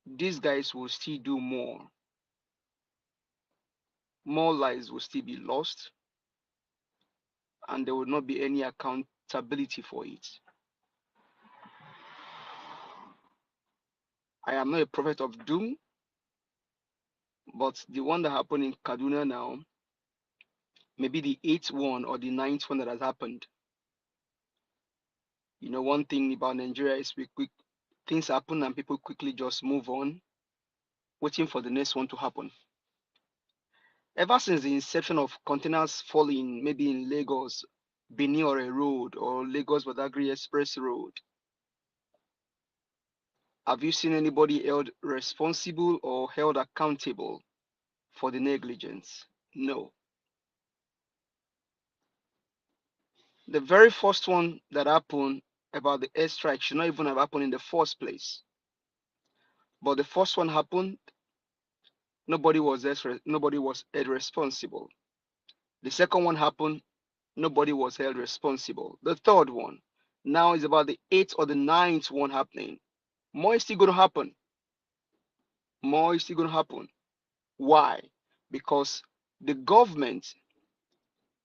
these guys will still do more. More lives will still be lost, and there will not be any accountability for it. I am not a prophet of doom, but the one that happened in Kaduna now, maybe the 8th one or the 9th one that has happened. You know, one thing about Nigeria is things happen and people quickly just move on, waiting for the next one to happen. Ever since the inception of containers falling, maybe in Lagos, Benin or a road, or Lagos Badagry Express Road, have you seen anybody held responsible or held accountable for the negligence? No. The very first one that happened about the airstrike should not even have happened in the first place. But the first one happened, nobody was held responsible. The second one happened, nobody was held responsible. The third one now is about the 8th or the 9th one happening. More is still going to happen. More is still going to happen. Why? Because the government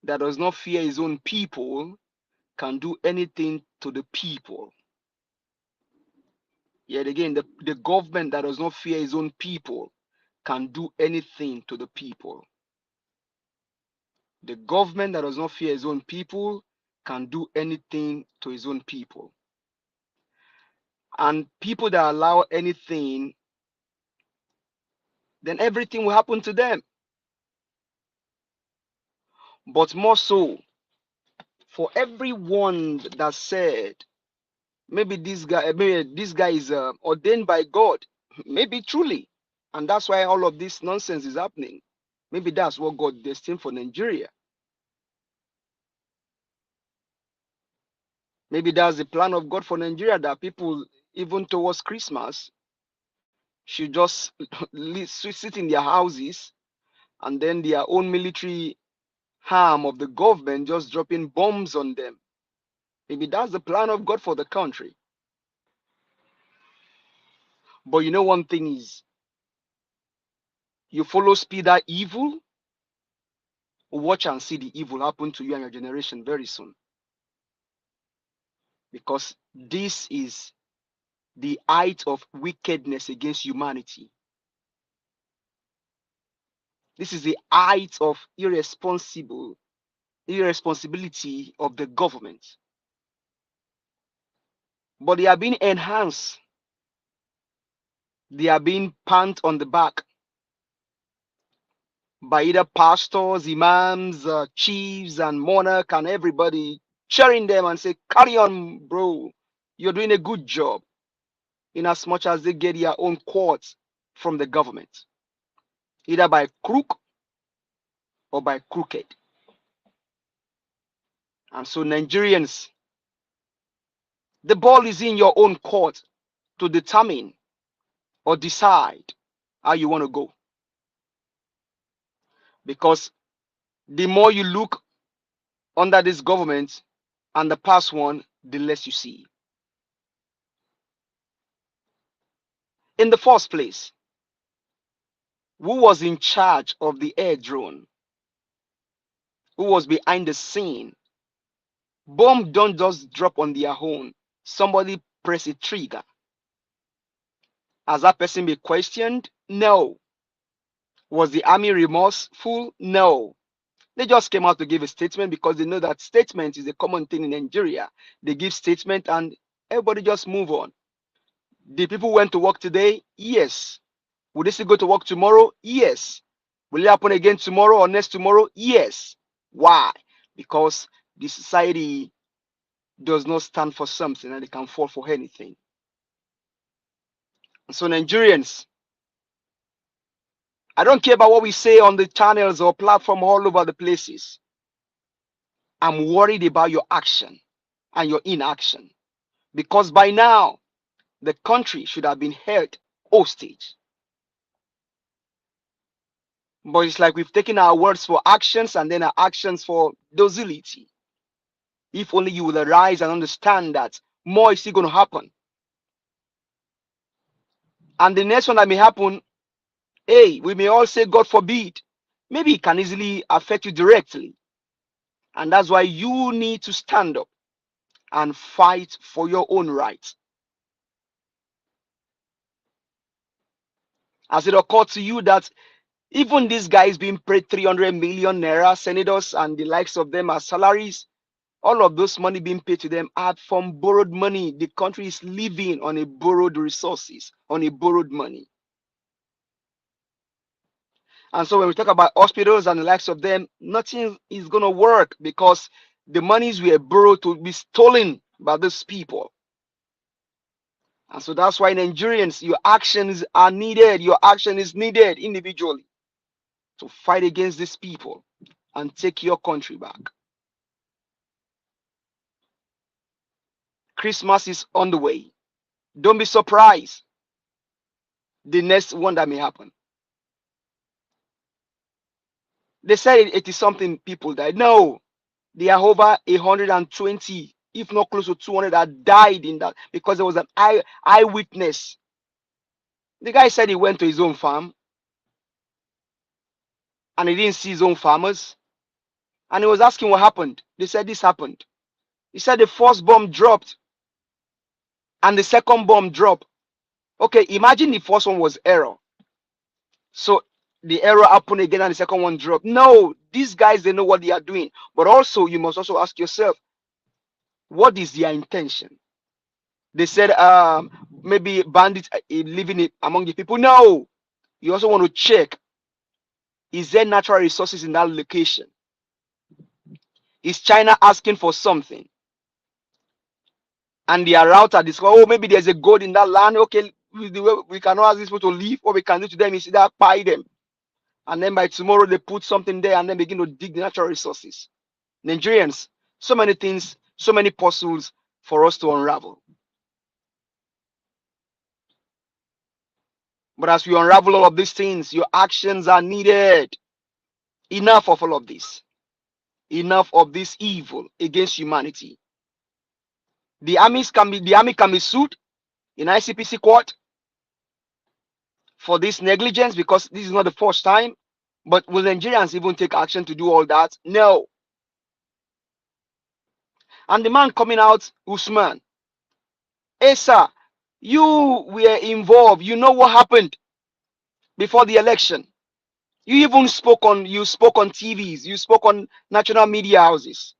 that does not fear his own people can do anything to the people. Yet again, the government that does not fear his own people can do anything to the people. The government that does not fear his own people can do anything to his own people. And people that allow anything, then everything will happen to them. But more so, for everyone that said Maybe this guy is ordained by God. Maybe truly. And that's why all of this nonsense is happening. Maybe that's what God destined for Nigeria. Maybe that's the plan of God for Nigeria, that people, even towards Christmas, should just sit in their houses, and then their own military arm of the government just dropping bombs on them. Maybe that's the plan of God for the country. But you know, one thing is, you follow speed that evil, watch and see the evil happen to you and your generation very soon. Because this is the height of wickedness against humanity. This is the height of irresponsibility of the government. But they are being enhanced. They are being panned on the back by either pastors, imams, chiefs, and monarch, and everybody cheering them and say, carry on, bro. You're doing a good job. In as much as they get their own quotes from the government, either by crook or by crooked. And so, Nigerians, the ball is in your own court to determine or decide how you want to go. Because the more you look under this government and the past one, the less you see. In the first place, who was in charge of the air drone? Who was behind the scene? Bomb don't just drop on their own. Somebody press a trigger. Has that person been questioned? No. Was the army remorseful? No. They just came out to give a statement because they know that statement is a common thing in Nigeria. They give statement and everybody just move on. The people went to work today? Yes. Will they still go to work tomorrow? Yes. Will it happen again tomorrow or next tomorrow? Yes. Why? Because the society does not stand for something and they can fall for anything. So Nigerians, I don't care about what we say on the channels or platform all over the places. I'm worried about your action and your inaction. Because by now, the country should have been held hostage. But it's like we've taken our words for actions and then our actions for docility. If only you will arise and understand that more is still going to happen. And the next one that may happen, hey, we may all say, God forbid, maybe it can easily affect you directly. And that's why you need to stand up and fight for your own rights. Has it occurred to you that even these guys being paid 300 million naira, senators and the likes of them as salaries, all of those money being paid to them are from borrowed money. The country is living on a borrowed resources, on a borrowed money. And so when we talk about hospitals and the likes of them, nothing is going to work because the monies were borrowed to be stolen by these people. And so that's why Nigerians, your actions are needed. Your action is needed individually to fight against these people and take your country back. Christmas is on the way. Don't be surprised. The next one that may happen. They said it is something people died. No, there are over 120, if not close to 200 that died in that because there was an eyewitness. The guy said he went to his own farm and he didn't see his own farmers. And he was asking what happened. They said this happened. He said the first bomb dropped and the second bomb dropped. Okay, imagine the first one was error. So the error happened again and the second one dropped. No, these guys, they know what they are doing. But also, you must also ask yourself, what is their intention? They said maybe bandits living among the people. No, you also want to check, is there natural resources in that location? Is China asking for something? and they are out at this. Oh, maybe there's a gold in that land. Okay, we cannot ask these people to leave. What we can do to them is either buy them, and then by tomorrow they put something there and then begin to dig the natural resources. Nigerians, so many things, so many puzzles for us to unravel. But as we unravel all of these things, your actions are needed. Enough of all of this. Enough of this evil against humanity. The army can be sued in ICPC court for this negligence, because this is not the first time. But will Nigerians even take action to do all that? No. And the man coming out, Usman, hey sir, you were involved. You know what happened before the election. You even spoke on TVs. You spoke on national media houses.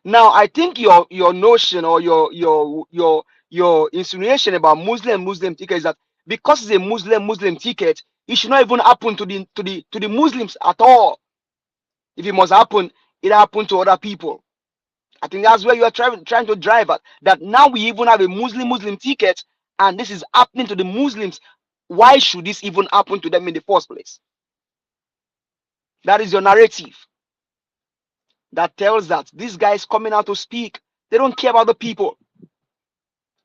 Now I think your notion or your insinuation about Muslim ticket is that because it's a Muslim ticket, it should not even happen to the Muslims at all. If it must happen, it happened to other people. I think that's where you are trying to drive at. That now we even have a Muslim ticket, and this is happening to the Muslims. Why should this even happen to them in the first place? That is your narrative. That tells that these guys coming out to speak, they don't care about the people.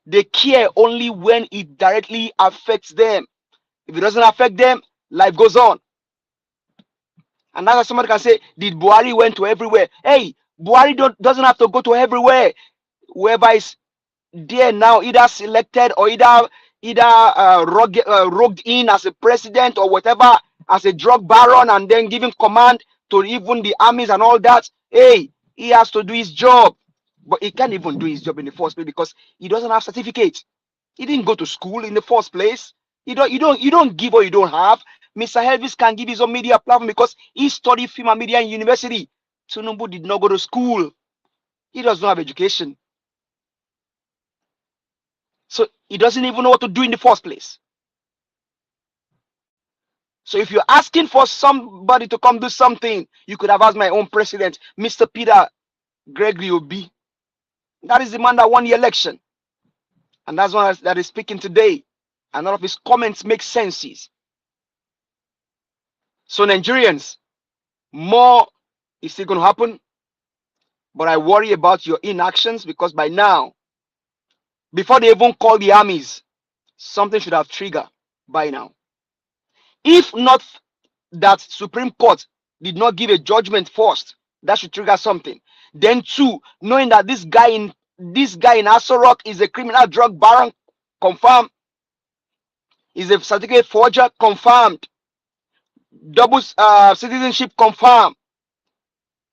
They care only when it directly affects them. If it doesn't affect them, life goes on. And that's why somebody can say, did Buhari went to everywhere? Hey, Buhari doesn't have to go to everywhere. Whoever is there now, either selected or either rogued in as a president or whatever, as a drug baron, and then giving command to even the armies and all that. Hey, he has to do his job. But he can't even do his job in the first place because he doesn't have certificate. He didn't go to school in the first place. You don't give what you don't have. Mr. Elvis can give his own media platform because he studied film and media in university. Tinubu did not go to school. He does not have education. So he doesn't even know what to do in the first place. So if you're asking for somebody to come do something, you could have asked my own president, Mr. Peter Gregory Obi. That is the man that won the election. And that's one that is speaking today. And all of his comments make senses. So Nigerians, more is still going to happen. But I worry about your inactions because by now, before they even call the armies, something should have triggered by now. If not that Supreme Court did not give a judgment first, that should trigger something. Then two, knowing that this guy in Aso Rock is a criminal drug baron, confirmed. Is a certificate forger, confirmed. Double citizenship, confirmed.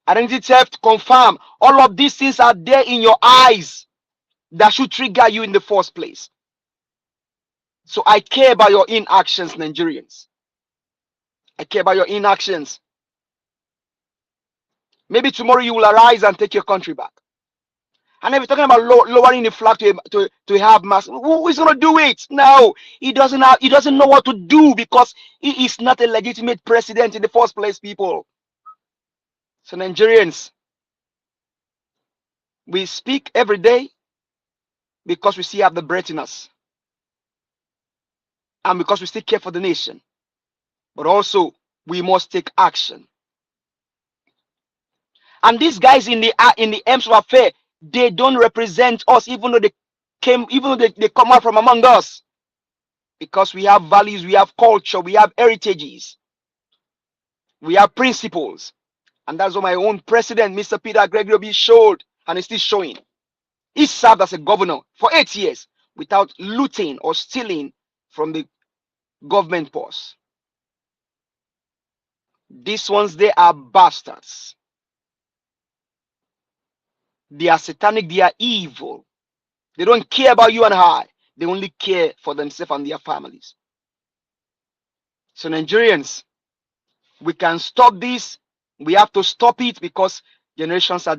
Identity theft, confirmed. All of these things are there in your eyes that should trigger you in the first place. So I care about your inactions, Nigerians. I care about your inactions. Maybe tomorrow you will arise and take your country back. And if we're talking about lowering the flag to have mass, who is going to do it? No, he doesn't know what to do because he is not a legitimate president in the first place, people. So Nigerians, we speak every day because we still have the breath in us. And because we still care for the nation. But also, we must take action. And these guys in the M's affair, they don't represent us, even though they come out from among us. Because we have values, we have culture, we have heritages, we have principles. And that's what my own president, Mr. Peter Gregory, showed, and is still showing. He served as a governor for 8 years without looting or stealing from the government purse. These ones, they are bastards. They are satanic, they are evil. They don't care about you and I. They only care for themselves and their families. So Nigerians, we can stop this. We have to stop it because generations are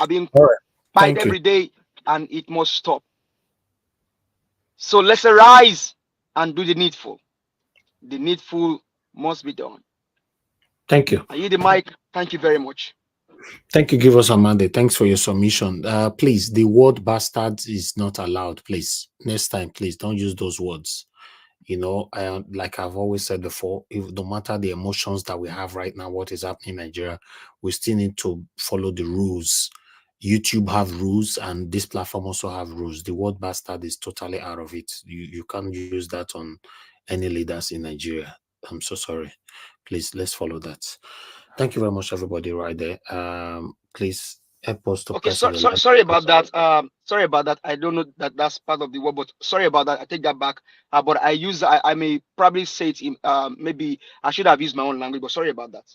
being fight every day, and it must stop. So let's arise and do the needful. The needful must be done. Thank you. I yield the mic. Thank you very much. Thank you, Give Us Amanda. Thanks for your submission. Please, the word bastard is not allowed. Please, next time, please don't use those words. You know, like I've always said before, if no matter the emotions that we have right now, what is happening in Nigeria, we still need to follow the rules. YouTube have rules, and this platform also have rules. The word bastard is totally out of it. You can't use that on any leaders in Nigeria. I'm so sorry. Please, let's follow that. Thank you very much, everybody, right there. Please help us to Okay, press on the like. sorry about that. Sorry about that. I don't know that that's part of the word, but sorry about that. I take that back. But I may probably say it in maybe I should have used my own language, but sorry about that.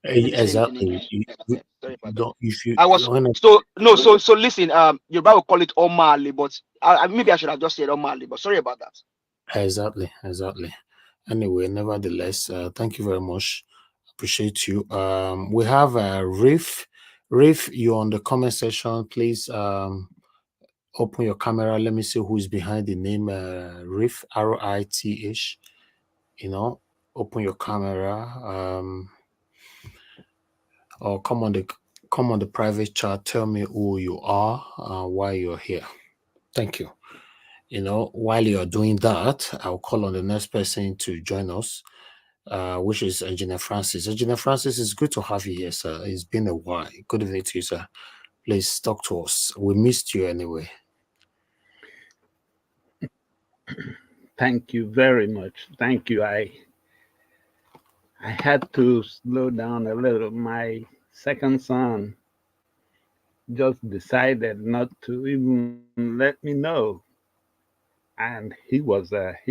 Maybe say it in Exactly. English. Yeah, sorry about that. Don't if you I was when so listen. Yoruba will call it Omali, but maybe I should have just said Omali, but sorry about that. exactly. Anyway, nevertheless, thank you very much. Appreciate you. We have Riff. Riff, you're on the comment section. Please open your camera. Let me see who is behind the name Riff, RITH. You know, open your camera. Or come on the private chat. Tell me who you are, why you're here. Thank you. You know, while you're doing that, I'll call on the next person to join us, which is Engineer Francis. Engineer Francis, it's good to have you here, sir. It's been a while. Good evening to you, sir. Please talk to us. We missed you anyway. Thank you very much. Thank you. I had to slow down a little. My second son just decided not to even let me know. And he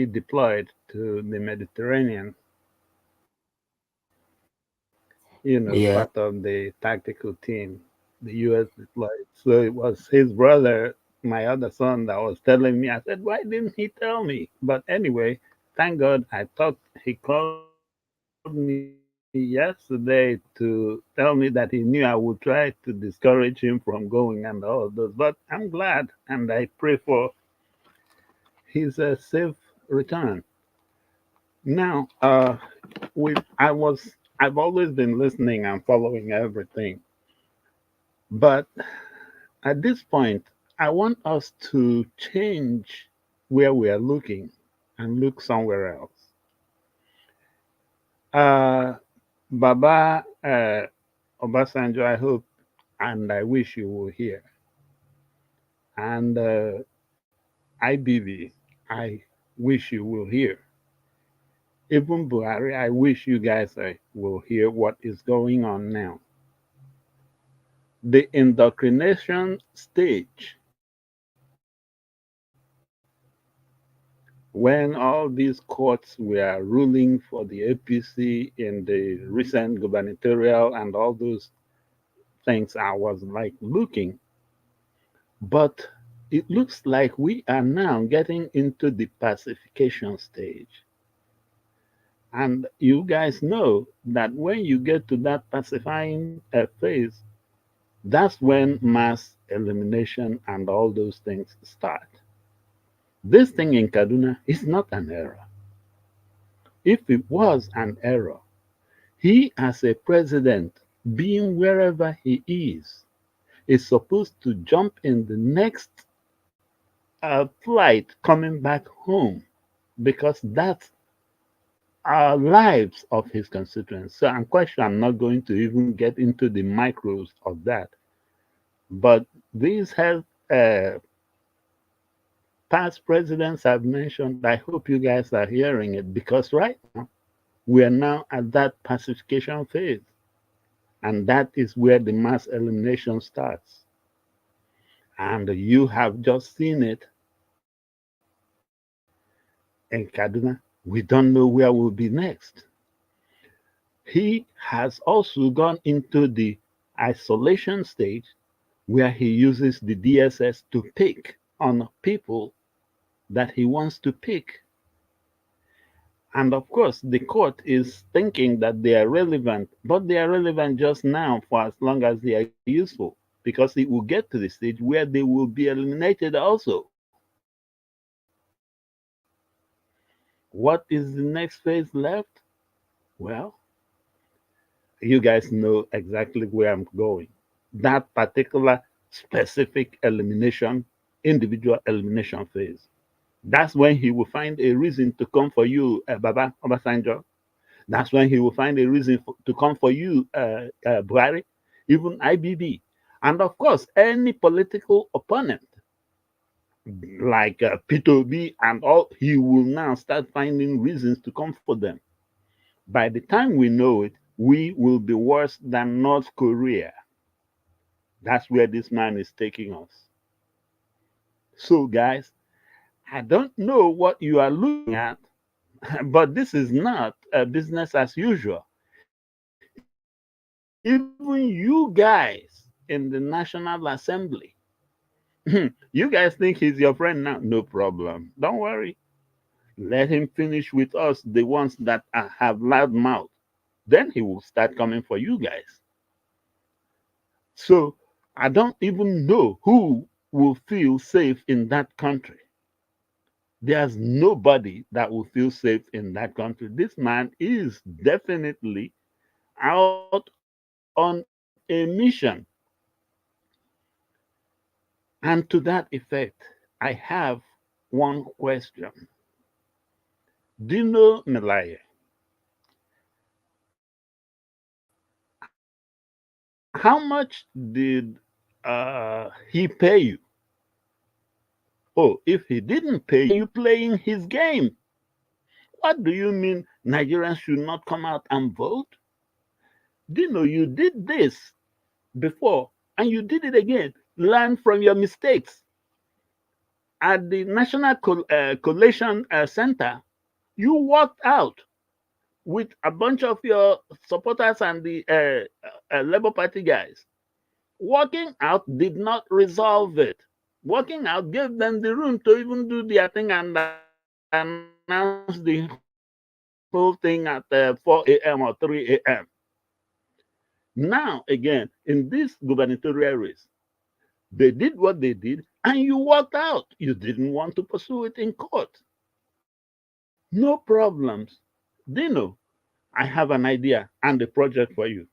deployed to the Mediterranean, Yeah. part of the tactical team, the U.S. deployed. So it was his brother, my other son, that was telling me. I said, why didn't he tell me? But anyway, thank God he called me yesterday to tell me that he knew I would try to discourage him from going and all those. But I'm glad, and I pray for his safe return. Now, I've always been listening and following everything, but at this point, I want us to change where we are looking and look somewhere else. Baba Obasanjo, I hope and I wish you will hear. And IBB, I wish you will hear. Even Buhari, I wish you guys will hear what is going on now. The indoctrination stage, when all these courts were ruling for the APC in the recent gubernatorial and all those things, I was like looking. But it looks like we are now getting into the pacification stage. And you guys know that when you get to that pacifying phase, that's when mass elimination and all those things start. This thing in Kaduna is not an error. If it was an error, he as a president, being wherever he is supposed to jump in the next flight coming back home, because that's our lives of his constituents. So I'm quite sure I'm not going to even get into the micros of that. But these have past presidents have mentioned. I hope you guys are hearing it, because right now we are now at that pacification phase. And that is where the mass elimination starts. And you have just seen it in Kaduna. We don't know where we'll be next. He has also gone into the isolation stage where he uses the DSS to pick on people that he wants to pick. And of course, the court is thinking that they are relevant, but they are relevant just now for as long as they are useful, because it will get to the stage where they will be eliminated also. What is the next phase left? Well, you guys know exactly where I'm going. that particular specific elimination, individual elimination phase. That's when he will find a reason to come for you, Baba Obasanjo. That's when he will find a reason to come for you, Buhari, even IBB. And of course, any political opponent like P2B and all, he will now start finding reasons to come for them. By the time we know it, we will be worse than North Korea. That's where this man is taking us. So, guys, I don't know what you are looking at, but this is not a business as usual. Even you guys in the National Assembly, you guys think he's your friend now? No problem. Don't worry. Let him finish with us, the ones that have loud mouth. Then he will start coming for you guys. So I don't even know who will feel safe in that country. There's nobody that will feel safe in that country. This man is definitely out on a mission. And to that effect, I have one question. Dino Melaye, how much did he pay you? Oh, if he didn't pay you, playing his game. What do you mean Nigerians should not come out and vote? Dino, you did this before and you did it again. Learn from your mistakes. At the National Collation Center, you walked out with a bunch of your supporters and the Labour Party guys. Walking out did not resolve it. Walking out gave them the room to even do their thing and announce the whole thing at 4 a.m. or 3 a.m. Now, again, in this gubernatorial race, they did what they did and you walked out. You didn't want to pursue it in court. No problems. Dino, I have an idea and a project for you.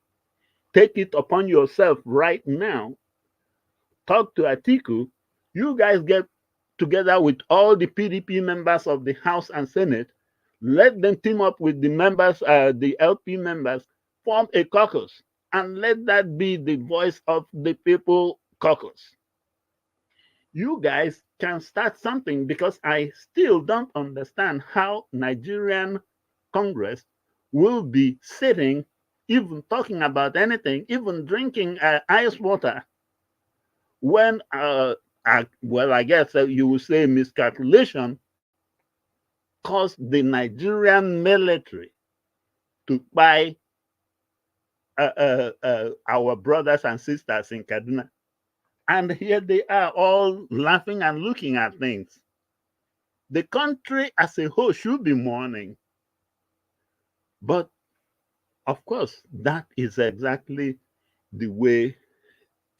Take it upon yourself right now. Talk to Atiku. You guys get together with all the PDP members of the House and Senate. Let them team up with the members, the LP members, form a caucus, and let that be the voice of the people caucus. You guys can start something because I still don't understand how Nigerian Congress will be sitting, even talking about anything, even drinking ice water, when, well, I guess you will say miscalculation caused the Nigerian military to buy our brothers and sisters in Kaduna. And here they are all laughing and looking at things. The country as a whole should be mourning. But of course, that is exactly the way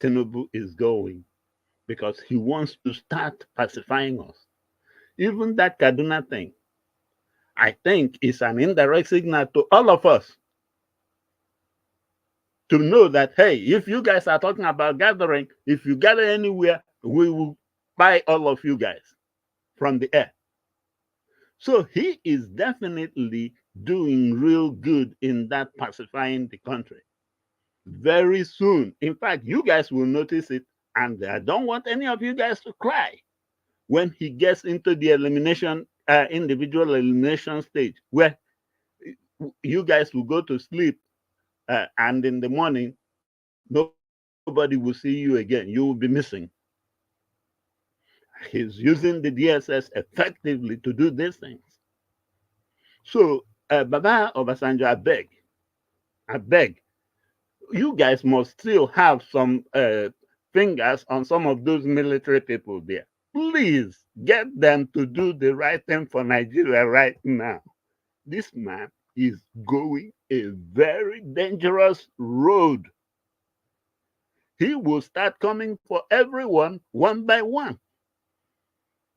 Tinubu is going, because he wants to start pacifying us. Even that Kaduna thing, I think, is an indirect signal to all of us to know that, hey, if you guys are talking about gathering, if you gather anywhere, we will buy all of you guys from the air. So he is definitely doing real good in that pacifying the country. Very soon, in fact, you guys will notice it, and I don't want any of you guys to cry when he gets into the elimination, individual elimination stage, where you guys will go to sleep and in the morning, nobody will see you again. You will be missing. He's using the DSS effectively to do these things. So, Baba Obasanjo, I beg, you guys must still have some fingers on some of those military people there. Please get them to do the right thing for Nigeria right now. This man is going a very dangerous road. He will start coming for everyone one by one.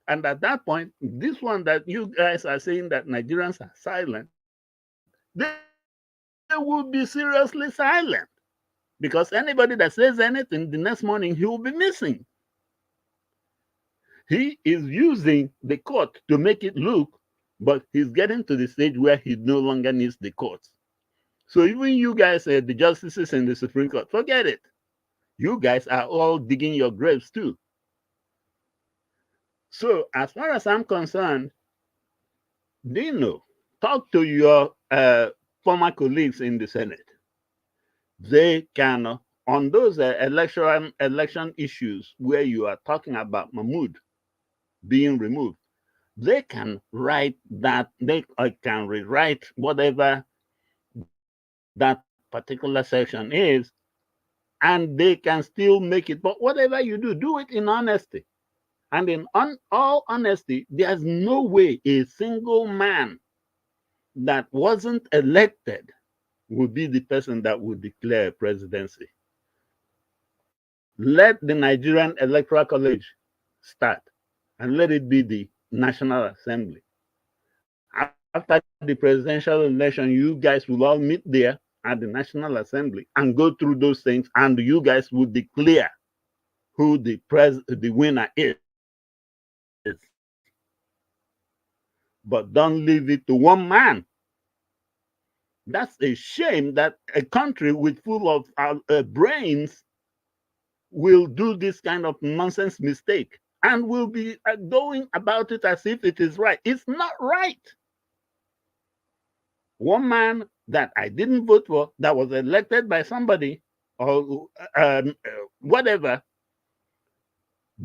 And at that point, this one that you guys are saying that Nigerians are silent, they will be seriously silent. because anybody that says anything, the next morning he will be missing. He is using the court to make it look, but he's getting to the stage where he no longer needs the courts. So even you guys, the justices in the Supreme Court, forget it. You guys are all digging your graves too. So as far as I'm concerned, Dino, talk to your former colleagues in the Senate. They can, on those election issues where you are talking about Mahmoud being removed, they can write that, they can rewrite whatever that particular section is, and they can still make it. But whatever you do, do it in honesty. And in all honesty, there's no way a single man that wasn't elected would be the person that would declare presidency. Let the Nigerian Electoral College start, and let it be the National Assembly. After the presidential election, you guys will all meet there at the National Assembly and go through those things, and you guys will declare who the winner is. But don't leave it to one man. That's a shame that a country with full of brains will do this kind of nonsense mistake and will be going about it as if it is right. It's not right. One man that I didn't vote for, that was elected by somebody or whatever,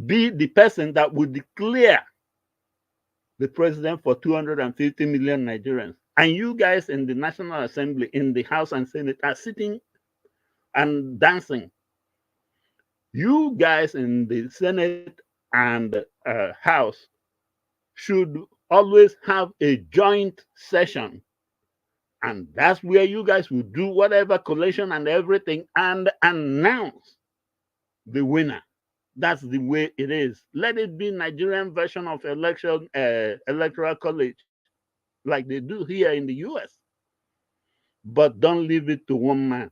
be the person that would declare the president for 250 million Nigerians. And you guys in the National Assembly, in the House and Senate, are sitting and dancing. You guys in the Senate and House should always have a joint session. And that's where you guys will do whatever collation and everything and announce the winner. That's the way it is. Let it be Nigerian version of electoral college, like they do here in the US. But don't leave it to one man.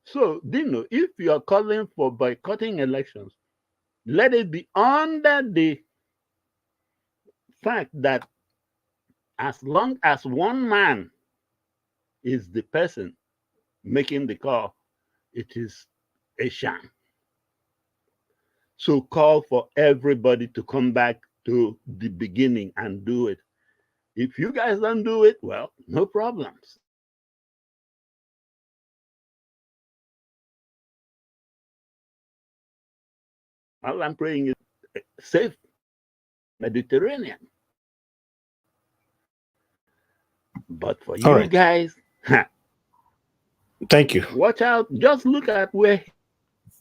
So, Dino, if you are calling for boycotting elections, let it be under the fact that as long as one man is the person making the call, it is a sham. So call for everybody to come back to the beginning and do it. If you guys don't do it, well, no problems. All I'm praying is safe Mediterranean. But for you guys, thank you. Watch out. Just look at where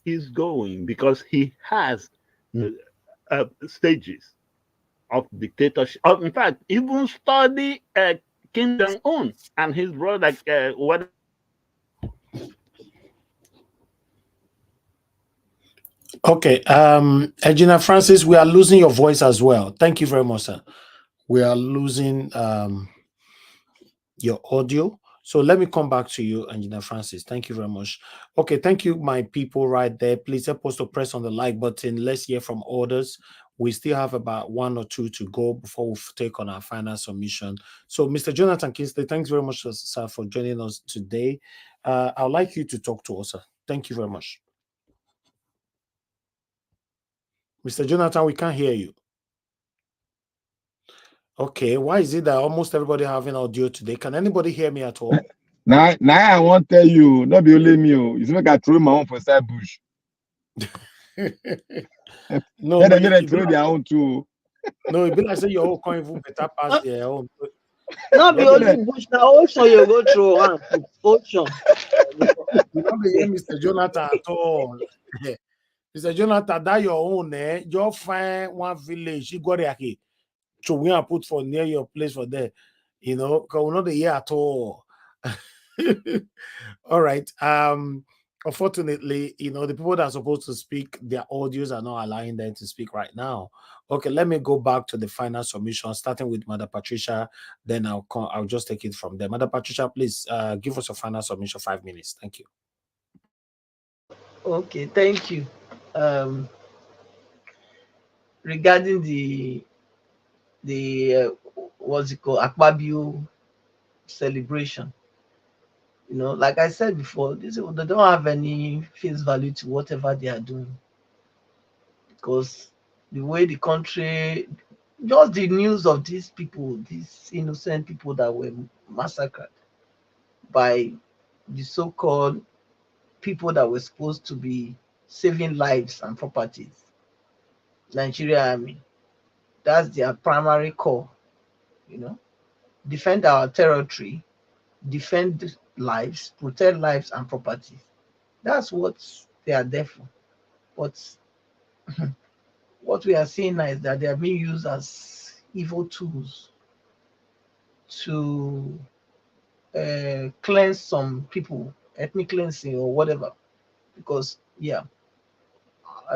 he's going, because he has stages of dictatorship. In fact, even study Kim Jong-un and his brother. What? Okay, Engineer Francis, we are losing your voice as well. Thank you very much, sir. We are losing your audio. So let me come back to you, Engineer Francis. Thank you very much. Okay, thank you, my people right there. Please help us to press on the like button. Let's hear from others. We still have about 1 or 2 to go before we take on our final submission. So, Mr. Jonathan Kingsley, thanks very much, sir, for joining us today. I'd like you to talk to us, sir. Thank you very much. Mr. Jonathan, we can't hear you. Okay, why is it that almost everybody having audio today? Can anybody hear me at all? Now I want to tell you, not be only me. It's like I threw my own for side bush. No, yeah, they throw their own too. No, it be like say your whole coin even better pass their own. Not be only bush, now ocean you go through, ocean. You don't hear Mr. Jonathan at all. Mr. Jonathan, that your own, eh? You find one village, you go there, so we are put for near your place for there, you know, because we're not here at all. All right. Unfortunately, you know, the people that are supposed to speak, their audios are not allowing them to speak right now. Okay, let me go back to the final submission, starting with Mother Patricia. Then I'll just take it from there. Mother Patricia, please give us a final submission, 5 minutes. Thank you. Okay, thank you. Um, Regarding the what's it called, AKPABIO celebration, like I said before, these people, they don't have any face value to whatever they are doing, because the way the country, just the news of these people, these innocent people that were massacred by the so-called people that were supposed to be saving lives and properties, Nigeria Army. That's their primary core, you know, defend our territory, defend lives, protect lives and properties. That's what they are there for. But what we are seeing now is that they are being used as evil tools to cleanse some people, ethnic cleansing or whatever. Because, yeah,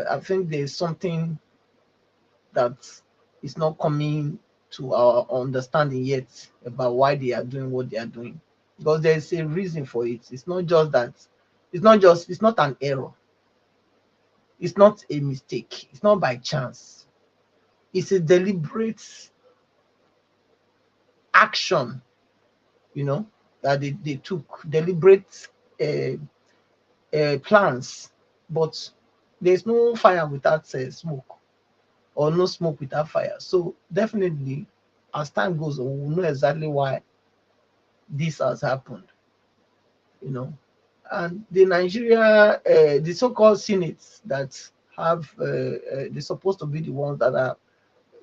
I think there's something that is not coming to our understanding yet about why they are doing what they are doing. Because there's a reason for it. It's not just that, it's not an error. It's not a mistake. It's not by chance. It's a deliberate action, that they took, deliberate plans. But there's no fire without smoke, or no smoke without fire. So definitely, as time goes on, we'll know exactly why this has happened, And the Nigeria, the so-called senates that have, they're supposed to be the ones that are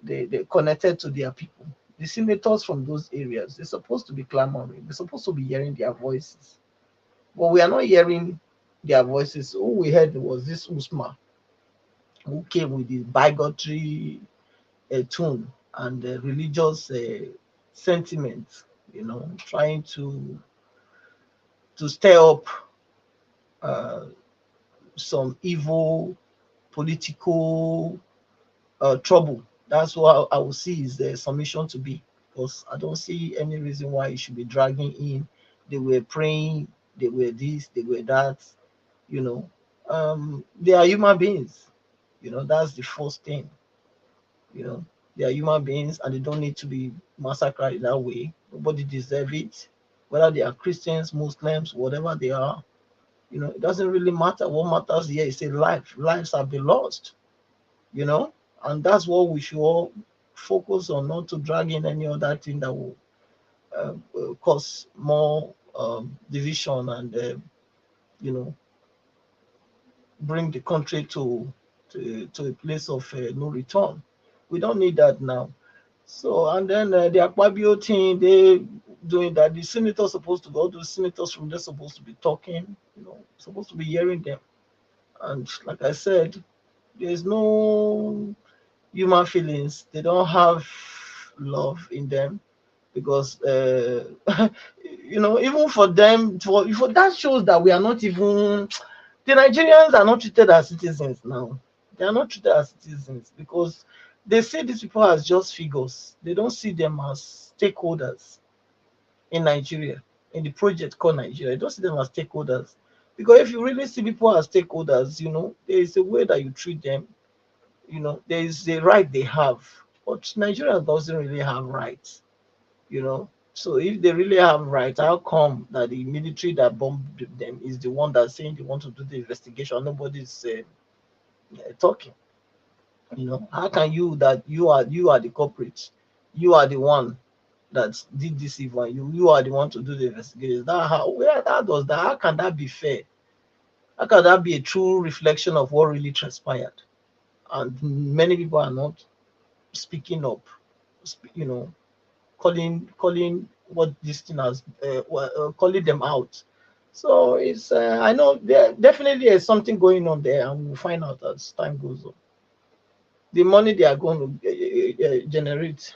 they connected to their people. The senators from those areas, they're supposed to be clamoring. They're supposed to be hearing their voices. But we are not hearing their voices. All we heard was this Usman, who came with his bigotry tone and religious sentiment, trying to stir up some evil political trouble. That's what I would see is the submission to be, because I don't see any reason why you should be dragging in. They were praying, they were this, they were that, they are human beings, that's the first thing, they are human beings and they don't need to be massacred in that way. Nobody deserves it, whether they are Christians, Muslims, whatever they are. It doesn't really matter. What matters here is a life. Lives have been lost, and that's what we should all focus on, not to drag in any other thing that will cause more division and, bring the country to a place of no return. We don't need that now. So, and then the AKPABIO thing, they doing that. The senators supposed to go. The senators from there supposed to be talking, supposed to be hearing them. And like I said, there's no human feelings. They don't have love in them, because even for them, for that shows that we are not even, the Nigerians are not treated as citizens now. They are not treated as citizens, because they see these people as just figures. They don't see them as stakeholders in Nigeria, in the project called Nigeria. They don't see them as stakeholders. Because if you really see people as stakeholders, there is a way that you treat them. There is a right they have. But Nigeria doesn't really have rights, So if they really have rights, how come that the military that bombed them is the one that's saying they want to do the investigation? Nobody's talking. How can you are the culprit? You are the one that did this evil. You are the one to do the investigation. How can that be fair? How can that be a true reflection of what really transpired? And many people are not speaking up, calling what this thing has, calling them out. So it's, I know there definitely is something going on there, and we'll find out as time goes on. The money they are going to generate,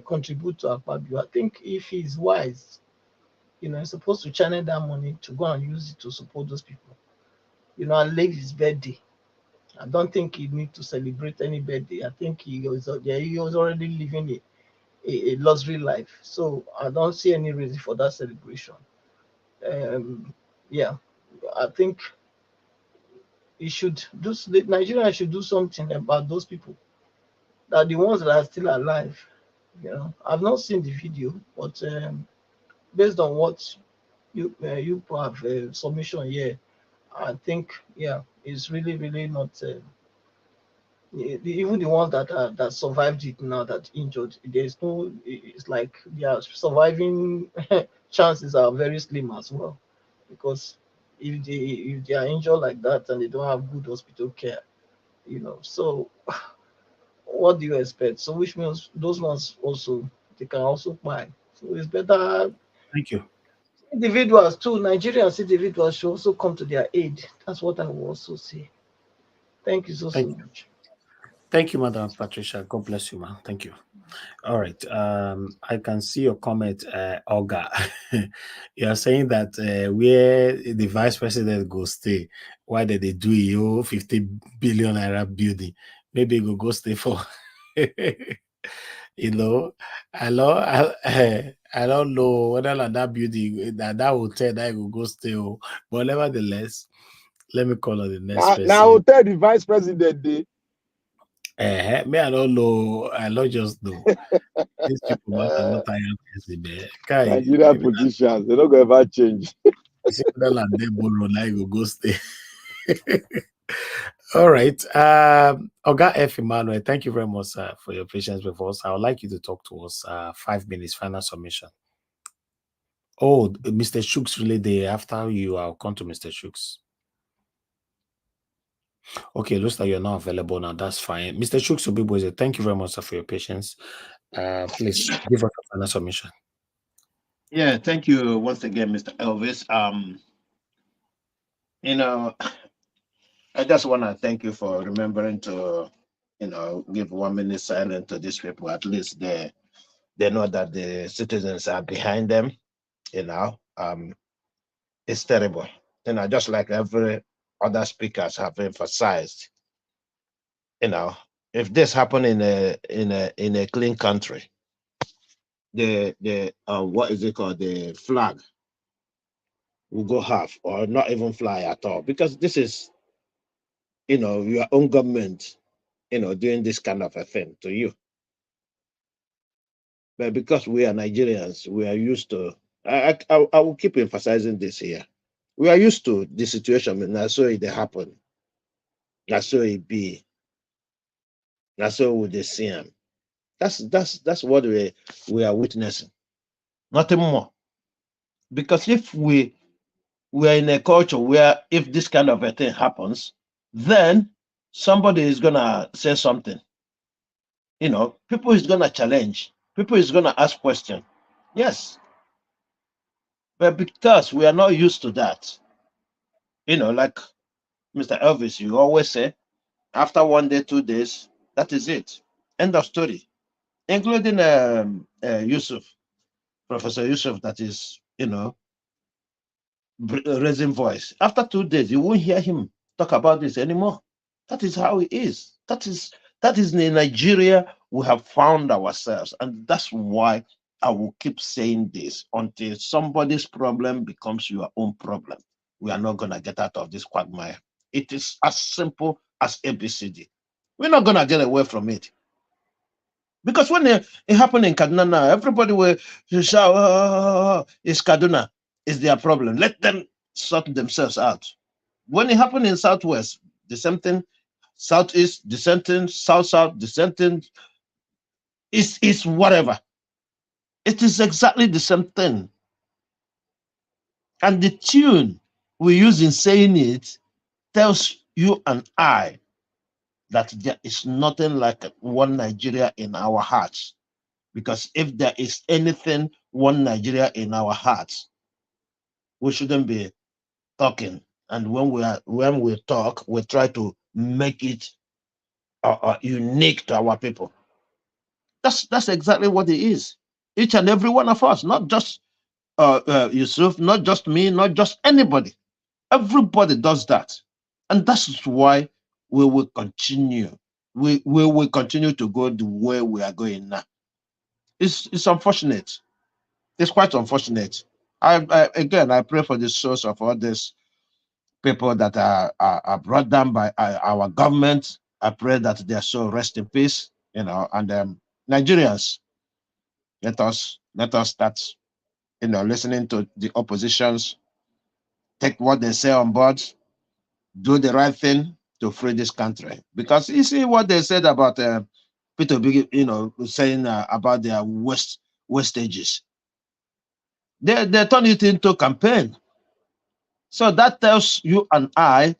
contribute to AKPABIO, I think if he's wise, he's supposed to channel that money to go and use it to support those people, and leave his birthday. I don't think he need to celebrate any birthday. I think he was already living a luxury life. So I don't see any reason for that celebration. Yeah, I think Nigeria should do something about those people, that the ones that are still alive. You know, I've not seen the video, but based on what you have submission here, I think it's really not. Even the ones that survived it now, that injured, there's no. It's like their surviving chances are very slim as well, because if they are injured like that and they don't have good hospital care, you know, so what do you expect? So which means those ones also, they can also buy. So it's better. Thank you. Individuals too, Nigerians individuals should also come to their aid. That's what I will also say. Thank you so much. Thank you, Madam Patricia. God bless you, man. Thank you. All right. I can see your comment, Olga. You are saying that where the vice president go stay, why did they do your 50 billion naira building? Maybe you go stay for, you know, I don't know whether like that building, that hotel that you go stay, but nevertheless, let me call on the next person. Now tell the vice president day. Me, I don't know. I don't just know. These people are not tired. Nigeria politicians, they don't go ever change. Go stay. All right. Oga F. Emmanuel, thank you very much for your patience with us. I would like you to talk to us. 5 minutes, final submission. Oh, Mr. Shooks really there. After you, I'll come to Mr. Shooks. Okay, looks like you're not available now. That's fine. Mr. Shooks Obiboze, thank you very much for your patience. Please give us a final submission. Yeah, thank you once again, Mr. Elvis. You know, I just want to thank you for remembering to, you know, give 1 minute silence to these people. At least they know that the citizens are behind them. You know, it's terrible. You know, just like every other speakers have emphasized. You know, if this happened in a clean country, the what is it called, the flag will go half or not even fly at all, because this is, you know, your own government, you know, doing this kind of a thing to you. But because we are Nigerians, we are used to, I will keep emphasizing this here. We are used to the situation, and that's so it happen. That's so it be. That's so with the CM. That's what we are witnessing. Nothing more. Because if we are in a culture where if this kind of a thing happens, then somebody is gonna say something. You know, people is gonna challenge. People is gonna ask questions. Yes. But because we are not used to that, you know, like Mr. Elvis, you always say, after 1 day, 2 days, that is it. End of story. Including Yusuf, Professor Yusuf, that is, you know, raising voice. After 2 days, you won't hear him talk about this anymore. That is how it is. That is in Nigeria we have found ourselves, and that's why I will keep saying this until somebody's problem becomes your own problem. We are not gonna get out of this quagmire. It is as simple as ABCD. We're not gonna get away from it. Because when it happened in Kaduna now, everybody will shout, oh, it's Kaduna, it's their problem. Let them sort themselves out. When it happened in Southwest, the same thing, Southeast, the same thing, South, the same thing, it's whatever. It is exactly the same thing. And the tune we use in saying it tells you and I that there is nothing like one Nigeria in our hearts. Because if there is anything one Nigeria in our hearts, we shouldn't be talking. And when we talk, we try to make it unique to our people. That's exactly what it is. Each and every one of us, not just Yusuf, not just me, not just anybody. Everybody does that, and that's why we will continue. We will continue to go the way we are going now. It's unfortunate. It's quite unfortunate. I pray for the source of all this people that are brought down by our government. I pray that their soul rest in peace, and Nigerians, let us start, listening to the oppositions, take what they say on board, do the right thing to free this country. Because you see what they said about Peter Big, saying about their wastages. They turn it into campaign. So that tells you and I,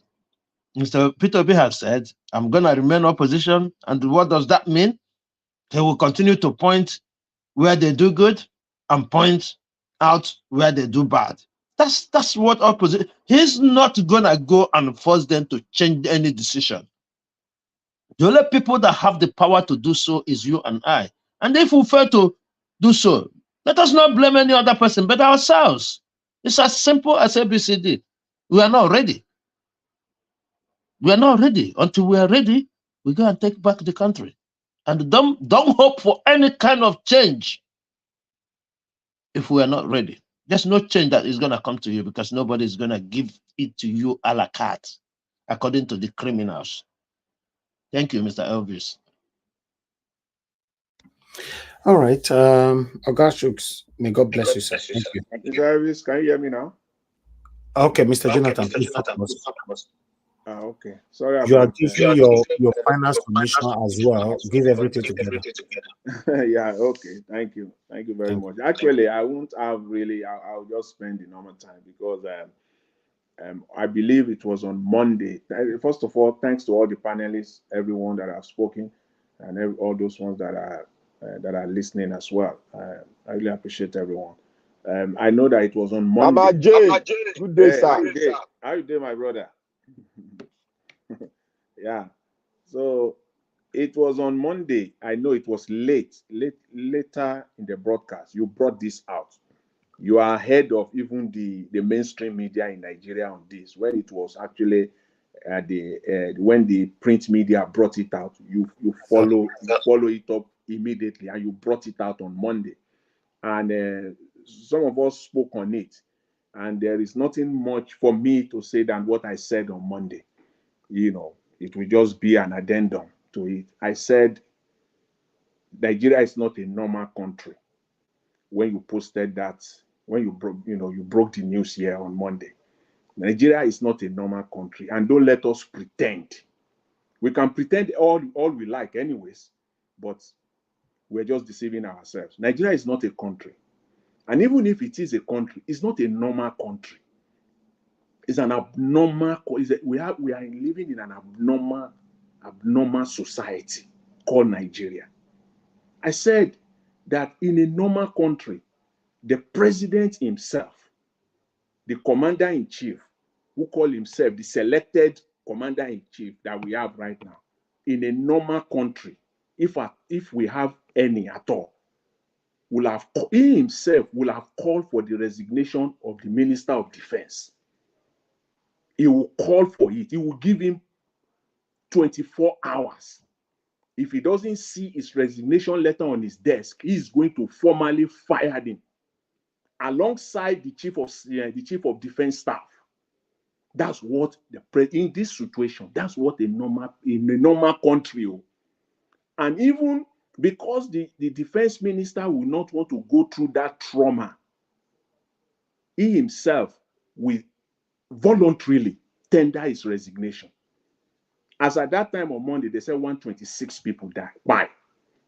Mr. Peter B has said, I'm going to remain opposition. And what does that mean? He will continue to point where they do good and point out where they do bad. That's what opposition. He's not going to go and force them to change any decision. The only people that have the power to do so is you and I. And if we fail to do so, let us not blame any other person but ourselves. It's as simple as ABCD. We are not ready. We are not ready. Until we are ready, we go and take back the country. And don't hope for any kind of change if we are not ready. There's no change that is going to come to you because nobody is going to give it to you a la carte, according to the criminals. Thank you, Mr. Elvis. All right. Augustus, may God bless you, sir. Thank you. Mr. Elvis, can you hear me now? Okay, Mr. Jonathan, please okay. Sorry about you are giving your final submission as well. Give everything together. Yeah, okay. Thank you. Thank you very much. Actually, I won't have really, I'll just spend the normal time because I believe it was on Monday. First of all, thanks to all the panelists, everyone that have spoken, and all those ones that are listening as well. I really appreciate everyone. I know that it was on Monday. Baba J. Good day, sir. How you doing, my brother? Yeah. So it was on Monday. I know it was later in the broadcast. You brought this out. You are ahead of even the mainstream media in Nigeria on this. When it was actually when the print media brought it out, you follow it up immediately, and you brought it out on Monday. And some of us spoke on it, and there is nothing much for me to say than what I said on Monday. It will just be an addendum to it. I said Nigeria is not a normal country. When you posted that, when you broke the news here on Monday, Nigeria is not a normal country, and don't let us pretend. We can pretend all we like, anyways, but we're just deceiving ourselves. Nigeria is not a country, and even if it is a country, it's not a normal country. It's an abnormal. We are living in an abnormal society called Nigeria. I said that in a normal country, the president himself, the commander-in-chief, who call himself the selected commander-in-chief that we have right now, in a normal country, if we have any at all, he himself will have called for the resignation of the Minister of Defense. He will call for it. He will give him 24 hours. If he doesn't see his resignation letter on his desk, he is going to formally fire him alongside the chief of defense staff. That's what in this situation, that's what in a normal country. And even because the defense minister will not want to go through that trauma, he himself will voluntarily tender his resignation. As at that time on Monday, they said 126 people died. Why?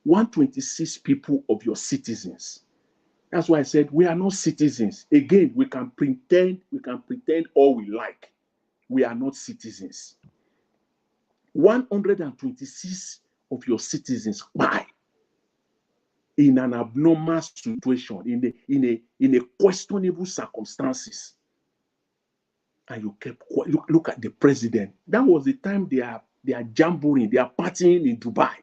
126 people of your citizens. That's why I said we are not citizens. Again, we can pretend all we like. We are not citizens. 126 of your citizens. Why? In an abnormal situation, in a questionable circumstances. And you kept quiet. Look at the president. That was the time they are jamboring, they are partying in Dubai,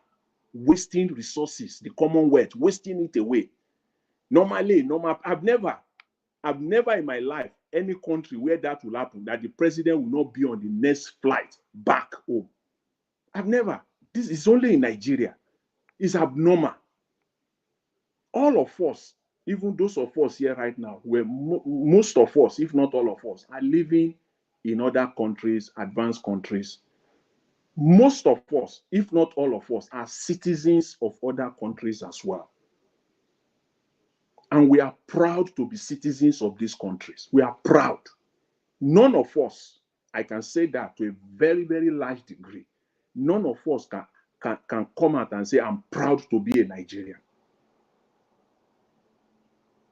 wasting resources, the Commonwealth, wasting it away. Normally, I've never in my life any country where that will happen, that the president will not be on the next flight back home. I've never. This is only in Nigeria. It's abnormal. All of us, even those of us here right now, most of us, if not all of us, are living in other countries, advanced countries. Most of us, if not all of us, are citizens of other countries as well. And we are proud to be citizens of these countries. We are proud. None of us, I can say that to a very, very large degree, none of us can come out and say, I'm proud to be a Nigerian.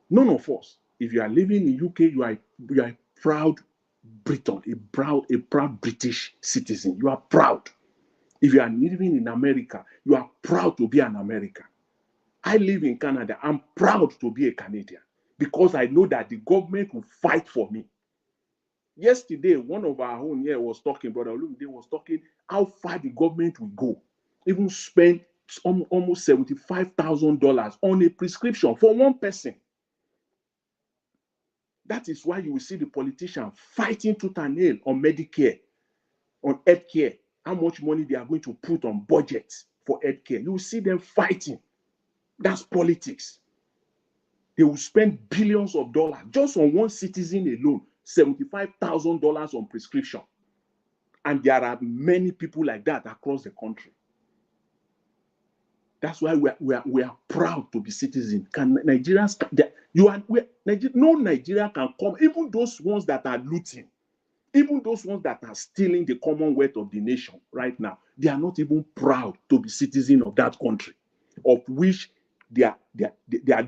None of us. If you are living in UK, you are a proud Briton, a proud British citizen. You are proud. If you are living in America, you are proud to be an American. I live in Canada. I'm proud to be a Canadian because I know that the government will fight for me. Yesterday, one of our own here was talking, Brother Olumide was talking how far the government will go. Even spend almost $75,000 on a prescription for one person. That is why you will see the politicians fighting tooth and nail on Medicare, on healthcare, how much money they are going to put on budgets for healthcare. You will see them fighting. That's politics. They will spend billions of dollars just on one citizen alone, $75,000 on prescription. And there are many people like that across the country. That's why we are proud to be citizens. Can Nigerians? No Nigeria can come. Even those ones that are looting, even those ones that are stealing the commonwealth of the nation right now, they are not even proud to be citizens of that country, of which they are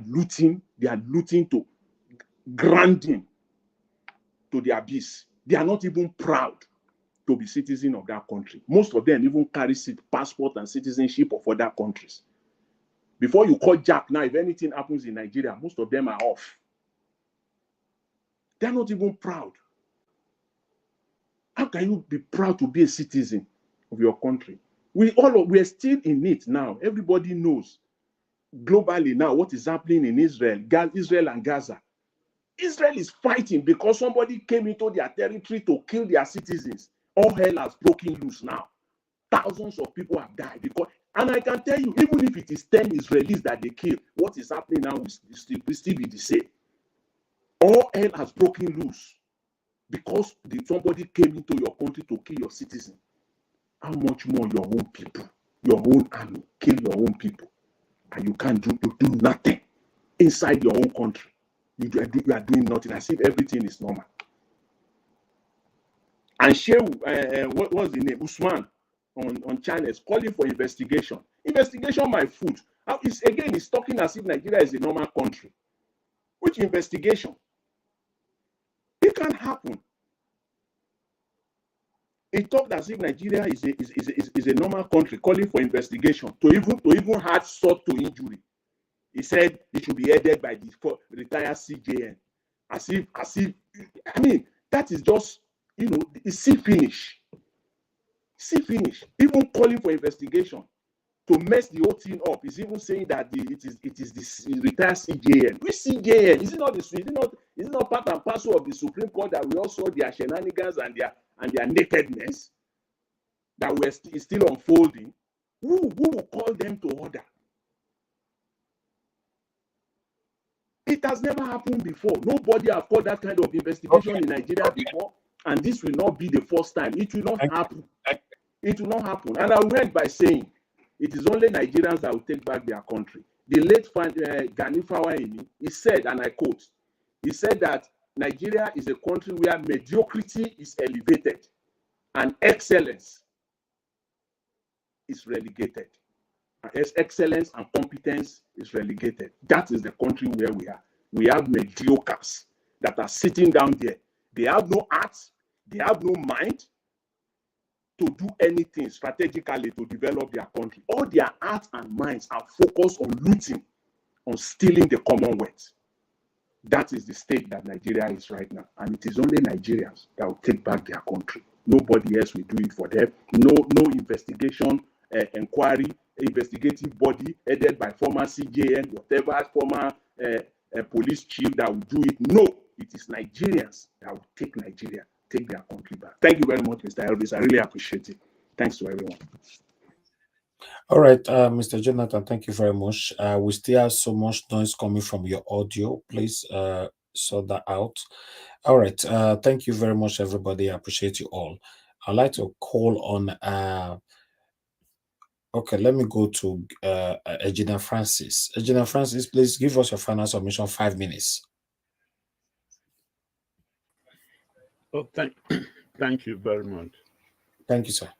looting. They are looting to grinding to the abyss. They are not even proud to be citizens of that country. Most of them even carry passport and citizenship of other countries. Before you call Jack now, if anything happens in Nigeria, most of them are off. They're not even proud. How can you be proud to be a citizen of your country? We are still in it now. Everybody knows globally now what is happening in Israel and Gaza. Israel is fighting because somebody came into their territory to kill their citizens. All hell has broken loose now. Thousands of people have died and I can tell you, even if it is 10 Israelis that they kill, what is happening now will still be the same. All hell has broken loose because somebody came into your country to kill your citizen. How much more your own people, your own army, kill your own people, and you can't do nothing inside your own country. You are doing nothing as if everything is normal. And Shehu, what was the name? Usman on channels calling for investigation. Investigation my food. He's talking as if Nigeria is a normal country. Which investigation? It can't happen. He talked as if Nigeria is a normal country, calling for investigation to even add salt to injury. He said it should be headed by the retired CJN. As if I mean, that is just, it's see finish. See finish. Even calling for investigation to mess the whole thing up. He's even saying that it is this retired CJN. Which CJN? Is it not part and parcel of the Supreme Court that we all saw their shenanigans and their nakedness that is still unfolding? Who will call them to order? It has never happened before. Nobody has called that kind of investigation in Nigeria before, and this will not be the first time. It will not happen. It will not happen. And I went by saying, it is only Nigerians that will take back their country. The late Gani Fawehinmi, he said, and I quote, he said that Nigeria is a country where mediocrity is elevated and excellence is relegated. Excellence and competence is relegated. That is the country where we are. We have mediocres that are sitting down there. They have no heart, they have no mind to do anything strategically to develop their country. All their hearts and minds are focused on looting, on stealing the Commonwealth. That is the state that Nigeria is right now. And it is only Nigerians that will take back their country. Nobody else will do it for them. No investigation, inquiry, investigative body headed by former CJN, whatever former police chief that will do it. No, it is Nigerians that will take Nigeria, take their country back. Thank you very much, Mr. Elvis. I really appreciate it. Thanks to everyone. All right, Mr. Jonathan, thank you very much. We still have so much noise coming from your audio. Please sort that out. All right. Thank you very much, everybody. I appreciate you all. I'd like to call on okay, let me go to Egina Francis. Egina Francis, please give us your final submission, 5 minutes. Oh, thank you very much. Thank you, sir.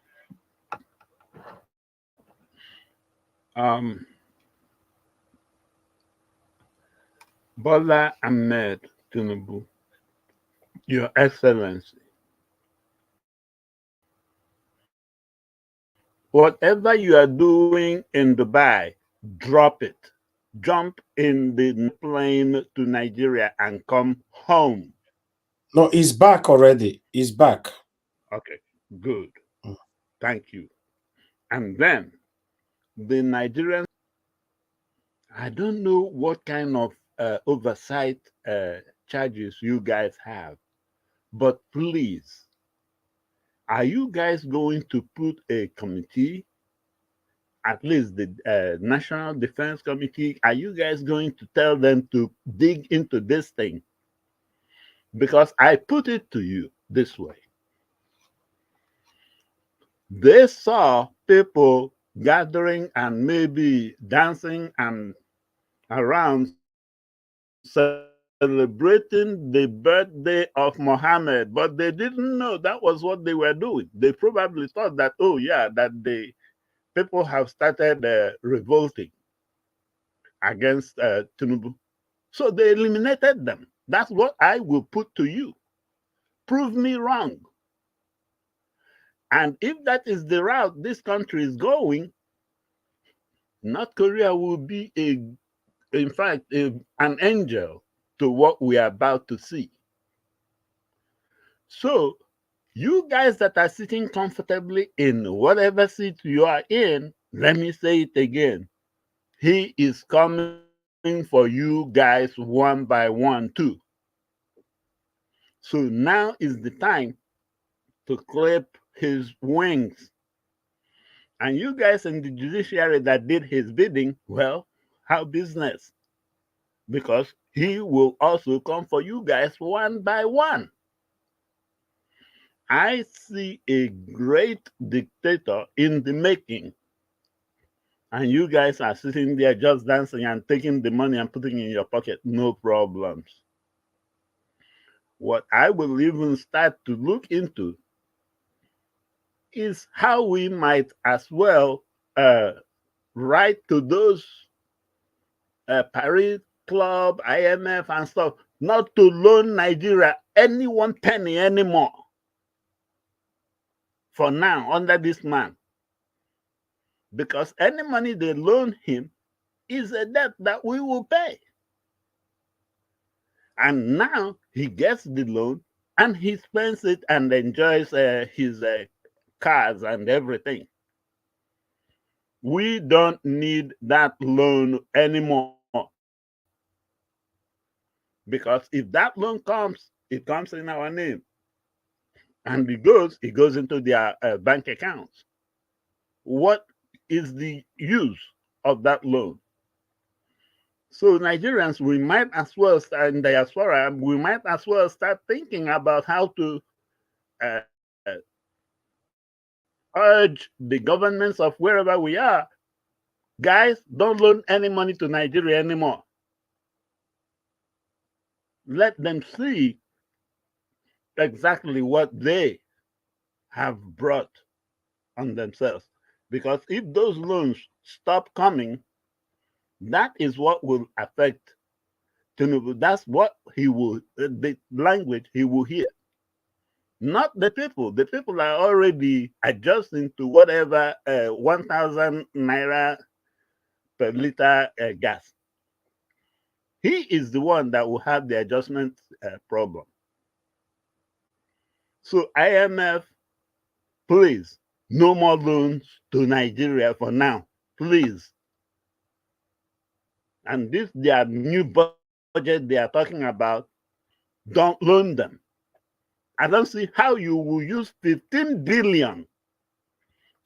Bola Ahmed Tinubu, Your Excellency, whatever you are doing in Dubai, drop it. Jump in the plane to Nigeria and come home. No, he's back already. He's back. Okay, good. Thank you. And then the Nigerians, I don't know what kind of oversight charges you guys have, but please, are you guys going to put a committee, at least the National Defense Committee, are you guys going to tell them to dig into this thing? Because I put it to you this way. They saw people gathering and maybe dancing and around celebrating the birthday of Muhammad, but they didn't know that was what they were doing. They probably thought that, oh yeah, that the people have started revolting against Tinubu. So they eliminated them. That's what I will put to you. Prove me wrong. And if that is the route this country is going, North Korea will be, in fact, an angel to what we are about to see. So you guys that are sitting comfortably in whatever seat you are in, let me say it again, he is coming for you guys one by one too. So now is the time to clip his wings. And you guys in the judiciary that did his bidding, well, have business. Because he will also come for you guys one by one. I see a great dictator in the making. And you guys are sitting there just dancing and taking the money and putting it in your pocket, no problems. What I will even start to look into is how we might as well write to those Paris Club, IMF and stuff, not to loan Nigeria any 1 penny anymore for now under this man. Because any money they loan him is a debt that we will pay. And now he gets the loan and he spends it and enjoys his cars and everything. We don't need that loan anymore. Because if that loan comes, it comes in our name. And it goes into their bank accounts. What is the use of that loan? So Nigerians, we might as well start in diaspora, we might as well start thinking about how to urge the governments of wherever we are, guys, don't loan any money to Nigeria anymore. Let them see exactly what they have brought on themselves. Because if those loans stop coming, that is what will affect Tinubu. That's what he will, the language he will hear. Not the people. The people are already adjusting to whatever 1,000 naira per liter gas. He is the one that will have the adjustment problem. So IMF, please, no more loans to Nigeria for now, please. And this, their new budget they are talking about, don't loan them. I don't see how you will use 15 billion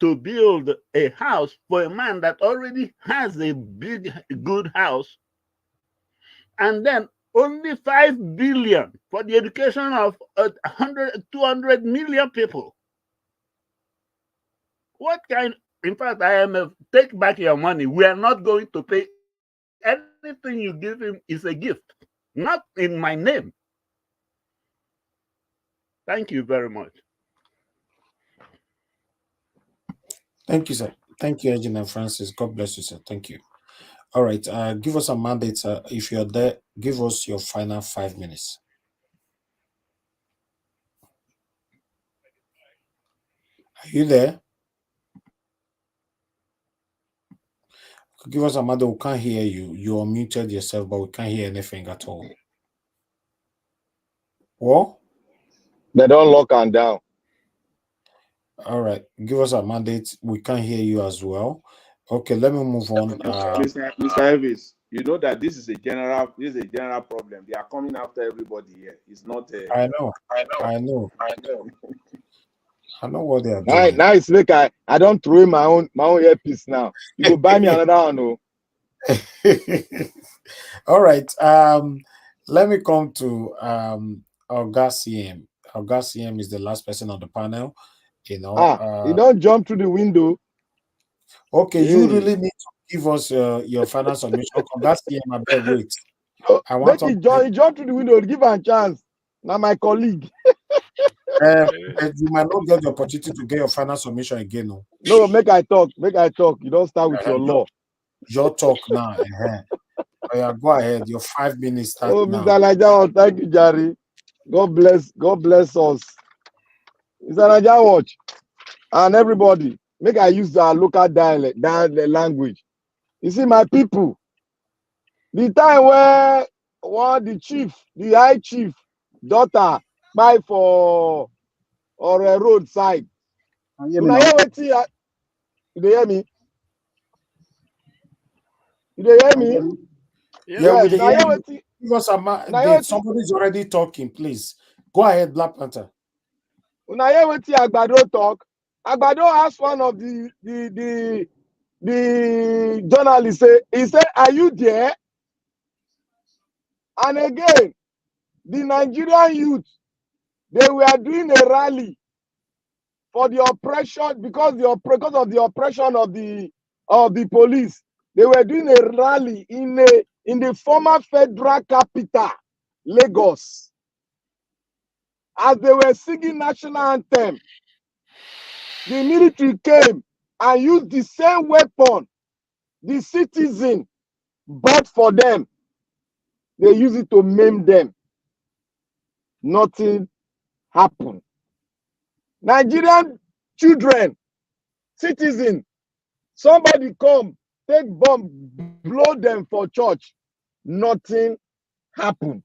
to build a house for a man that already has a big, good house. And then only 5 billion for the education of 100, 200 million people. What kind? In fact, IMF, take back your money. We are not going to pay anything you give him is a gift, not in my name. Thank you very much. Thank you, sir. Thank you, Engineer Francis. God bless you, sir. Thank you. All right. Give us a mandate, sir. If you're there, give us your final 5 minutes. Are you there? Give us a mandate. We can't hear you. You unmuted yourself, but we can't hear anything at all. What? They don't lock and down. All right. Give us a mandate. We can't hear you as well. Okay, let me move on. Mr. Elvis, you know that this is a general problem. They are coming after everybody here. It's not a... I know what they are doing. Now it's like I don't throw in my own earpiece now. You go buy me another one. No? All right. Let me come to Ozekhome. Ozekhome is the last person on the panel. You know, you don't jump through the window. Okay, you really need to give us your final submission. Ozekhome, I beg, wait. I want to jump through the window. Give her a chance. Now my colleague. You might not get the opportunity to get your final submission again. No, make I talk. You don't start with your law. Your talk now. Yeah, go ahead. Your 5 minutes start now. Mr. Naija, thank you, Jerry. God bless us. Mr. Naija, watch. And everybody, make I use our local dialect language. You see, my people, the time where the high chief daughter buy for or a roadside. You hear me? Yeah, somebody's already talking. Please go ahead, Black Panther. Una hear wetin Agbado talk? Agbado asked one of the journalists. He said, "Are you there?" And again, the Nigerian youth, they were doing a rally for the oppression because of the oppression of the police. They were doing a rally in the former federal capital, Lagos. As they were singing national anthem, the military came and used the same weapon the citizen bought for them. They used it to maim them. Nothing happened. Nigerian children, citizens, somebody come, take bomb, blow them for church. Nothing happened.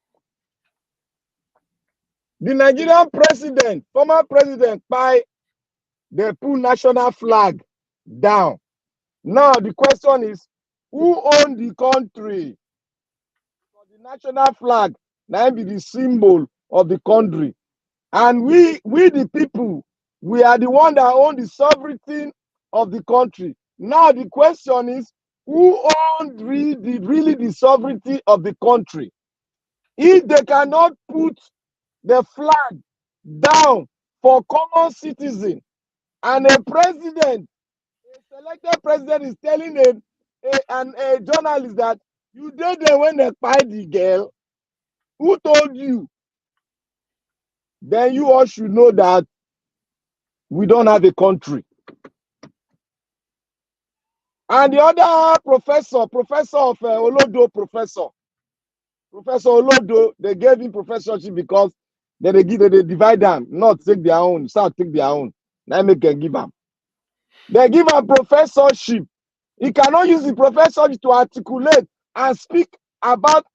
The Nigerian president, former president, they put national flag down. Now the question is, who owned the country? For the national flag, now be the symbol of the country. And we the people, we are the one that own the sovereignty of the country. Now the question is, who owned really the sovereignty of the country? If they cannot put the flag down for common citizen, and a president, a selected president, is telling a journalist that you did there when they find the girl, who told you? Then you all should know that we don't have a country. And the other professor of Olodo, Professor Olodo, they gave him professorship because they divide them, not take their own, South take their own. Now make them give them. They give a professorship. He cannot use the professorship to articulate and speak about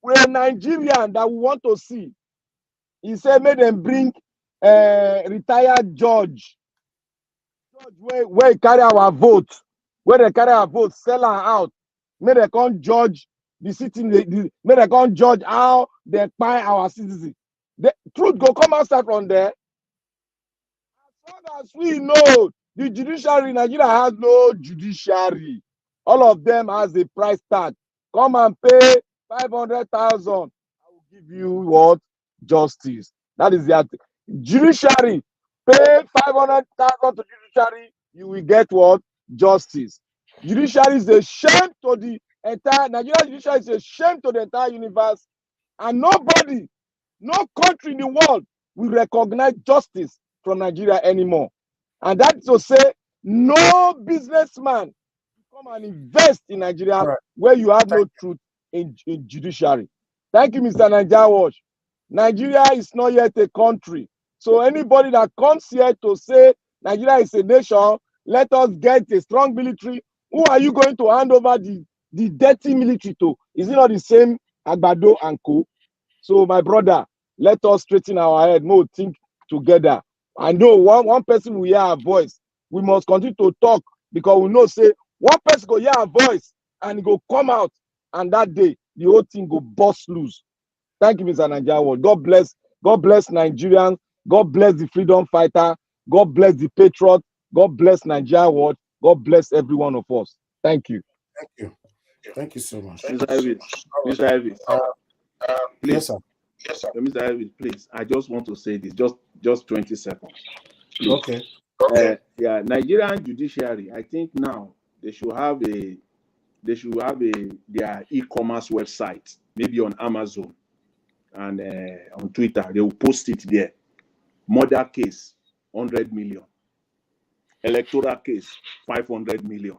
a Nigerian that we want to see. He said, make them bring a retired judge where he carry our vote, where they carry our vote, sell her out. May they can't judge the city, may they can't judge how they buy our citizens. The truth go come outside from there. As long as we know, the judiciary, Nigeria has no judiciary. All of them has a price tag. Come and pay 500,000. give you what? Justice. That is the judiciary. Pay 500,000 to judiciary, you will get what? Justice. Judiciary is a shame to the entire Nigeria. Judiciary is a shame to the entire universe, and nobody, no country in the world will recognize justice from Nigeria anymore. And that's to say, no businessman come and invest in Nigeria where you have no truth in judiciary. Thank you, Mr. Nigeria Watch. Nigeria is not yet a country. So anybody that comes here to say Nigeria is a nation, let us get a strong military. Who are you going to hand over the dirty military to? Is it not the same Agbado and Co? So my brother, let us straighten our head, more think together. I know one person will hear our voice. We must continue to talk because we know say one person go hear our voice and go come out, and that day the whole thing go bust loose. Thank you, Mr. Nigeria World. God bless Nigerians. God bless the freedom fighter. God bless the patriot. God bless Nigeria World. God bless every one of us. Thank you. Thank you. Thank you so much. Mr. Elvis, Mr. Elvis, please. Yes, sir. Yes, sir. Mr. Elvis, please. I just want to say this. Just 20 seconds. Please. Okay. Yeah, Nigerian judiciary. I think now they should have their e-commerce website, maybe on Amazon and on Twitter. They will post it there. Murder case, 100 million. Electoral case, 500 million.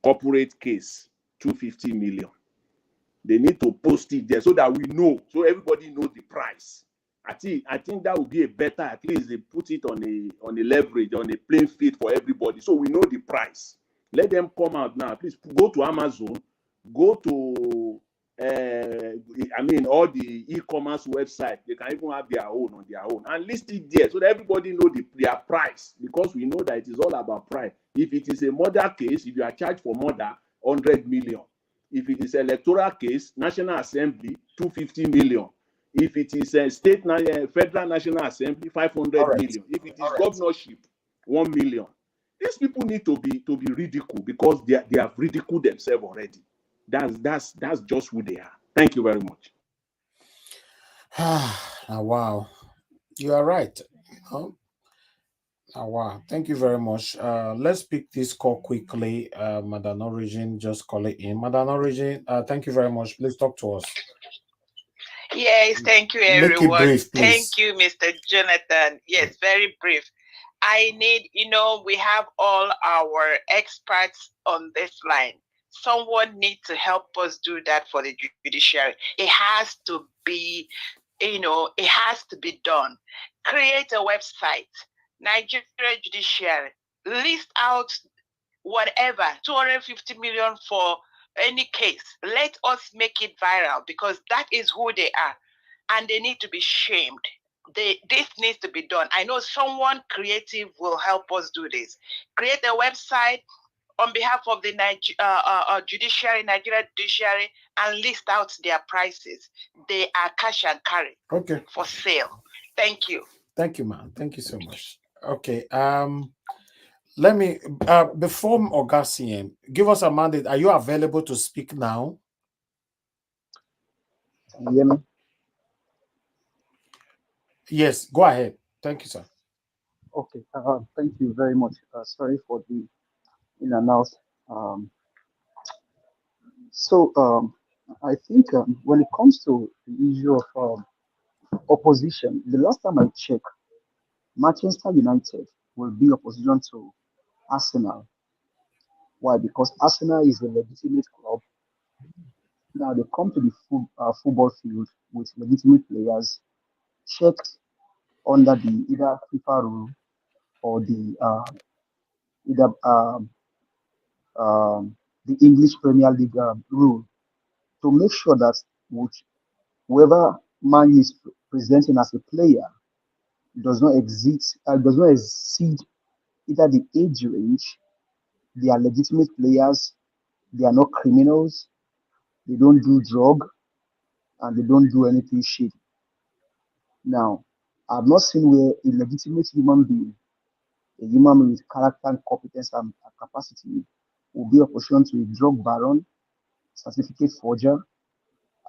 Corporate case, 250 million. They need to post it there so that we know, so everybody knows the price. I think that would be a better, at least they put it on a leverage, on a playing field for everybody, so we know the price. Let them come out now. Please go to Amazon, go to all the e-commerce website. They can even have their own on their own and list it there so that everybody know their price, because we know that it is all about price. If it is a murder case, if you are charged for murder, 100 million. If it is electoral case, National Assembly, 250 million. If it is a Federal National Assembly, 500 million. If it is governorship, 1 million. These people need to be ridiculed because they have ridiculed themselves already. That's just who they are. Thank you very much. Wow, you are right. Wow, thank you very much. Let's pick this call quickly. Madam Origin, just call it in. Madam Origin, thank you very much. Please talk to us. Yes, thank you, everyone. Make it brief, please. Thank you, Mr. Jonathan. Yes, very brief. I need, we have all our experts on this line. Someone needs to help us do that for the judiciary. It has to be, it has to be done. Create a website, Nigeria Judiciary, list out whatever, 250 million for any case. Let us make it viral because that is who they are. And they need to be shamed. This needs to be done. I know someone creative will help us do this. Create a website on behalf of the Nigeria Judiciary, and list out their prices. They are cash and carry for sale. Thank you. Thank you, ma'am. Thank you so much. Okay. Let me, before Augustine, give us a mandate. Are you available to speak now? Can you hear me? Yes, go ahead. Thank you, sir. Okay. Thank you very much. Sorry for the in and out. I think when it comes to the issue of opposition, the last time I checked, Manchester United will be opposition to Arsenal. Why? Because Arsenal is a legitimate club. Now they come to the football field with legitimate players, checked under the either FIFA rule or the English Premier League rule, to make sure that whoever man is presenting as a player does not exceed either the age range. They are legitimate players. They are not criminals. They don't do drug, and they don't do anything shady. Now, I've not seen where a legitimate human being, a human being with character and competence and capacity, will be opposition to a drug baron, certificate forger,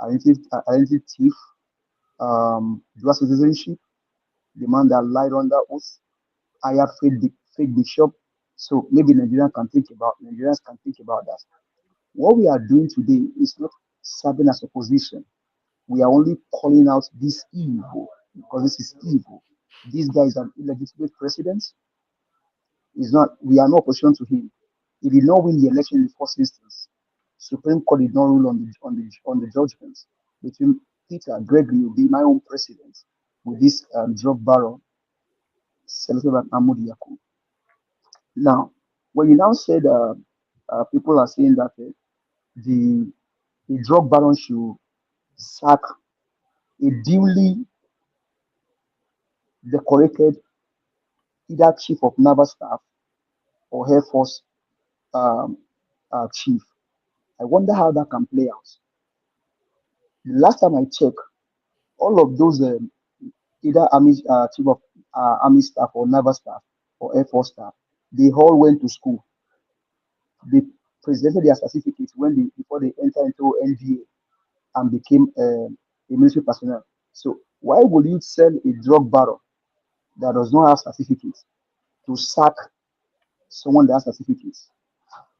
identity thief, dual citizenship, the man that lied under oath, hired fake bishop. So maybe Nigerians can think about that. What we are doing today is not serving as opposition. We are only calling out this evil because this is evil. This guy is an illegitimate president. Is not. We are no opposition to him. He did not win the election in the first instance. Supreme Court did not rule on the judgments between Peter Gregory will be my own president with this drug baron, Senatorial Amudi Yaku. Now, when you now said people are saying that the drug baron should sack a duly decorated either chief of naval staff or Air Force um, chief. I wonder how that can play out. The last time I checked, all of those either army chief of army staff or naval staff or Air Force staff, they all went to school. They presented their certificates before they entered into NDA and became a military personnel. So why would you sell a drug baron that does not have certificates to sack someone that has certificates,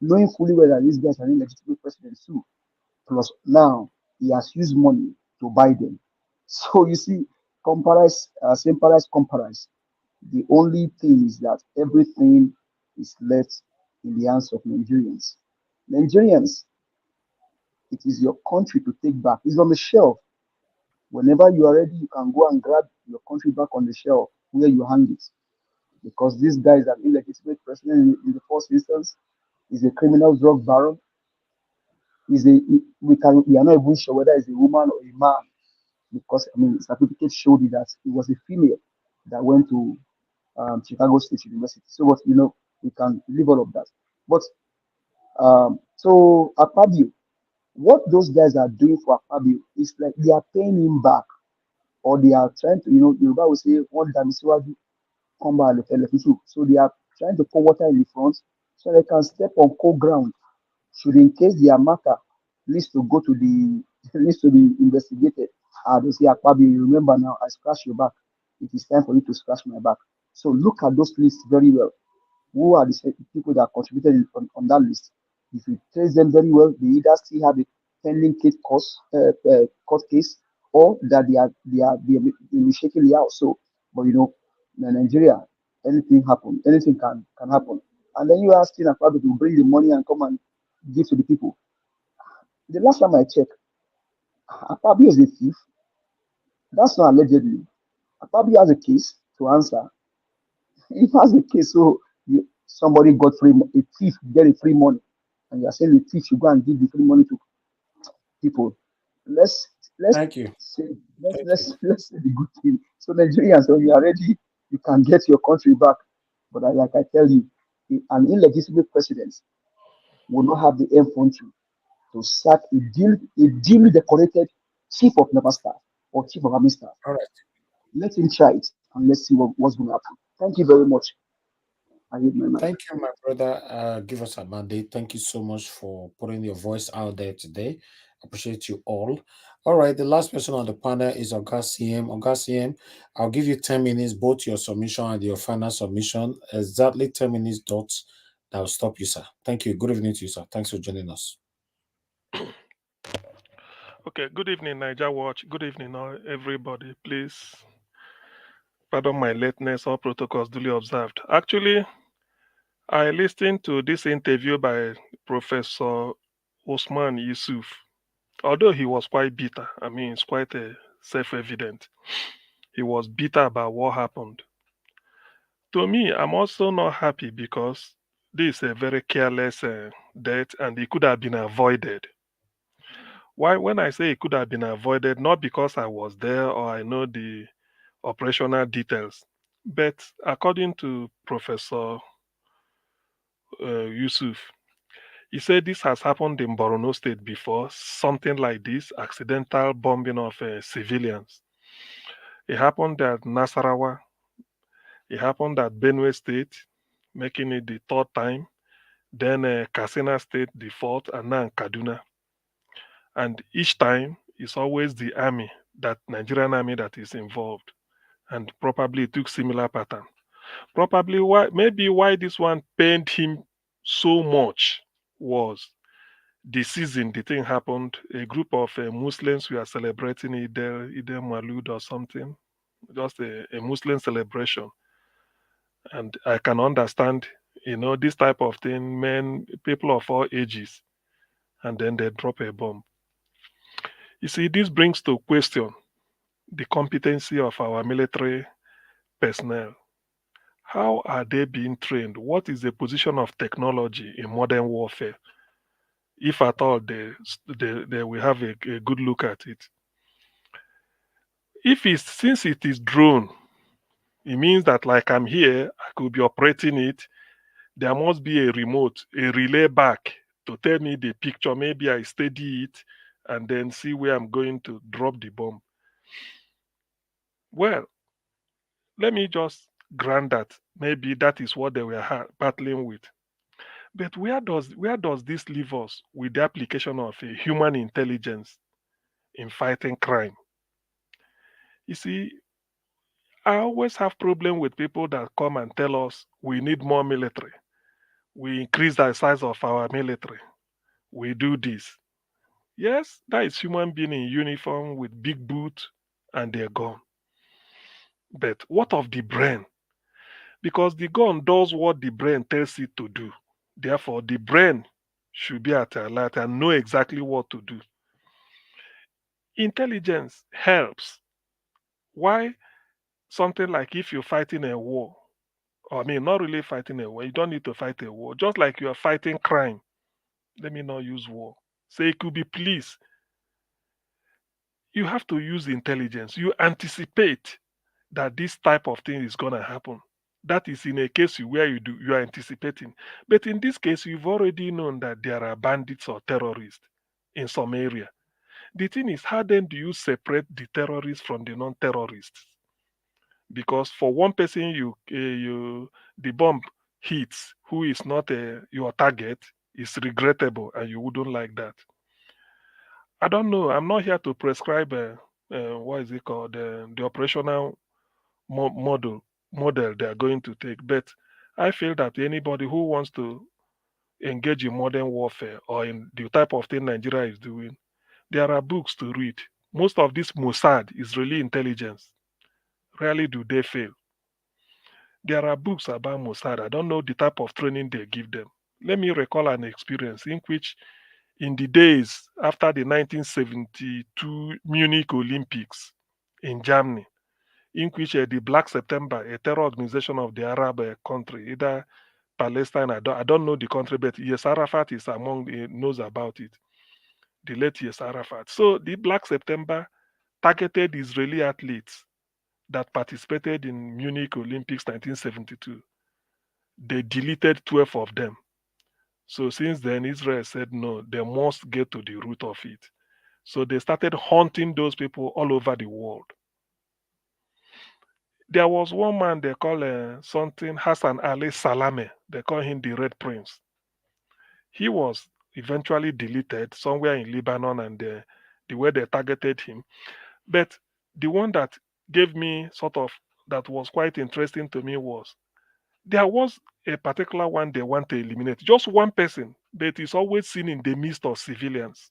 knowing fully well that these guys are illegitimate presidents too? Plus now he has used money to buy them. So you see, compromise. The only thing is that everything is left in the hands of Nigerians. Nigerians, it is your country to take back. It's on the shelf. Whenever you are ready, you can go and grab your country back on the shelf where you hang it. Because this guy is an illegitimate president in the first instance. He's a criminal drug baron. We are not even sure whether he's a woman or a man. Because certificates showed it that it was a female that went to Chicago State University. So what we can leave all of that. But so AKPABIO, what those guys are doing for AKPABIO is like they are paying him back, or they are trying to, Yoruba will say, one damisiwaju come back. So they are trying to pour water in the front so they can step on cold ground. Should in case their matter needs to go to the needs to be investigated, they say, AKPABIO, you remember now, I scratched your back. It is time for you to scratch my back. So look at those lists very well. Who are the people that contributed on that list? If you trace them very well, they either still have a pending court case, or that they are shaking the house. So, but in Nigeria, anything can happen. And then you are still AKPABIO to bring the money and come and give to the people. The last time I checked, AKPABIO is a thief. That's not allegedly. AKPABIO has a case to answer. He has a case, so somebody got a thief get a free money, and you are saying the thief should go and give the free money to people. Let's Thank you. say let's say the good thing. So Nigerians, when you are ready, you can get your country back. But like I tell you, an illegitimate president will not have the infantry to sack a duly decorated chief of naval staff or chief of army staff. All right. Let him try it and let's see what's going to happen. Thank you very much. Thank you, my brother. Give us a mandate. Thank you so much for putting your voice out there today. Appreciate you all. All right, the last person on the panel is Ozekhome. Ozekhome, I'll give you 10 minutes, both your submission and your final submission. Exactly 10 minutes dots. That will stop you, sir. Thank you. Good evening to you, sir. Thanks for joining us. Okay, good evening, Niger Watch. Good evening, everybody. Please pardon my lateness, all protocols duly observed. Actually, I listened to this interview by Professor Usman Yusuf. Although he was quite bitter, it's quite self-evident. He was bitter about what happened. To me, I'm also not happy because this is a very careless death and it could have been avoided. Why? When I say it could have been avoided, not because I was there or I know the operational details, but according to Professor Yusuf, he said this has happened in Borno State before, something like this, accidental bombing of civilians. It happened at Nasarawa. It happened at Benue State, making it the third time. Then Katsina State, the fourth, and now Kaduna. And each time, it's always the army, that Nigerian army, that is involved, and probably it took similar pattern. Probably why this one pained him so much was the season the thing happened. A group of Muslims were celebrating Eid Malud or something, just a Muslim celebration. And I can understand, this type of thing, men, people of all ages, and then they drop a bomb. You see, this brings to question the competency of our military personnel. How are they being trained? What is the position of technology in modern warfare? If at all they will have a good look at it. Since it is drone, it means that like I'm here, I could be operating it. There must be a remote, a relay back to tell me the picture. Maybe I steady it and then see where I'm going to drop the bomb. Well, let me just grant that maybe that is what they were battling with. But where does this leave us with the application of a human intelligence in fighting crime? You see, I always have problem with people that come and tell us we need more military. We increase the size of our military. We do this. Yes, that is human being in uniform with big boots and their gun. But what of the brain? Because the gun does what the brain tells it to do. Therefore, the brain should be at alert and know exactly what to do. Intelligence helps. Why? Something like if you're fighting a war, I mean, not really fighting a war, you don't need to fight a war. Just like you are fighting crime, let me not use war. Say it could be police. You have to use intelligence. You anticipate that this type of thing is going to happen. That is in a case where you are anticipating. But in this case, you've already known that there are bandits or terrorists in some area. The thing is, how then do you separate the terrorists from the non-terrorists? Because for one person, the bomb hits who is not your target is regrettable, and you wouldn't like that. I don't know. I'm not here to prescribe what is it called, the operational model they are going to take. But I feel that anybody who wants to engage in modern warfare or in the type of thing Nigeria is doing, there are books to read. Most of this Mossad, Israeli intelligence, rarely do they fail. There are books about Mossad. I don't know the type of training they give them. Let me recall an experience in which, in the days after the 1972 Munich Olympics in Germany, in which the Black September, a terror organization of the Arab country, either Palestine, I don't know the country, but yes, Arafat is knows about it. The late Yes Arafat. So the Black September targeted Israeli athletes that participated in Munich Olympics 1972. They deleted 12 of them. So since then, Israel said no, they must get to the root of it. So they started hunting those people all over the world. There was one man they call something Hassan Ali Salame. They call him the Red Prince. He was eventually deleted somewhere in Lebanon, and the way they targeted him. But the one that gave me that was quite interesting to me was there was a particular one they want to eliminate. Just one person, but it's always seen in the midst of civilians.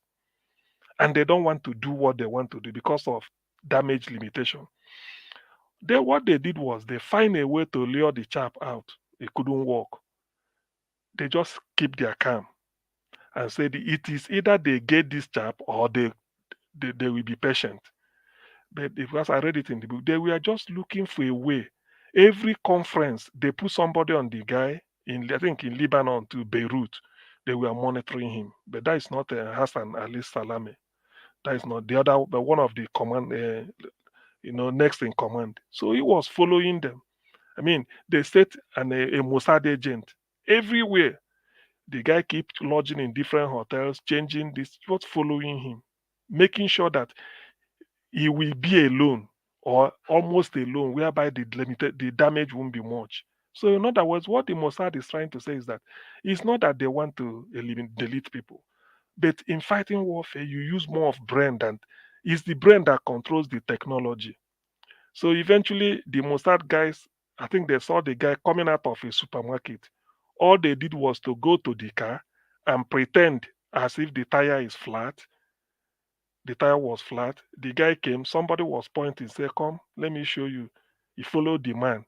And they don't want to do what they want to do because of damage limitation. What they did was they find a way to lure the chap out. He couldn't walk. They just keep their calm and said it is either they get this chap or they will be patient. But because I read it in the book, they were just looking for a way. Every conference, they put somebody on the guy I think in Lebanon to Beirut. They were monitoring him. But that is not Hassan Ali Salame. That is not the other, but one of the command, next in command. So he was following them. I mean, they set a Mossad agent everywhere. The guy keeps lodging in different hotels, changing this, just following him, making sure that he will be alone or almost alone, whereby the damage won't be much. So in other words, what the Mossad is trying to say is that it's not that they want to delete people, but in fighting warfare, you use more of brain than It's the brain that controls the technology. So eventually, the Mossad guys, I think they saw the guy coming out of a supermarket. All they did was to go to the car and pretend as if the tire is flat. The tire was flat. The guy came, somebody was pointing, said, "Come, let me show you." He followed the man.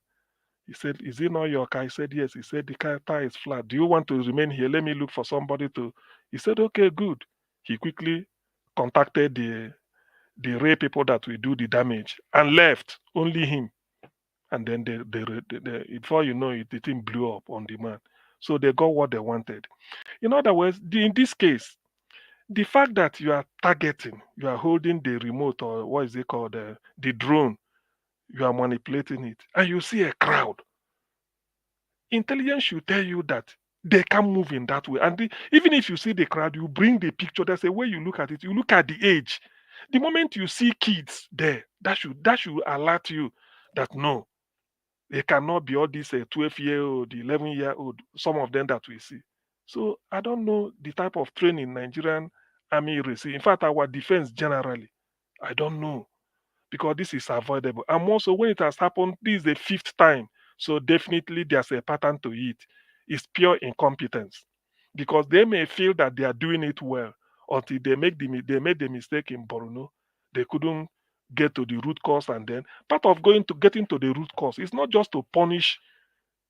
He said, "Is it not your car?" He said, "Yes." He said, "The car tire is flat. Do you want to remain here? Let me look for somebody to." He said, "Okay, good." He quickly contacted the rail people that will do the damage and left, only him. And then before you know it, the thing blew up on the man. So they got what they wanted. In other words, in this case, the fact that you are targeting, you are holding the remote, or what is it called, the drone, you are manipulating it, and you see a crowd, intelligence should tell you that they can move in that way. And even if you see the crowd, you bring the picture. There's a way you look at it. You look at the age. The moment you see kids there, that should alert you that no, they cannot be all these 12-year-old, 11-year-old, some of them that we see. So I don't know the type of training Nigerian army receive. In fact, our defense generally, I don't know, because this is avoidable. And also, when it has happened, this is the 5th time. So definitely there's a pattern to it. It's pure incompetence, because they may feel that they are doing it well until they made the mistake in Borno. They couldn't get to the root cause, and then part of getting to the root cause is not just to punish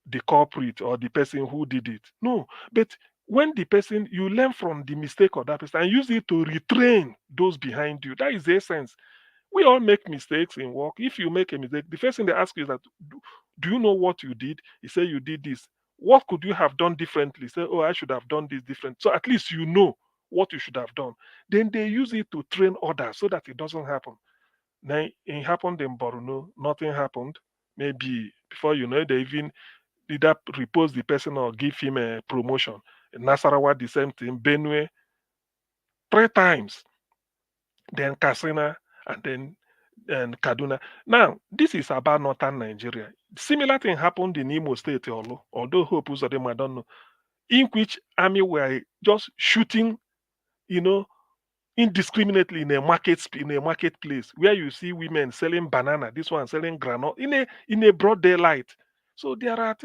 the culprit or the person who did it. No, but when the person, you learn from the mistake of that person and use it to retrain those behind you. That is the essence. We all make mistakes in work. If you make a mistake, the first thing they ask you is that, do you know what you did? You say you did this. What could you have done differently? Say, oh, I should have done this different. So at least you know what you should have done. Then they use it to train others so that it doesn't happen. Now, it happened in Borno, nothing happened. Maybe before you know, they even either repose the person or give him a promotion. In Nasarawa, the same thing. Benue, 3 times. Then Kasina, and then Kaduna. Now, this is about northern Nigeria. Similar thing happened in Imo State, although Hope Uzodinma, I don't know, in which army were just shooting, indiscriminately in a marketplace where you see women selling banana, this one selling granite in a broad daylight. So there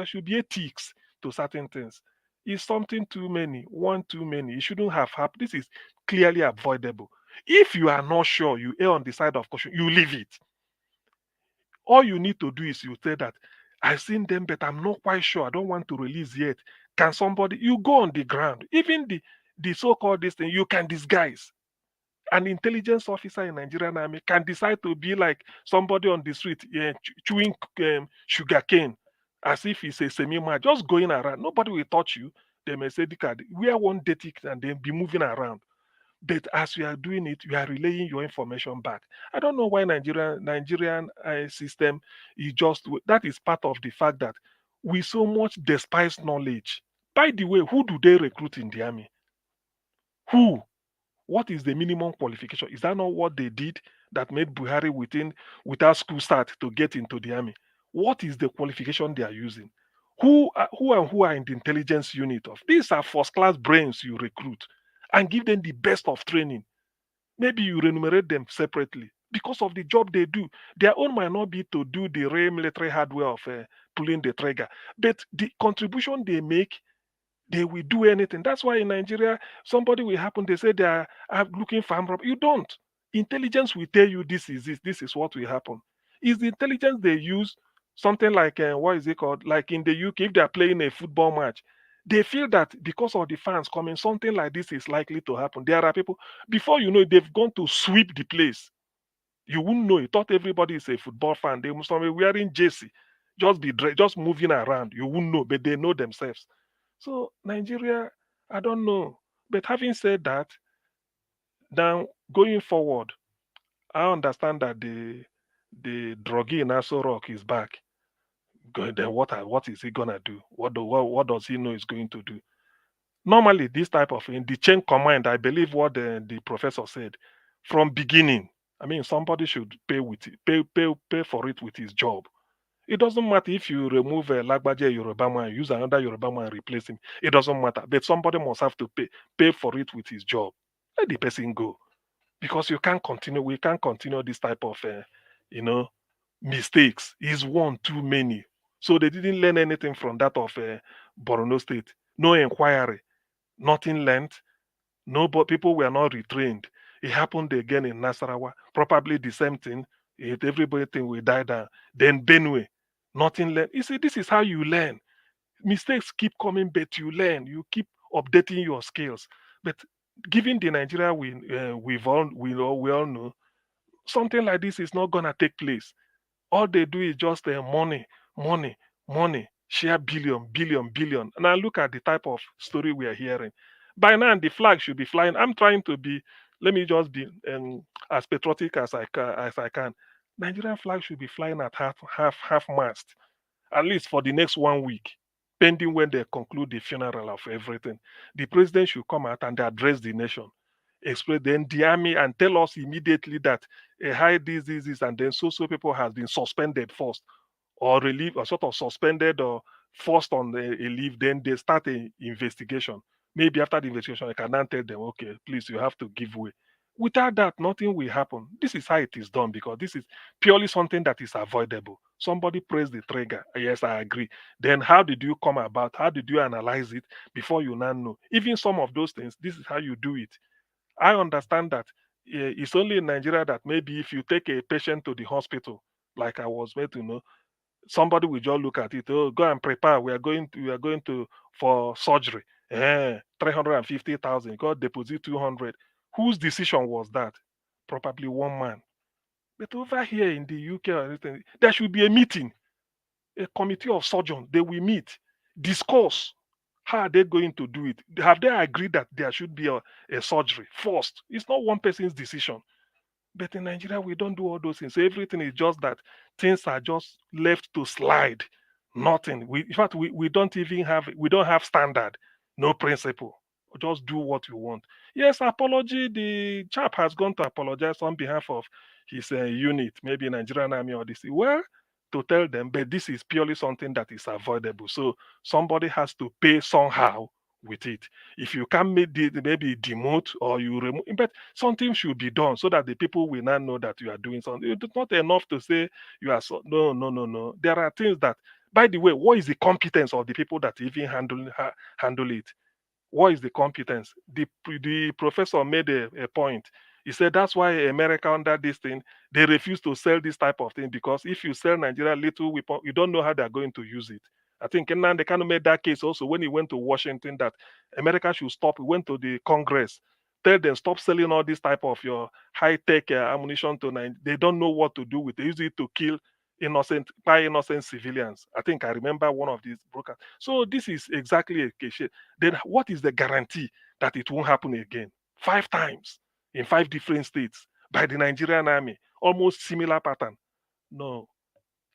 should be ethics to certain things. It's something too many, one too many. It shouldn't have happened. This is clearly avoidable. If you are not sure, you err on the side of caution, you leave it. All you need to do is you say that I've seen them, but I'm not quite sure. I don't want to release yet. Can somebody, you go on the ground, even the so-called this thing, you can disguise. An intelligence officer in Nigerian army can decide to be like somebody on the street chewing sugar cane as if he's a semi-man, just going around. Nobody will touch you. They may say, wear one dirty and then be moving around. But as you are doing it, you are relaying your information back. I don't know why Nigerian system is just, that is part of the fact that we so much despise knowledge. By the way, who do they recruit in the army? Who? What is the minimum qualification? Is that not what they did that made Buhari without school start to get into the army? What is the qualification they are using? Who are in the intelligence unit of? These are first-class brains you recruit and give them the best of training. Maybe you remunerate them separately because of the job they do. Their own might not be to do the real military hardware of pulling the trigger, but the contribution they make, they will do anything. That's why in Nigeria, somebody will happen, they say they are looking for armed robbery. You don't. Intelligence will tell you this is what will happen. Is the intelligence they use something like, what is it called? Like in the UK, if they are playing a football match, they feel that because of the fans coming, something like this is likely to happen. There are people, before you know it, they've gone to sweep the place. You wouldn't know. You thought everybody is a football fan. They must be wearing jersey, just moving around. You wouldn't know, but they know themselves. So Nigeria, I don't know. But having said that, now going forward, I understand that the druggie in Aso Rock is back. Then what is he gonna do? What does he know he's going to do? Normally, this type of in the chain command, I believe what the professor said from beginning. I mean, somebody should pay for it with his job. It doesn't matter if you remove Lagbaje Yoruba man, use another Yoruba man, replace him. It doesn't matter. But somebody must have to pay for it with his job. Let the person go. because you can't continue. We can't continue this type of, you know, mistakes. Is one too many. So they didn't learn anything from that of Borno State. No inquiry, nothing learned. No, but people were not retrained. It happened again in Nasarawa. Probably the same thing. Everybody think we died down. Then Benue, nothing learned. You see, this is how you learn. Mistakes keep coming, but you learn. You keep updating your skills. But given the Nigeria we all know, something like this is not gonna take place. All they do is just money, money, money, share billion, billion, billion. And I look at the type of story we are hearing. By now, the flag should be flying. I'm trying to be, let me just be as patriotic as I can. Nigerian flag should be flying at half mast, at least for the next 1 week, pending when they conclude the funeral of everything. The president should come out and address the nation, explain then the army and tell us immediately that a high diseases and then so people has been suspended first or relieved or sort of suspended or forced on a leave. Then they start an investigation. Maybe after the investigation, I can now tell them, okay, please, you have to give way. Without that, nothing will happen. This is how it is done because this is purely something that is avoidable. Somebody pressed the trigger. Yes, I agree. Then how did you come about? How did you analyze it before you now know? Even some of those things, this is how you do it. I understand that it's only in Nigeria that maybe if you take a patient to the hospital, like I was made to know, somebody will just look at it. Oh, go and prepare. We are going to for surgery. 350,000. Go deposit 200. Whose decision was that? Probably one man. But over here in the UK or anything, there should be a meeting, a committee of surgeons. They will meet, discuss how are they going to do it. Have they agreed that there should be a surgery first? It's not one person's decision. But in Nigeria, we don't do all those things. So everything is just that things are just left to slide. Nothing. In fact, we don't even have standard, no principle. Just do what you want. Yes, apology. The chap has gone to apologize on behalf of his unit, maybe Nigerian Army or this. Well, to tell them, but this is purely something that is avoidable. So somebody has to pay somehow with it. If you can maybe demote or you remove, but something should be done so that the people will not know that you are doing something. It's not enough to say you are so, no. There are things that, by the way, what is the competence of the people that even handle it? What is the competence? The professor made a point. He said that's why America under this thing, they refuse to sell this type of thing because if you sell Nigeria little weapon, you don't know how they're going to use it. I think Nnamdi Kanu made that case also when he went to Washington that America should stop. He went to the Congress, tell them stop selling all this type of your high-tech ammunition to Nigeria. They don't know what to do with it. They use it to kill innocent civilians. I think I remember one of these brokers. So this is exactly a case. Then what is the guarantee that it won't happen again? 5 times in 5 different states by the Nigerian army, almost similar pattern. No,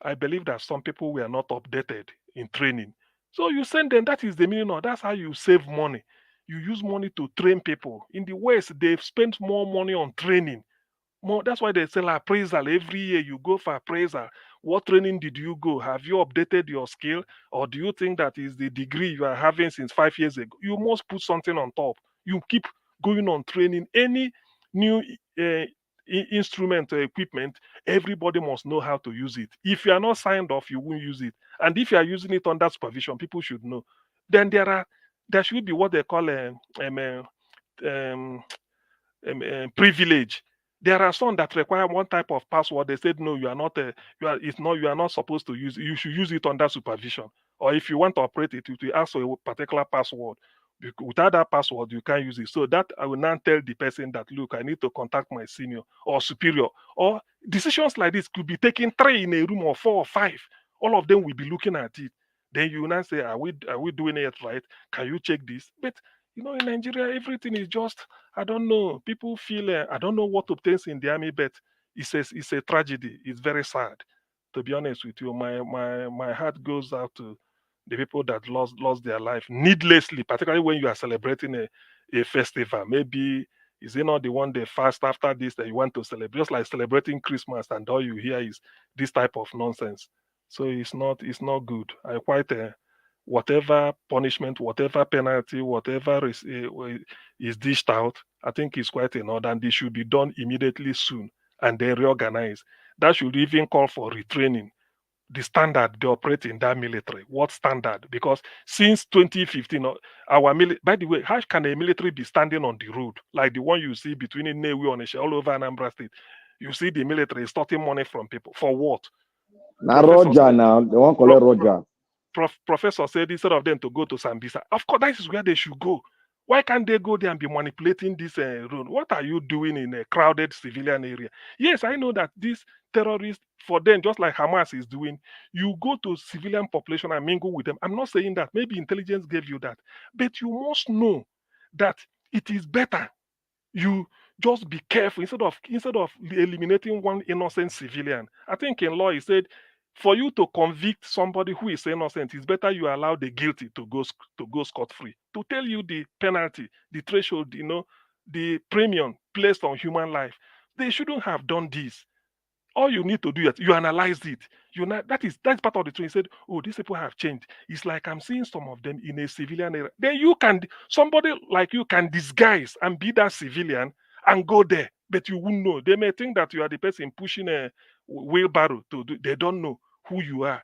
I believe that some people were not updated in training. So you send them, that is the meaning of that's how you save money. You use money to train people. In the West, they've spent more money on training. More, that's why they sell appraisal every year. You go for appraisal. What training did you go? Have you updated your skill, or do you think that is the degree you are having since 5 years ago? You must put something on top. You keep going on training. Any new instrument or equipment, everybody must know how to use it. If you are not signed off, you won't use it. And if you are using it under supervision, people should know. Then there should be what they call privilege. There are some that require one type of password. They said no, you are not. You are not supposed to use it. You should use it under supervision. Or if you want to operate it, it will ask for a particular password. Without that password, you can't use it. So that I will now tell the person that look, I need to contact my senior or superior. Or decisions like this could be taken 3 in a room or 4 or 5. All of them will be looking at it. Then you will now say, are we doing it right? Can you check this? But in Nigeria, everything is just, I don't know. People feel, I don't know what obtains in the army, but it's a tragedy. It's very sad. To be honest with you, my heart goes out to the people that lost their life needlessly, particularly when you are celebrating a festival. Maybe is it not the one day fast after this that you want to celebrate, just like celebrating Christmas, and all you hear is this type of nonsense. So it's not good. I quite whatever punishment, whatever penalty, whatever is dished out, I think is quite in order, and they should be done immediately soon and then reorganize. That should even call for retraining. The standard they operate in that military. What standard? Because since 2015, our military, by the way, how can a military be standing on the road like the one you see between Nnewi and Onitsha all over Anambra State? You see the military extorting money from people. For what? Now Roger now, they won't call it Roger. Professor said instead of them to go to Sambisa, of course, that is where they should go. Why can't they go there and be manipulating this road? What are you doing in a crowded civilian area? Yes, I know that these terrorists, for them, just like Hamas is doing, you go to civilian population and mingle with them. I'm not saying that. Maybe intelligence gave you that. But you must know that it is better you just be careful instead of eliminating one innocent civilian. I think in law, he said, for you to convict somebody who is innocent, it's better you allow the guilty to go scot-free. To tell you the penalty, the threshold, the premium placed on human life, they shouldn't have done this. All you need to do is you analyze it. That's part of the truth. He said, "Oh, these people have changed." It's like I'm seeing some of them in a civilian area. Then somebody like you can disguise and be that civilian and go there, but you won't know. They may think that you are the person pushing a wheelbarrow to do. They don't know who you are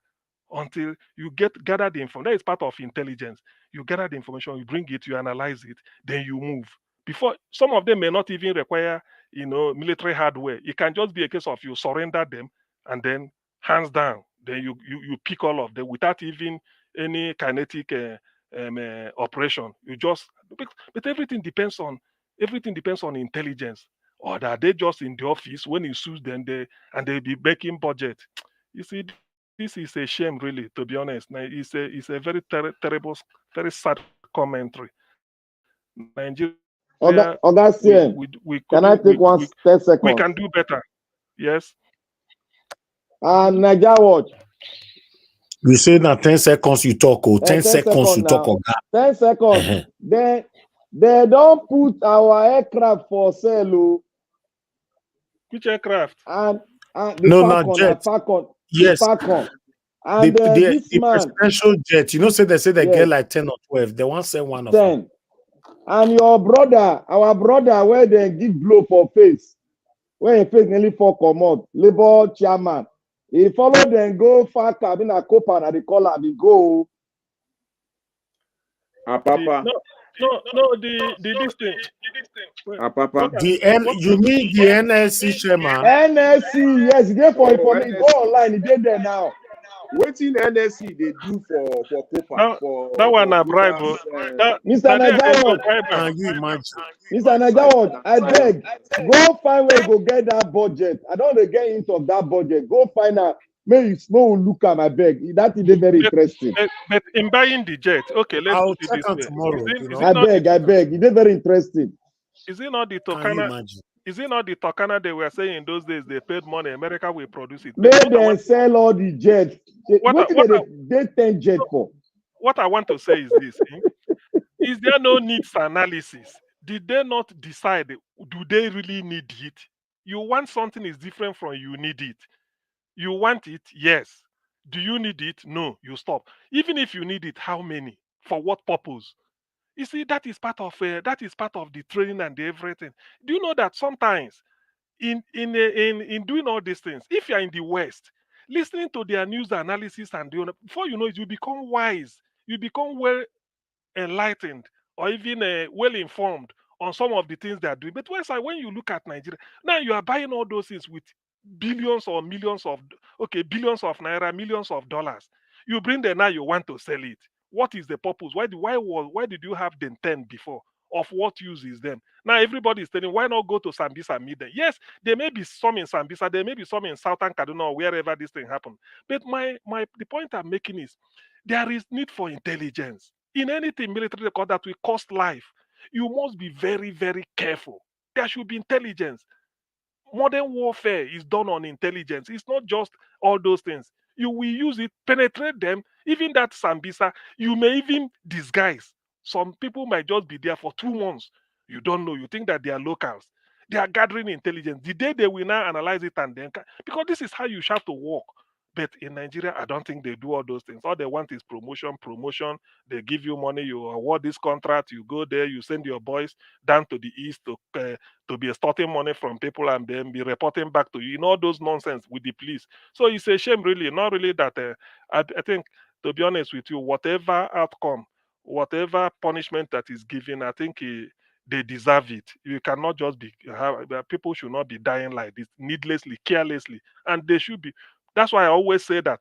until you gather the information. That is part of intelligence. You gather the information, you bring it, you analyze it, then you move. Before some of them may not even require military hardware. It can just be a case of you surrender them and then hands down. Then you pick all of them without even any kinetic operation. But everything depends on intelligence. Or that they just in the office when it suits them, they'll be making budget. You see, this is a shame, really. To be honest, now it's a very terrible, very sad commentary. Nigeria. Augustine, can I take 10 seconds? We can do better. Yes. Niger Watch. You say now 10 seconds you talk, 10 seconds you talk. 10 seconds. They don't put our aircraft for sale. Which aircraft? And the no, Falcon, not jet. Falcon. Yes. The Falcon. And the man, presidential jet. They say they get like 10 or 12. They want to send one of 10. them. And our brother, where they give blow for face, where he face nearly for commode, Labour chairman. He follow them go far cabin a copa and they call her the go. Papa. No, this thing. Papa. You mean the NSC chairman? NSC, yes, they for information. Go online, he did there now. Waiting NSC they do for Copa. That one a bribe. Mr. Najawad, you imagine? Mr. Najawad, I beg, go find where you go get that budget. I don't want to get into that budget. Go find out. Maybe no look at my beg. That is very interesting. But in buying the jet, okay, I'll let's check put on it this way. tomorrow. I beg. It is very interesting. Is it not the Tokana? Is it not the Tokana they were saying in those days they paid money, America will produce it? Maybe they sell all the jets. What they 10 jet for? What I want to say is this. Is there no needs analysis? Did they not decide, do they really need it? You want something is different from you need it. You want it, yes. Do you need it? No, you stop. Even if you need it, how many? For what purpose? You see, that is part of the training and the everything. Do you know that sometimes in doing all these things, if you are in the West, listening to their news analysis and before you know it, you become wise, you become well enlightened, or even well informed on some of the things they are doing. But when you look at Nigeria, now you are buying all those things with billions or millions of billions of naira, millions of dollars. You bring them now, you want to sell it. What is the purpose? Why did you have them 10 before? Of what use is them? Now everybody is telling, why not go to Sambisa and meet them? Yes, there may be some in Sambisa, there may be some in Southern Kaduna or wherever this thing happened. But the point I'm making is there is need for intelligence. In anything military record that will cost life, you must be very, very careful. There should be intelligence. Modern warfare is done on intelligence. It's not just all those things. You will use it, penetrate them. Even that Sambisa, you may even disguise. Some people might just be there for 2 months. You don't know. You think that they are locals. They are gathering intelligence. The day they will now analyze it and then, because this is how you have to work. But in Nigeria, I don't think they do all those things. All they want is promotion, promotion. They give you money, you award this contract, you go there, you send your boys down to the east to be extorting money from people and then be reporting back to you. All those nonsense with the police. So it's a shame, really. Not really that I think, to be honest with you, whatever outcome, whatever punishment that is given, I think they deserve it. You cannot just people should not be dying like this needlessly, carelessly, and they should be. That's why I always say that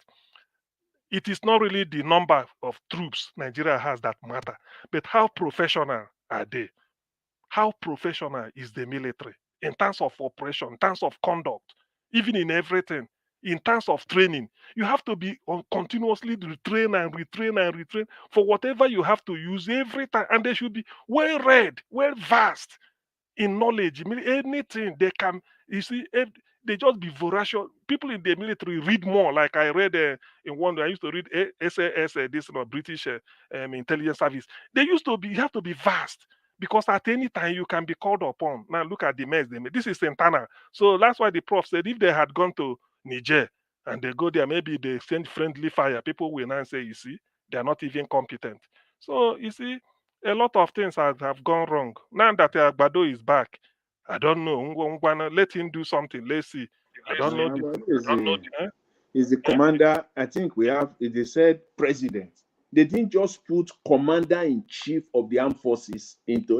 it is not really the number of troops Nigeria has that matter, but how professional are they? How professional is the military in terms of operation, in terms of conduct, even in everything, in terms of training? You have to be continuously retrain and retrain and retrain for whatever you have to use every time, and they should be well read, well versed in knowledge. Anything they can, you see, they just be voracious. People in the military read more. Like I read in one, I used to read SAS, this British intelligence service. They used to be, you have to be vast because at any time you can be called upon. Now look at the mess they made. This is Santana. So that's why the prof said if they had gone to Niger and they go there, maybe they send friendly fire. People will now say, you see, they are not even competent. So you see, a lot of things have gone wrong. Now that Agbado is back, I don't know. Let him do something. Let's see. I don't know. Is the commander? I think we have. They said president. They didn't just put commander in chief of the armed forces into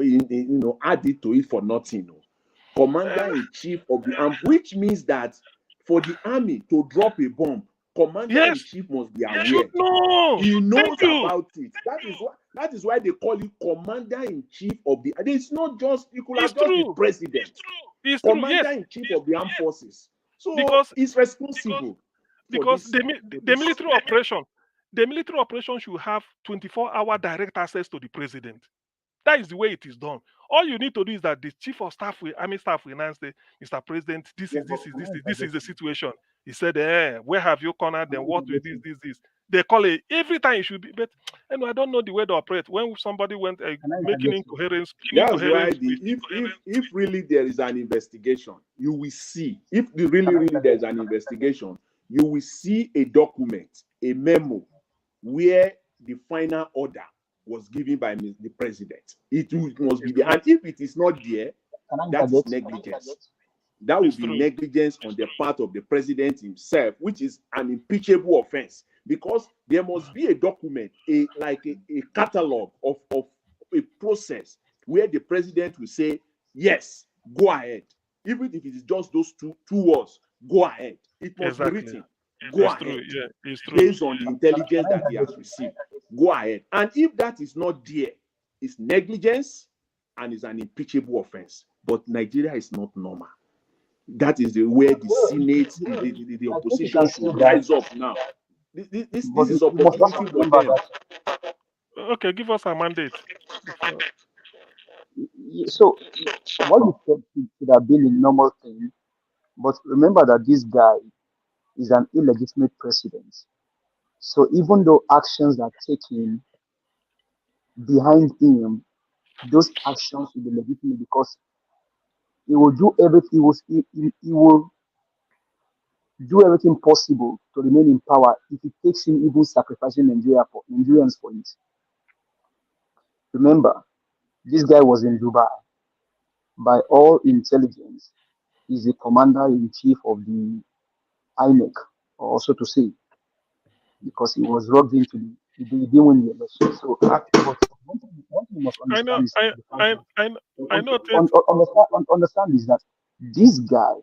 add it to it for nothing. Commander in chief of the armed, which means that for the army to drop a bomb, commander in chief must be aware. He knows about it. That is why they call it commander in chief of the. It's not just you could have just the president. Commander in chief of the armed forces. So he's responsible. Because the military operation should have 24-hour direct access to the president. That is the way it is done. All you need to do is that the chief of staff, army staff, will announce, Mr. President, this is the situation. He said, where have you cornered them? What with this? They call it every time it should be. But anyway, I don't know the way to operate. When somebody went making incoherence. That's why if really there is an investigation, you will see. If really there is an investigation, you will see a document, a memo, where the final order was given by the president. It must be there. And if it is not there, that is negligence. That would be negligence on the part of the president himself, which is an impeachable offense. Because there must be a document, a catalog of a process where the president will say, yes, go ahead. Even if it is just those two words, go ahead. It must be written. Go ahead. It's true. Based on the intelligence that he has received. Go ahead. And if that is not there, it's negligence and it's an impeachable offense. But Nigeria is not normal. That is the way the Senate, the opposition should rise up now. This is opportunity for them. Okay, give us a mandate. So, what you said should have been a normal thing, but remember that this guy is an illegitimate president. So, even though actions are taken behind him, those actions will be legitimate because he will do everything. He will do everything possible to remain in power if it takes him even sacrificing Nigerians for it. Remember, this guy was in Dubai. By all intelligence, he's the commander-in-chief of the INEC, or so to say, because he was rubbed into he didn't win the election. So, one thing you must understand is that this guy,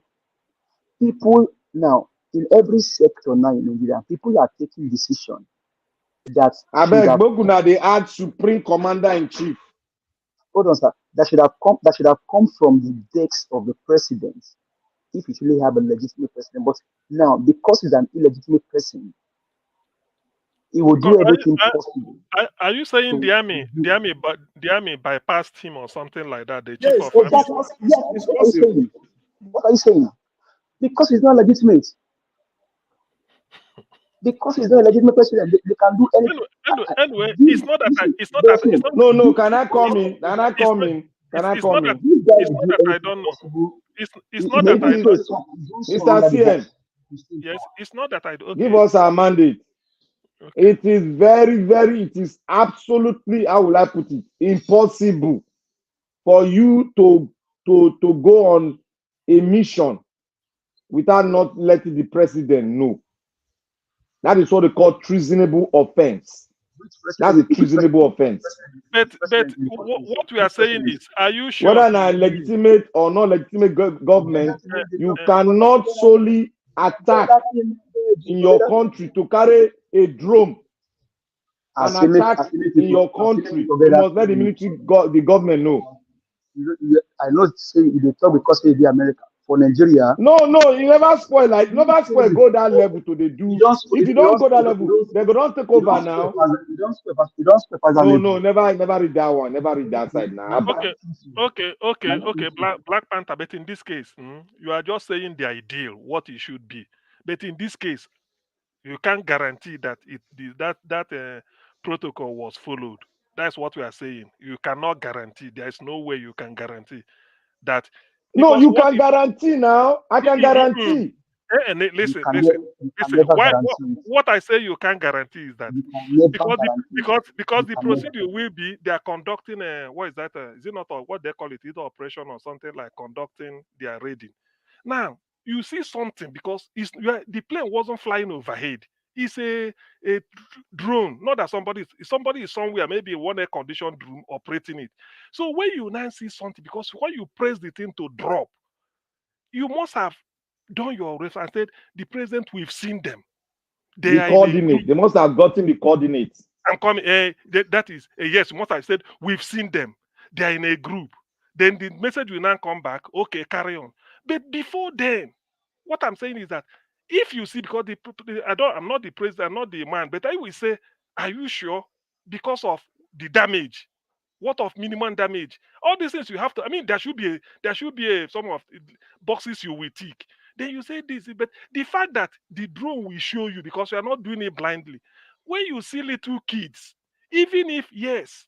people now in every sector now in Nigeria, people are taking decisions that they add supreme commander in chief. Hold on, sir. That should have come from the decks of the president, if you really have a legitimate president. But now, because he's an illegitimate person, he will do everything possible. Are you saying the army bypassed him or something like that? The chief Yes, of exactly. Yes, what are you saying? Because he's not legitimate. Because he's not a legitimate president, they can do anything. Anyway, it's not that. No. Can I come in? It's not that I don't know. It's not that I don't know. Mr. CM, Yes, it's not that I do. Okay. Give us our mandate. Okay. It is it is absolutely, how will I put it, impossible for you to go on a mission without not letting the president know. That is what they call treasonable offense. That's a treasonable offense. But what we are saying is, are you sure? Whether a legitimate or not legitimate government, you cannot solely attack in your country to carry a drone and attack in your country. You must let the military, the government know. I know say they talk because they America. For Nigeria. No, you never spoil go that level to the do. If you don't go that level, they don't take over now. No, never read that one. Never read that side now. Okay. Black Panther, but in this case, you are just saying the ideal, what it should be. But in this case, you can't guarantee that that protocol was followed. That's what we are saying. You cannot guarantee. There is no way you can guarantee that. No, you can guarantee now. I can guarantee. Listen. What I say you can't guarantee is that because the procedure will be they are conducting what is that? Is it not what they call it? Either operation or something like conducting their raiding. Now you see something because the plane wasn't flying overhead. It's a drone, not that somebody is somewhere, maybe one air conditioned room operating it. So when you now see something, because when you press the thing to drop, you must have done your research and said, the president, we've seen them. The coordinates. They must have gotten the coordinates. I'm coming. That is yes. You must have said, we've seen them. They are in a group. Then the message will now come back. Okay, carry on. But before then, what I'm saying is that if you see, because I'm not the president, I'm not the man, but I will say, are you sure? Because of the damage, what of minimum damage? All these things you have to. I mean, there should be some of boxes you will tick. Then you say this, but the fact that the drone will show you because you are not doing it blindly. When you see little kids, even if yes,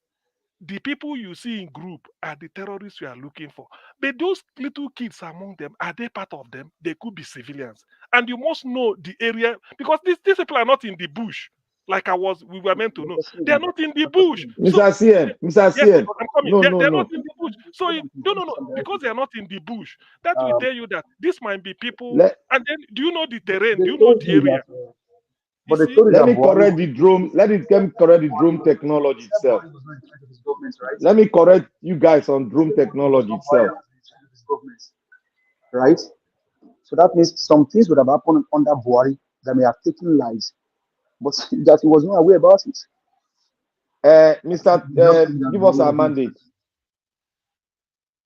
the people you see in group are the terrorists you are looking for. But those little kids among them, are they part of them? They could be civilians. And you must know the area, because these people are not in the bush, like we were meant to know. They are not in the bush. Mr. CM. Yes, I'm coming. They're not in the bush. So, no. Because they are not in the bush, that will tell you that this might be people. And then, do you know the terrain? Do you know the area? Let me correct the drone. Let it correct the drone technology itself. Let me correct you guys on drone technology itself. Right? So that means some things would have happened under Buhari that may have taken lives, but that he was not aware about it. Give us our mandate.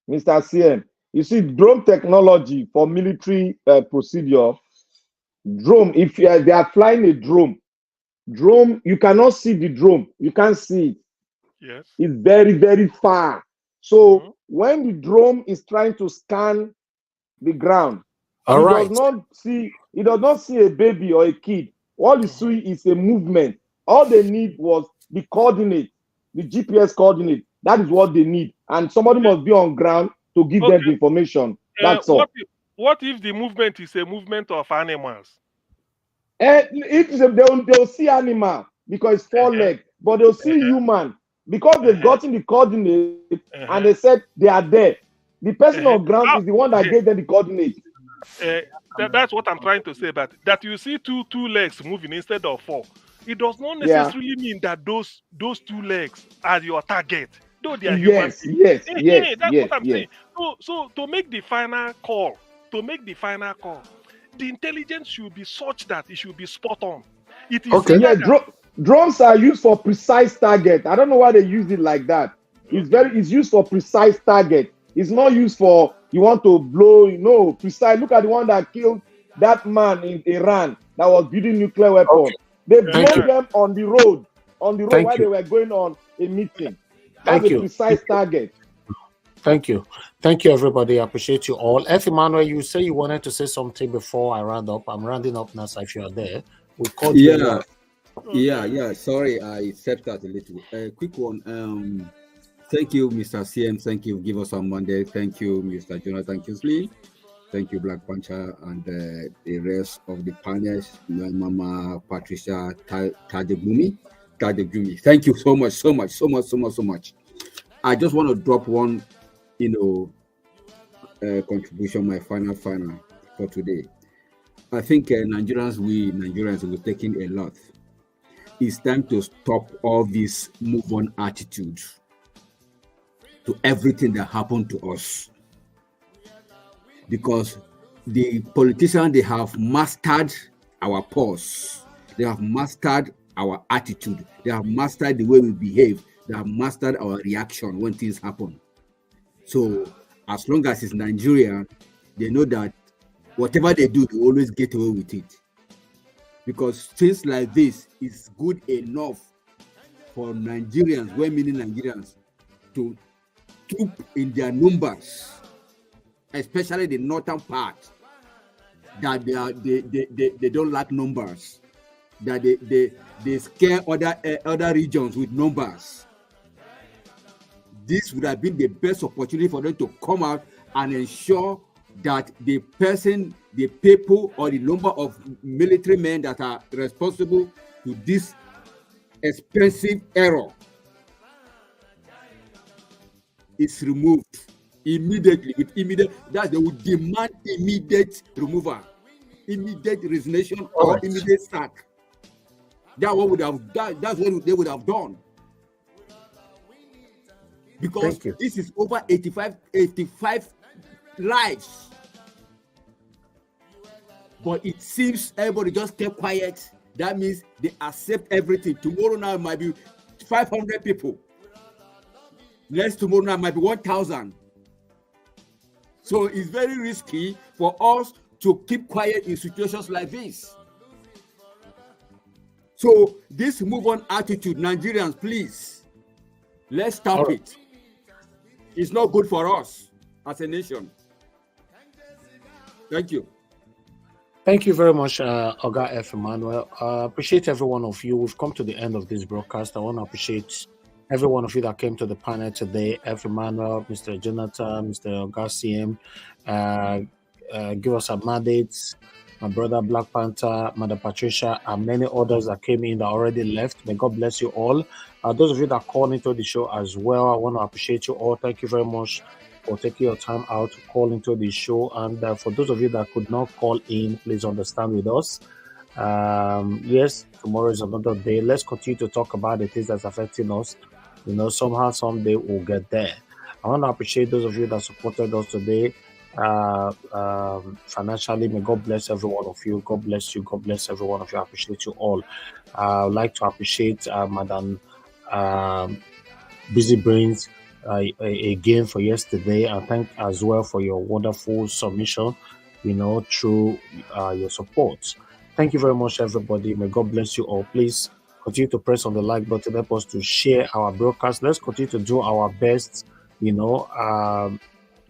Mr. CM, you see, drone technology for military procedure. Drone, if they are flying a drone, you cannot see the drone. You can't see it. Yes. It's very, very far. So when the drone is trying to scan the ground, it does not see a baby or a kid. All you see is a movement. All they need was the coordinate, the GPS coordinate. That is what they need. And somebody must be on ground to give them the information. That's all. What if the movement is a movement of animals? They'll see animal because it's 4 legs, but they'll see human because they've gotten the coordinate and they said they are there. The person on ground is the one that gave them the coordinate. That's what I'm trying to say. But that you see two legs moving instead of 4, it does not necessarily mean that those 2 legs are your target. Though they are human beings. That's what I'm saying. So to make the final call, the intelligence should be such that it should be spot on. It is drones are used for precise target. I don't know why they use it like that. It's used for precise target. It's not used for you want to blow, precise. Look at the one that killed that man in Iran that was building nuclear weapons. They blew them on the road while they were going on a meeting. That's a precise target. Thank you, everybody. I appreciate you all. F. Emmanuel, you say you wanted to say something before I round up. I'm rounding up now, so if you are there, we'll call you. Yeah. Sorry, I stepped out a little. Quick one. Thank you, Mr. CM. Thank you. Give us on Monday. Thank you, Mr. Jonathan Kingsley. Thank you, Black Panther, and the rest of the panelists, Mama Patricia Tajebumi. Thank you so much. I just want to drop one, contribution, my final for today. I think Nigerians will taking a lot. It's time to stop all this move on attitude to everything that happened to us. Because the politicians, they have mastered our pause. They have mastered our attitude. They have mastered the way we behave. They have mastered our reaction when things happen. So as long as it's Nigeria, they know that whatever they do, they always get away with it. Because things like this is good enough for Nigerians, well-meaning Nigerians, to troop in their numbers, especially the northern part, that they don't like numbers, that they scare other regions with numbers. This would have been the best opportunity for them to come out and ensure that the people, or the number of military men that are responsible to this expensive error is removed immediately. That they would demand immediate removal, immediate resignation, or immediate sack. That's what they would have done. Because this is over 85 lives. But it seems everybody just kept quiet. That means they accept everything. Tomorrow now it might be 500 people. Next tomorrow now it might be 1,000. So it's very risky for us to keep quiet in situations like this. So this move on attitude, Nigerians, please, let's stop it. It's not good for us as a nation. Thank you. Thank you very much, Oga F. Emmanuel. Appreciate every one of you. We've come to the end of this broadcast. I want to appreciate every one of you that came to the panel today. F. Emmanuel, Mr. Jonathan, Mr. Oga CM, give us a mandate. My brother Black Panther, Mother Patricia, and many others that came in that already left. May God bless you all. Those of you that called into the show as well, I want to appreciate you all. Thank you very much for taking your time out to call into the show. And for those of you that could not call in, please understand with us. Yes, tomorrow is another day. Let's continue to talk about the things that's affecting us. Somehow, someday we'll get there. I want to appreciate those of you that supported us today. Financially, may God bless every one of you. God bless you. God bless every one of you. I appreciate you all. I would like to appreciate Madam Busy Brains again for yesterday, and thank as well for your wonderful submission, through your support. Thank you very much, everybody. May God bless you all. Please continue to press on the like button. Help us to share our broadcast. Let's continue to do our best,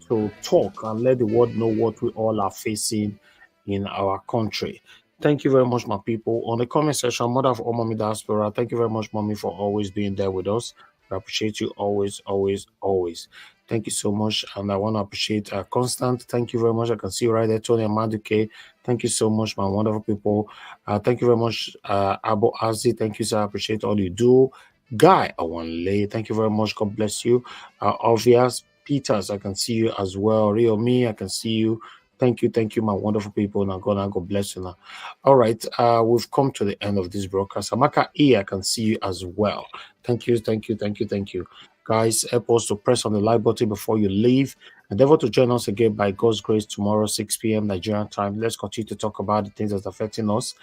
to talk and let the world know what we all are facing in our country. Thank you very much, my people. On the comment section, Mother of all Mommy Diaspora, thank you very much, Mommy, for always being there with us. I appreciate you always, always, always. Thank you so much. And I want to appreciate Constant. Thank you very much. I can see you right there, Tony Amaduke. Thank you so much, my wonderful people. Thank you very much, Abo Azi. Thank you, sir. I appreciate all you do. Guy Awanle, thank you very much. God bless you. Obvious Peters, I can see you as well. Rio Me, I can see you. Thank you, my wonderful people. Now God bless you now. All right, we've come to the end of this broadcast. Amaka E, I can see you as well. Thank you. Guys, help us to press on the like button before you leave. Endeavor to join us again by God's grace tomorrow, 6 p.m. Nigerian time. Let's continue to talk about the things that's affecting us.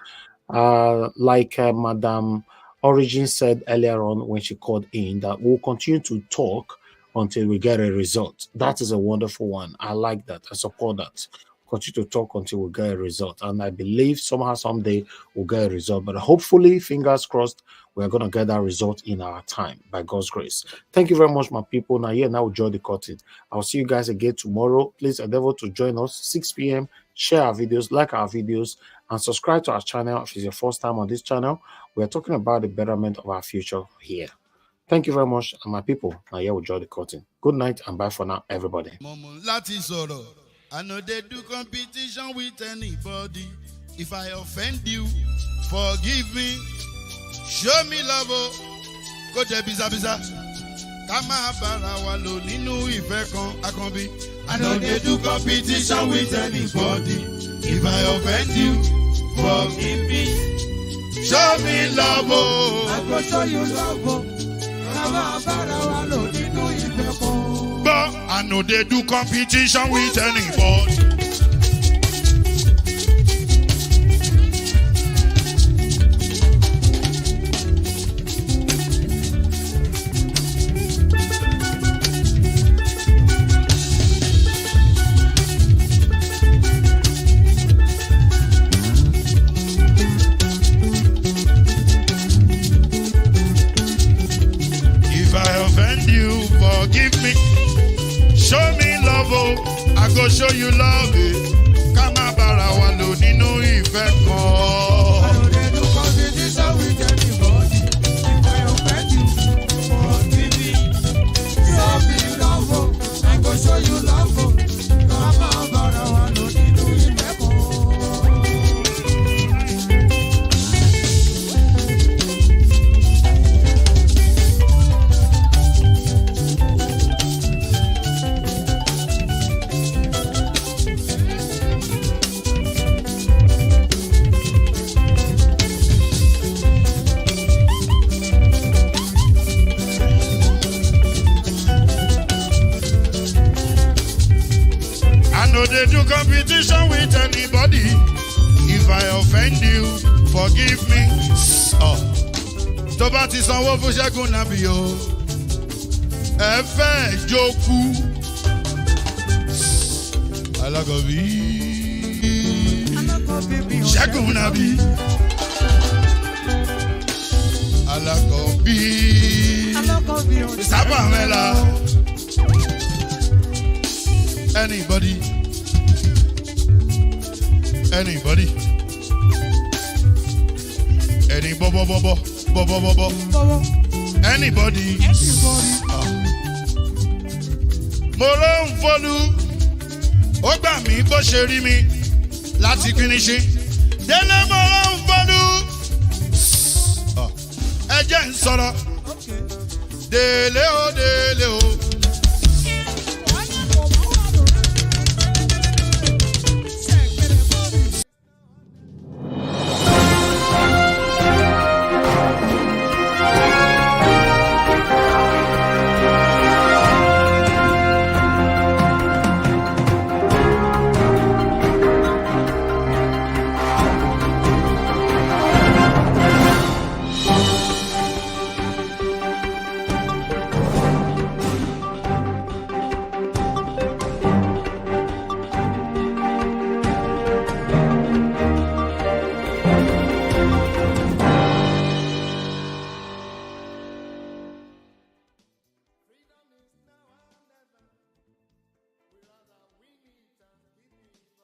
Like Madam Origin said earlier on when she called in, that we'll continue to talk until we get a result. That is a wonderful one. I like that. I support that. Continue to talk until we get a result. And I believe somehow, someday, we'll get a result. But hopefully, fingers crossed, we're going to get that result in our time, by God's grace. Thank you very much, my people. Now we'll join the curtain. I'll see you guys again tomorrow. Please endeavor to join us, 6 p.m. Share our videos, like our videos, and subscribe to our channel if it's your first time on this channel. We're talking about the betterment of our future here. Thank you very much, and my people. Now we'll draw the curtain. Good night and bye for now, everybody. I know they do competition with anybody. If I offend you, forgive me. Show me love, go to biza biza. Kama bara walo ninu ife kan akanbi. I know they do competition with anybody. If I offend you, forgive me. Show me love, I go show you love. Kama bara walo ninu ife kan. But I know they do competition with anybody. Show me love, I go show you love. Kama bara walo ninu ife kan. I know they do competition with anybody. If I offend you, forgive me. Show me love, I go show you love. Kama bara walo ninu ife kan. They do competition with anybody. If I offend you, forgive me. Oh, tó bá ti sanwó fún Ṣẹ́gun nàbí o. Ẹ fẹ́ jókòó. Alákọ̀bí. Ṣẹ́gun nàbí. Alákọ̀bí. Sábà mẹ́la. Anybody. Anybody? Any bobo bobo bobo bobo. Anybody? Mo ló ń folú, ó gbà mí bó ṣe rí mi láti finishi. Délé mo ló ń folú, ẹ jẹ́ ń sọ̀rọ̀. Délé o,